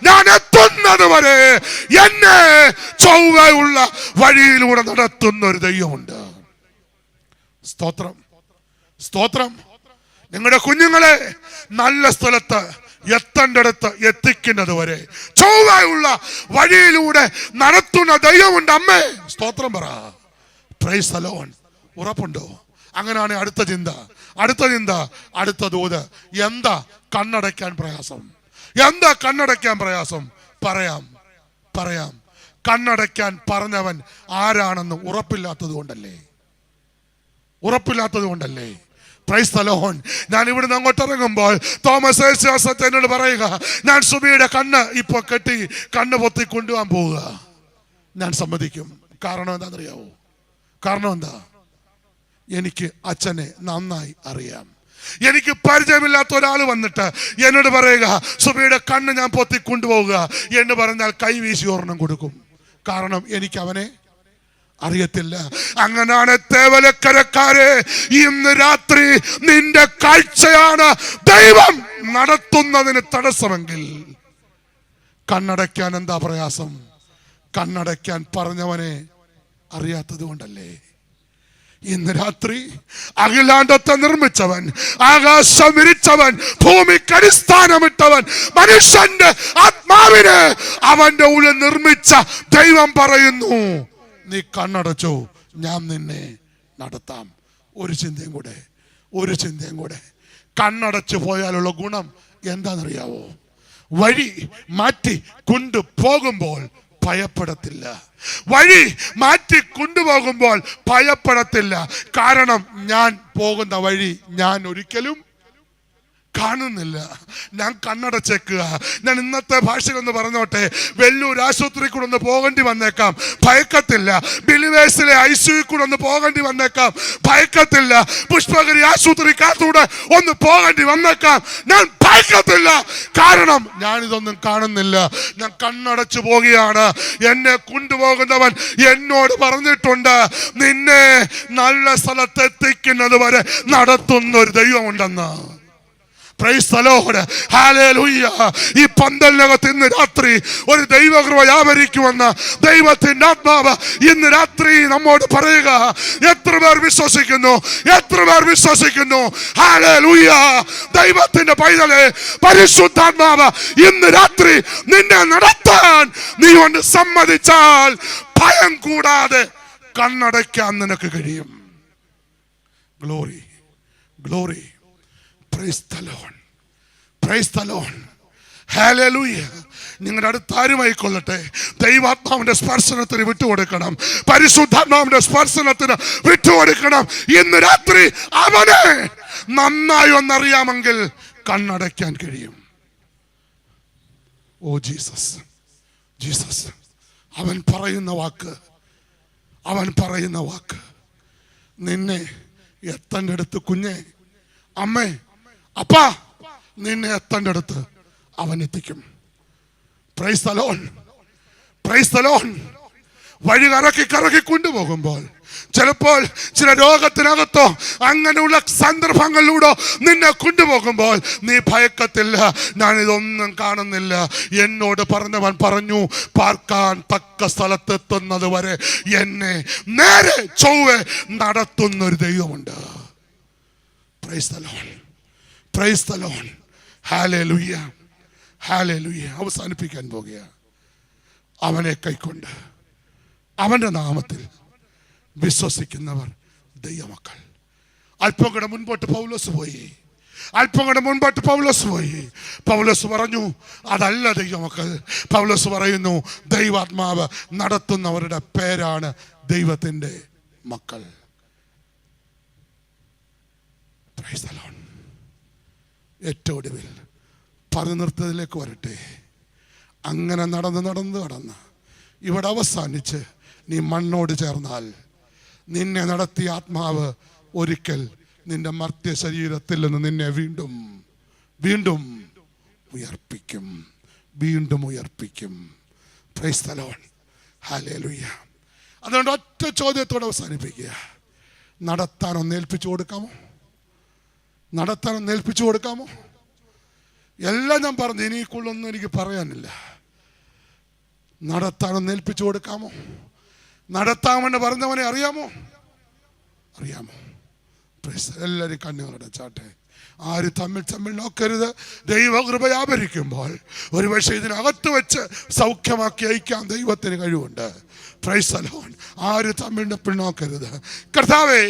ഞാൻ എത്തുന്നത് വരെ എന്നെ ചൊവ്വയുള്ള വഴിയിലൂടെ നടത്തുന്ന ഒരു ദൈവമുണ്ട്. സ്തോത്രം, സ്തോത്രം. നിങ്ങളുടെ കുഞ്ഞുങ്ങളെ നല്ല സ്ഥലത്ത് എത്തേണ്ടടുത്ത് എത്തിക്കുന്നത് വരെ ചൊവ്വയുള്ള വഴിയിലൂടെ നടത്തുന്ന ദൈവമുണ്ട്. അമ്മേ സ്തോത്രം പറ. Praise the Lord. ഉറപ്പുണ്ടോ? അങ്ങനെയാണ് അടുത്ത ചിന്ത, അടുത്ത ദൂത്. എന്താ കണ്ണടയ്ക്കാൻ പ്രയാസം? എന്താ കണ്ണടയ്ക്കാൻ പ്രയാസം? പറയാം. കണ്ണടയ്ക്കാൻ പറഞ്ഞവൻ ആരാണെന്ന് ഉറപ്പില്ലാത്തത് കൊണ്ടല്ലേ. Price the Lord. ഞാൻ ഇവിടുന്ന് അങ്ങോട്ട് ഇറങ്ങുമ്പോൾ തോമസ് എന്നോട് പറയുക, ഞാൻ സുബിയുടെ കണ്ണ് ഇപ്പൊ കെട്ടി കണ്ണ് പൊത്തി കൊണ്ടുപോകാൻ പോവുക. ഞാൻ സമ്മതിക്കും. കാരണം എന്താണെന്നറിയാവോ? കാരണം എന്താ? എനിക്ക് അച്ഛനെ നന്നായി അറിയാം. എനിക്ക് പരിചയമില്ലാത്ത ഒരാൾ വന്നിട്ട് എന്നോട് പറയുക, സുബിയുടെ കണ്ണ് ഞാൻ പൊത്തി കൊണ്ടുപോവുക എന്ന് പറഞ്ഞാൽ കൈവീശി ഒരെണ്ണം കൊടുക്കും. കാരണം എനിക്ക് അവനെ അറിയത്തില്ല. അങ്ങനാണ് തേവലക്കരക്കാരെ, ഇന്ന് രാത്രി നിന്റെ കാഴ്ചയാണ് ദൈവം നടത്തുന്നതിന് തടസ്സമെങ്കിൽ കണ്ണടയ്ക്കാൻ എന്താ പ്രയാസം? കണ്ണടയ്ക്കാൻ പറഞ്ഞവനെ അറിയാത്തത് കൊണ്ടല്ലേ. ഇന്ന് രാത്രി അഖിലാണ്ടത്തെ നിർമ്മിച്ചവൻ, ആകാശം വിരിച്ചവൻ, ഭൂമിക്ക് അടിസ്ഥാനമിട്ടവൻ, മനുഷ്യന്റെ ആത്മാവിനെ അവന്റെ ഉള്ളിൽ നിർമ്മിച്ച ദൈവം പറയുന്നു, നീ കണ്ണടച്ചോ, ഞാൻ നിന്നെ നടത്താം. ഒരു ചിന്തയും കൂടെ. കണ്ണടച്ചു പോയാലുള്ള ഗുണം എന്താണെന്നറിയാവോ? വഴി മാറ്റി കൊണ്ടുപോകുമ്പോൾ ഭയപ്പെടത്തില്ല. വഴി മാറ്റി കൊണ്ടുപോകുമ്പോൾ ഭയപ്പെടത്തില്ല. കാരണം ഞാൻ പോകുന്ന വഴി ഞാൻ ഒരിക്കലും കാണുന്നില്ല. ഞാൻ കണ്ണടച്ചേക്കുക. ഞാൻ ഇന്നത്തെ ഭാഷയിലൊന്ന് പറഞ്ഞോട്ടെ, വെല്ലൂർ ആശുപത്രി കൂടെ ഒന്ന് പോകേണ്ടി വന്നേക്കാം, ഭയക്കത്തില്ല. ബിലിവേഴ്സിലെ ICU കൂടെ ഒന്ന് പോകേണ്ടി വന്നേക്കാം, ഭയക്കത്തില്ല. പുഷ്പഗിരി ആശുപത്രിക്കകത്തൂടെ ഒന്ന് പോകേണ്ടി വന്നേക്കാം, ഞാൻ ഭയക്കത്തില്ല. കാരണം ഞാനിതൊന്നും കാണുന്നില്ല. ഞാൻ കണ്ണടച്ചു പോകുകയാണ്. എന്നെ കൊണ്ടുപോകുന്നവൻ എന്നോട് പറഞ്ഞിട്ടുണ്ട്, നിന്നെ നല്ല സ്ഥലത്ത് എത്തിക്കുന്നത് വരെ നടത്തുന്ന ഒരു ദൈവമുണ്ടെന്ന്. Praise the Lord. ഹല്ലേലൂയ. ഈ പന്തലിനകത്ത് ഇന്ന് രാത്രി ഒരു ദൈവകൃപ വ്യാപരിക്കുമെന്ന് ദൈവത്തിന്റെ ആത്മാവ് ഇന്ന് രാത്രി നമ്മോട് പറയുക. എത്ര പേർ വിശ്വസിക്കുന്നു? എത്ര പേർ വിശ്വസിക്കുന്നു? ഹല്ലേലൂയ. ദൈവത്തിന്റെ പൈതലേ, പരിശുദ്ധാത്മാവ് ഇന്ന് രാത്രി നിന്നെ നടത്താൻ നീ കൊണ്ട് സമ്മതിച്ചാൽ ഭയം കൂടാതെ കണ്ണടയ്ക്കാൻ നിനക്ക് കഴിയും. Glory, glory. Price the Lord, praise the Lord. Hallelujah. നിങ്ങളുടെ അടുത്ത് ആരുമായിക്കൊള്ളട്ടെ, ദൈവാത്മാവിന്റെ സ്പർശനത്തിന് വിട്ടുകൊടുക്കണം, പരിശുദ്ധാത്മാവിന്റെ സ്പർശനത്തിന് വിട്ടുകൊടുക്കണം. ഇന്ന് രാത്രി അവനെ നന്നായി ഒന്നറിയാമെങ്കിൽ കണ്ണടയ്ക്കാൻ കഴിയും. Oh Jesus, Jesus. അവൻ പറയുന്ന വാക്ക്, അവൻ പറയുന്ന വാക്ക് നിന്നെ എത്തേണ്ട അടുത്ത്, കുഞ്ഞെ, അമ്മേ, അപ്പാ, നിന്നെ എത്തേണ്ട അടുത്ത് അവൻ എത്തിക്കും. Price the Lord, praise the Lord. വഴി കറക്കി കറക്കി കൊണ്ടുപോകുമ്പോൾ ചിലപ്പോൾ ചില രോഗത്തിനകത്തോ അങ്ങനെയുള്ള സന്ദർഭങ്ങളിലൂടെ നിന്നെ കൊണ്ടുപോകുമ്പോൾ നീ ഭയക്കത്തില്ല. ഞാനിതൊന്നും കാണുന്നില്ല. എന്നോട് പറഞ്ഞവൻ പറഞ്ഞു, പാർക്കാൻ തക്ക സ്ഥലത്തെത്തുന്നത് വരെ എന്നെ നേരെ ചൊവ്വെ നടത്തുന്നൊരു ദൈവമുണ്ട്. Price the Lord, praise the Lord. Hallelujah, hallelujah. അവസാനിപ്പിക്കാൻ പോകുക. അവനെ കൈക്കൊണ്ട് അവന്റെ നാമത്തിൽ വിശ്വസിക്കുന്നവർ ദൈവമക്കൾ. അല്പം കൂടെ മുൻപോട്ട് പൗലോസ് പോയി, അല്പം കൂടെ മുൻപോട്ട് പൗലോസ് പോയി. പൗലോസ് പറഞ്ഞു, അതല്ല ദൈവമക്കൾ. പൗലോസ് പറയുന്നു, ദൈവാത്മാവ് നടത്തുന്നവരുടെ പേരാണ് ദൈവത്തിന്റെ മക്കൾ. Price the Lord. ഏറ്റവും ഒടുവിൽ പറഞ്ഞു നിർത്തതിലേക്ക് വരട്ടെ. അങ്ങനെ നടന്ന് നടന്ന് നടന്ന് ഇവിടെ അവസാനിച്ച് നീ മണ്ണോട് ചേർന്നാൽ നിന്നെ നടത്തിയ ആത്മാവ് ഒരിക്കൽ നിന്റെ മർത്യ ശരീരത്തിൽ നിന്ന് നിന്നെ വീണ്ടും വീണ്ടും ഉയർപ്പിക്കും, വീണ്ടും ഉയർപ്പിക്കും. Praise the Lord. ഹല്ലേലൂയ. അതുകൊണ്ട് ഒറ്റ ചോദ്യത്തോടെ അവസാനിപ്പിക്കുക. നടത്താനൊന്ന് ഏൽപ്പിച്ചു കൊടുക്കാമോ? നടത്താനൊന്ന് ഏൽപ്പിച്ചു കൊടുക്കാമോ? എല്ലാം ഞാൻ പറഞ്ഞു, ഇനിക്കുള്ളൊന്നും എനിക്ക് പറയാനില്ല. നടത്താനൊന്ന് ഏൽപ്പിച്ചു കൊടുക്കാമോ? നടത്താമെന്ന് പറഞ്ഞവനെ അറിയാമോ? അറിയാമോ? എല്ലാവരും കണ്ണുകളുടെ ചാട്ടെ. ആര് തമ്മിൽ നോക്കരുത്. ദൈവകൃപ വ്യാപരിക്കുമ്പോൾ ഒരുപക്ഷെ ഇതിനകത്ത് വെച്ച് സൗഖ്യമാക്കി അയക്കാൻ ദൈവത്തിന് കഴിവുണ്ട്. Price the Lord. ആര് തമ്മിൽ നോക്കരുത്. കർത്താവേ,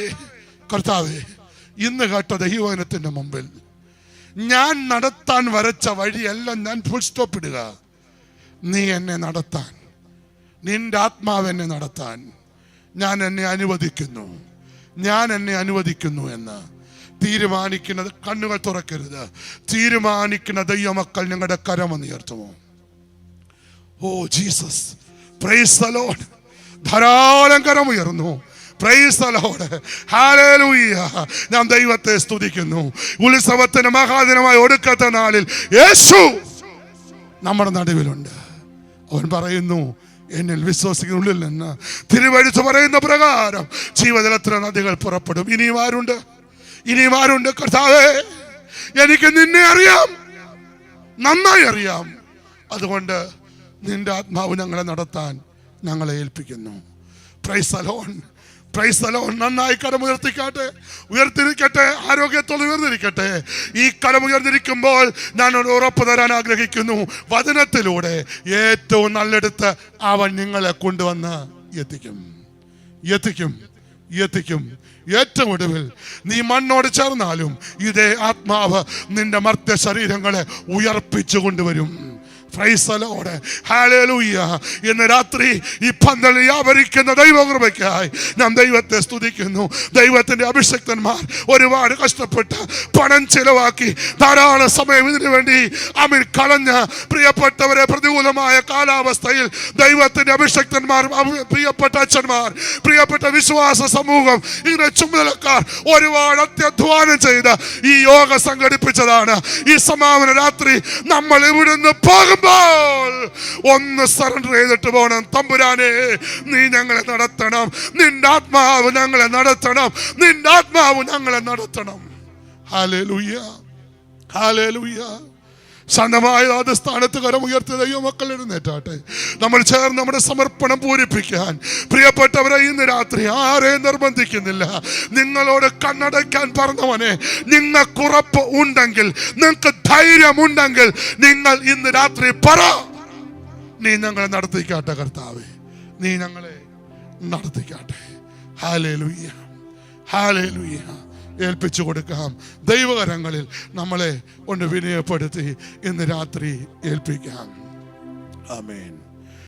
കർത്താവേ, ഇന്ന് കേട്ട ദൈവവചനത്തിന്റെ മുമ്പിൽ ഞാൻ നടത്താൻ വരച്ച വഴിയെല്ലാം ഞാൻ ഫുൾ സ്റ്റോപ്പ് ഇടുക. നീ എന്നെ നടത്താൻ, നിന്റെ ആത്മാവ് എന്നെ നടത്താൻ ഞാൻ എന്നെ അനുവദിക്കുന്നു, ഞാൻ എന്നെ അനുവദിക്കുന്നു എന്ന് തീരുമാനിക്കുന്നത് കണ്ണുകൾ തുറക്കരുത്. തീരുമാനിക്കുന്ന ദൈവമക്കൾ ഞങ്ങളുടെ കരമൊന്നുയർത്തുമോ? Oh Jesus, praise the Lord. ധാരാളം കരമുയർന്നു. Praise the Lord. ഹല്ലേലൂയ. ഞാൻ ദൈവത്തെ സ്തുതിക്കുന്നു. ഉത്സവത്തിന് മഹാദിനമായ ഒടുക്കത്തെ നാളിൽ യേശു നമ്മുടെ നടുവിലുണ്ട്. അവൻ പറയുന്നു, എന്നിൽ വിശ്വസിക്കുന്ന ഉള്ളിൽ നിന്ന് തിരുവെഴുത്ത് പറയുന്ന പ്രകാരം ജീവജലത്തിലെ നദികൾ പുറപ്പെടും. ഇനിയും ആരുണ്ട്? ഇനിയും ആരുണ്ട്? കർത്താവേ, എനിക്ക് നിന്നെ അറിയാം, നന്നായി അറിയാം. അതുകൊണ്ട് നിന്റെ ആത്മാവ് ഞങ്ങളെ നടത്താൻ ഞങ്ങളെ ഏൽപ്പിക്കുന്നു. Price the Lord, praise the Lord. നന്നായി കരമുയർത്തിക്കാട്ടെ, ഉയർത്തിരിക്കട്ടെ, ആരോഗ്യത്തോടെ ഉയർന്നിരിക്കട്ടെ. ഈ കരമുയർന്നിരിക്കുമ്പോൾ ഞാൻ ഒരു ഉറപ്പ് തരാൻ ആഗ്രഹിക്കുന്നു. വചനത്തിലൂടെ ഏറ്റവും നല്ലെടുത്ത് അവൻ നിങ്ങളെ കൊണ്ടുവന്ന് എത്തിക്കും, എത്തിക്കും, എത്തിക്കും. ഏറ്റവും ഒടുവിൽ നീ മണ്ണോട് ചേർന്നാലും ഇതേ ആത്മാവ് നിന്റെ മർത്യ ശരീരങ്ങളെ ഉയർപ്പിച്ചു കൊണ്ടുവരും. Price the Lord. ഹല്ലേലൂയ. ഇന്ന് രാത്രി ഈ പന്തലിൽ വ്യാപരിക്കുന്ന ദൈവകൃപയ്ക്കായി ഞാൻ ദൈവത്തെ സ്തുതിക്കുന്നു. ദൈവത്തിന്റെ അഭിഷക്തന്മാർ ഒരുപാട് കഷ്ടപ്പെട്ട് പണം ചെലവാക്കി ധാരാളം സമയം ഇതിനു വേണ്ടി കളഞ്ഞ പ്രിയപ്പെട്ടവരെ, പ്രതികൂലമായ കാലാവസ്ഥയിൽ ദൈവത്തിന്റെ അഭിഷക്തന്മാർ, പ്രിയപ്പെട്ട അച്ഛന്മാർ, പ്രിയപ്പെട്ട വിശ്വാസ സമൂഹം, ഇങ്ങനെ ചുമതലക്കാർ ഒരുപാട് അത്യധ്വാനം ചെയ്ത് ഈ യോഗ സംഘടിപ്പിച്ചതാണ്. ഈ സമാപന രാത്രി നമ്മൾ ഇവിടുന്ന് പോകുമ്പോൾ ഒന്ന് സറണ്ടർ ചെയ്തിട്ട് പോകണം. തമ്പുരാനെ, നീ ഞങ്ങളെ നടത്തണം, നിന്റെ ആത്മാവ് ഞങ്ങളെ നടത്തണം, നിന്റെ ആത്മാവ് ഞങ്ങളെ നടത്തണം. Hallelujah, hallelujah. ശാന്തമായ സ്ഥാനത്ത് കരമുയർത്തി ദൈവമക്കൾ എഴുന്നേറ്റാട്ടെ. നമ്മൾ ചേർന്ന് നമ്മുടെ സമർപ്പണം പൂരിപ്പിക്കാൻ. പ്രിയപ്പെട്ടവരെ, ഇന്ന് രാത്രി ആരെയും നിർബന്ധിക്കുന്നില്ല. നിങ്ങളോട് കണ്ണടയ്ക്കാൻ പറഞ്ഞവനെ, നിങ്ങൾക്കുറപ്പ് ഉണ്ടെങ്കിൽ, നിങ്ങൾക്ക് ധൈര്യമുണ്ടെങ്കിൽ, നിങ്ങൾ ഇന്ന് രാത്രി പറ, നീ ഞങ്ങളെ നടത്തിക്കാട്ടെ കർത്താവേ, നീ ഞങ്ങളെ നടത്തിക്കാട്ടെ. Hallelujah, hallelujah. ഏൽപ്പിച്ചു കൊടുക്കാം. ദൈവകരങ്ങളിൽ നമ്മളെ ഒന്ന് വിനയപ്പെടുത്തി ഇന്ന് രാത്രി ഏൽപ്പിക്കാം. ആമേൻ.